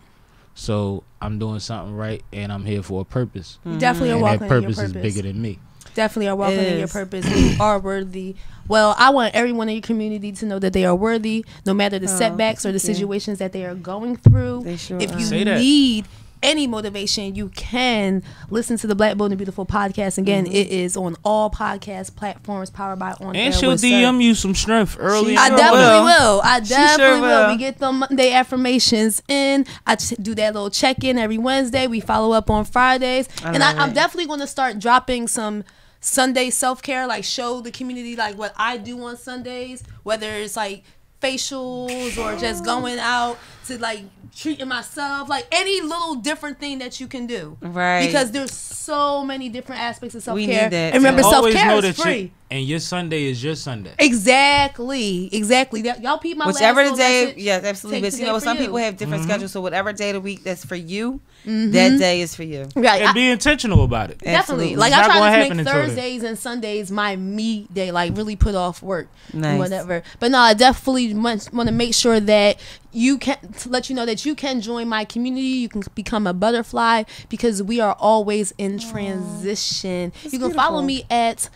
So I'm doing something right, and I'm here for a purpose. You definitely are walking in your purpose. That purpose is bigger than me. Definitely are walking in your purpose. You are worthy. Well, I want everyone in your community to know that they are worthy, no matter the setbacks or the situations that they are going through. If you need any motivation, you can listen to the Black Bold and Beautiful podcast. Again, it is on all podcast platforms, powered by On. And she'll DM you some strength early. I definitely will. I definitely will. We get the Monday affirmations in. I do that little check-in every Wednesday. We follow up on Fridays. And I'm definitely going to start dropping some Sunday self-care, like show the community like what I do on Sundays, whether it's like facials or just going out to like treating myself, like any little different thing that you can do, right? Because there's so many different aspects of self-care. We need that. And remember, self-care is free. And your Sunday is your Sunday. Exactly. Y'all peep my whichever last day. Yes, absolutely. But you know, some people have different schedules, so whatever day of the week that's for you, that day is for you. Right. And be intentional about it. Definitely. Like I try to make Thursdays and Sundays my me day, like really put off work and whatever. But no, I definitely want to make sure that you can, to let you know that you can join my community. You can become a butterfly because we are always in transition. You can follow me at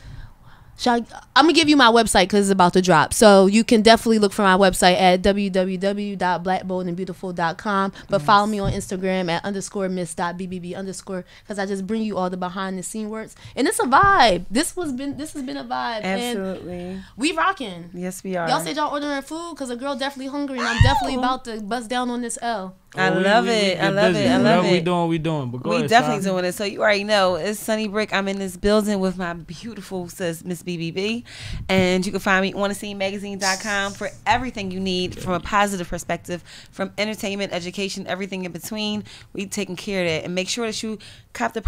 I'm gonna give you my website because it's about to drop, so you can definitely look for my website at www.blackboldandbeautiful.com. But follow me on Instagram at _Ms BBB _ because I just bring you all the behind the scene works, and it's a vibe. This has been a vibe. Absolutely, and we rocking. Yes, we are. Y'all said y'all ordering food because a girl definitely hungry, and I'm definitely about to bust down on this L. I love it. Whatever we doing. But we definitely doing it. So you already know it's Sunny Brick. I'm in this building with my beautiful sis, Ms BBB, and you can find me on thescenemagazine.com for everything you need from a positive perspective, from entertainment, education, everything in between. We taking care of that, and make sure that you cop this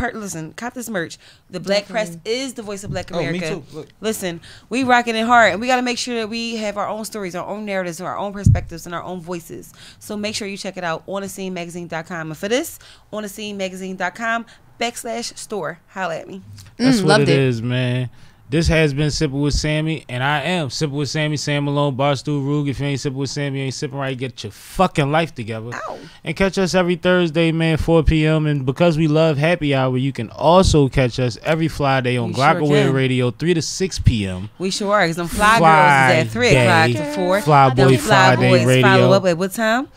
merch. The Black Press is the voice of Black America. Me too. Look. Listen, we rocking it hard, and we got to make sure that we have our own stories, our own narratives, our own perspectives, and our own voices. So make sure you check it out on thescenemagazine.com. And for this, on thescenemagazine.com/store. Holla at me. That's what it is, man. This has been Sippin' with Sammie, and I am Sippin' with Sammie, Sam Malone, Barstool, Rug. If you ain't sipping with Sammie, you ain't sipping right. Get your fucking life together. Ow. And catch us every Thursday, man, 4 p.m. And because we love happy hour, you can also catch us every Friday on glocawearradiostation Radio, 3 to 6 p.m. We sure are, because them fly girls is at 3 o'clock to 4. Fly Friday Radio. Follow up at what time?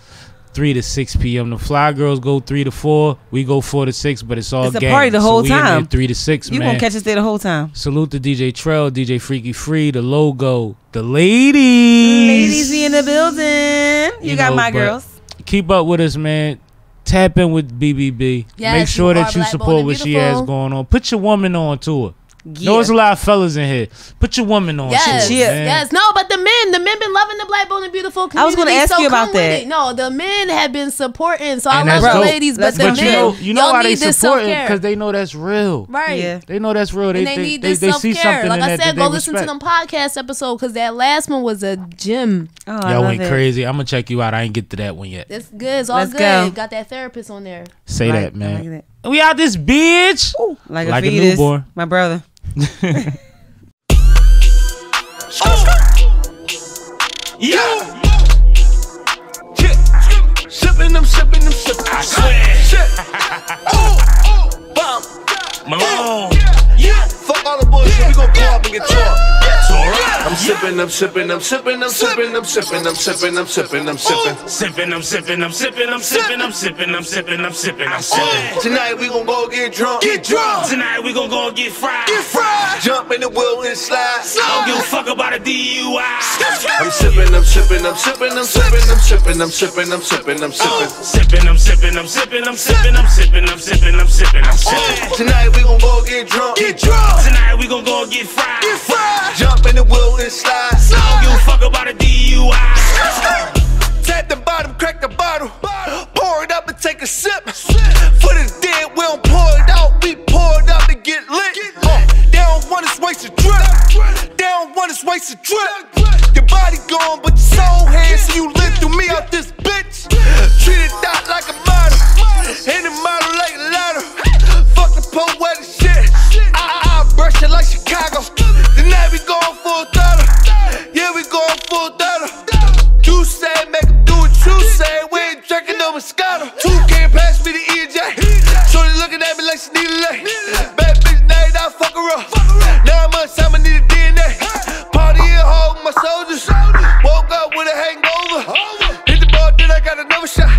3 to 6 p.m. The Fly Girls go 3 to 4. We go 4 to 6, but it's all a party the whole time. 3 to 6, you man. Won't catch us there the whole time. Salute to DJ Trell, DJ Freaky Free, the logo, the ladies. Ladies be in the building. You got my girls. Keep up with us, man. Tap in with BBB. Yes, make sure that you support what she has going on. Put your woman on tour. Yeah. There's a lot of fellas in here. Put your woman on. Yes, yes. No, but the men been loving the Black Bold and Beautiful community. I was going to ask you about that. No, the men have been supporting. So I love the ladies, but the men, you know why they supporting? Because they know that's real. Right. Yeah. They know that's real. They need this self-care. Like I said, go listen to them podcast episode because that last one was a gem. Y'all went crazy. I'm going to check you out. I ain't get to that one yet. It's good. It's all good. Go. Got that therapist on there. Say that, man. We out this bitch. Ooh, like a newborn. My brother. Sippin' them. I swear. Bomb. Malone. Fuck all the bullshit. We gon' pull up and get taught. I'm sippin'. Tonight we gon' go get drunk. Tonight we gon' go get fried. Jump in the wheel and slide. I don't give a fuck about a DUI. I'm sippin'. Tonight we gon' go get drunk. Tonight we gon' go get fried. Jump in the wheel and slide. I don't give a fuck about a DUI. Tap the bottom, crack the bottle. Pour it up and take a sip. For the dead, we don't pour it out. We pour it up and get lit. They don't want us waste a drip. They don't want us waste a drip. Your body gone, but your soul here, so you lit through me out this bitch. Treat it out like a model, and the model like a ladder. Fuck the poetic shit. I brush it like Chicago. Tonight we going full throttle. Yeah, we going full throttle. You say, make him do what you say. We ain't drinking no Moscato. 2 can't pass me the EJ. Shorty looking at me like she need a leg. Bad bitch, now I fuck her up. Now much time I need a DNA. Party in hall with my soldiers. Woke up with a hangover. Hit the ball, then I got another shot.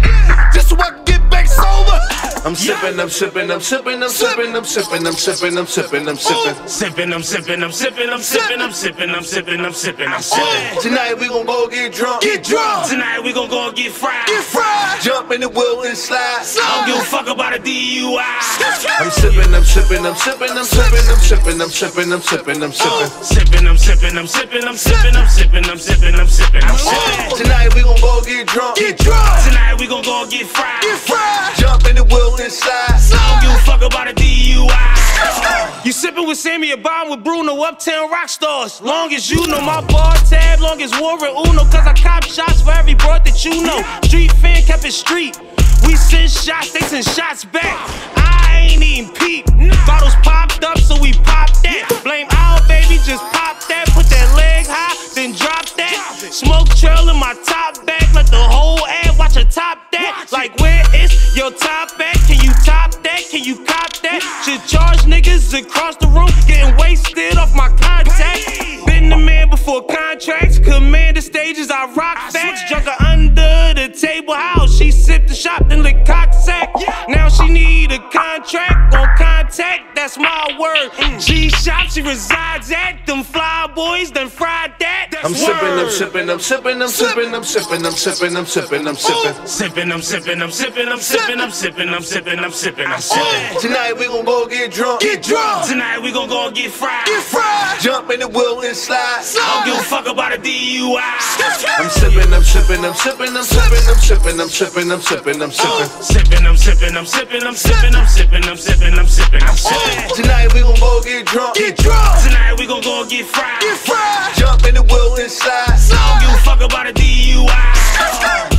Just so I can get back sober. I'm sipping, I'm sipping, I'm sipping, I'm sipping, I'm sipping, I'm sipping, I'm sipping, I'm sipping. Sipping, I'm sipping, I'm sipping, I'm sipping, I'm sipping, I'm sipping, I'm sipping, I'm sipping. Tonight we gon' go get drunk. Get drunk. Tonight we gon' go get fried. Get fried. Jump in the wheel and slide. I don't give a fuck about a DUI. I'm sipping, I'm sipping, I'm sipping, I'm sipping, I'm sipping, I'm sipping, I'm sipping, I'm sipping. Sipping, I'm sipping, I'm sipping, I'm sipping, I'm sipping, I'm sipping, I'm sipping, I'm sipping. Tonight we gon' go get drunk. Get drunk. Tonight we gon' go get fried. Get fried. Jump in the wheel and slide. I don't give a fuck about a DUI. You sippin' with Sammie, a bomb with Bruno, uptown rock stars. Long as you know my bar tab, long as war and Uno, cause I cop shots for every broad that you know. Street fan kept it street. We send shots, they send shots back. I ain't even peep. Bottles popped up, so we pop that. Blame our baby, just pop that. Put that leg high, then drop that. Smoke trail in my top back, let the whole ad watch her top that. Like where is your top at? Can you top that? Can you cop that? Should charge niggas across the room, getting wasted off my contact. Been the man before contracts, command the stages, I rock facts. Drunk her under the table house, she sipped the shop, then lick cock sack. Now she need a contract on contact, that's my word. G-Shop, she resides at, them fly boys done fried that. I'm sipping, I'm sipping, I'm sipping, I'm sipping, I'm sipping, I'm sipping, I'm sipping, I'm sipping. Sipping, I'm sipping, I'm sipping, I'm sipping, I'm sipping, I'm sipping, I'm sipping, I'm sipping. Tonight we gon' go get drunk. Get drunk. Tonight we gon' go get fried. Get fried. Jump in the wheel and slide. I don't give a fuck about a DUI. I'm sipping, I'm sipping, I'm sipping, I'm sipping, I'm sipping, I'm sipping, I'm sipping, I'm sipping. Sipping, I'm sipping, I'm sipping, I'm sipping, I'm sipping, I'm sipping, I'm sipping, I'm sipping. Tonight we gon' go get drunk. Get drunk. Tonight we gon' go get fried. Get fried. Jump in the wheel and slide. I don't give a fuck about a DUI.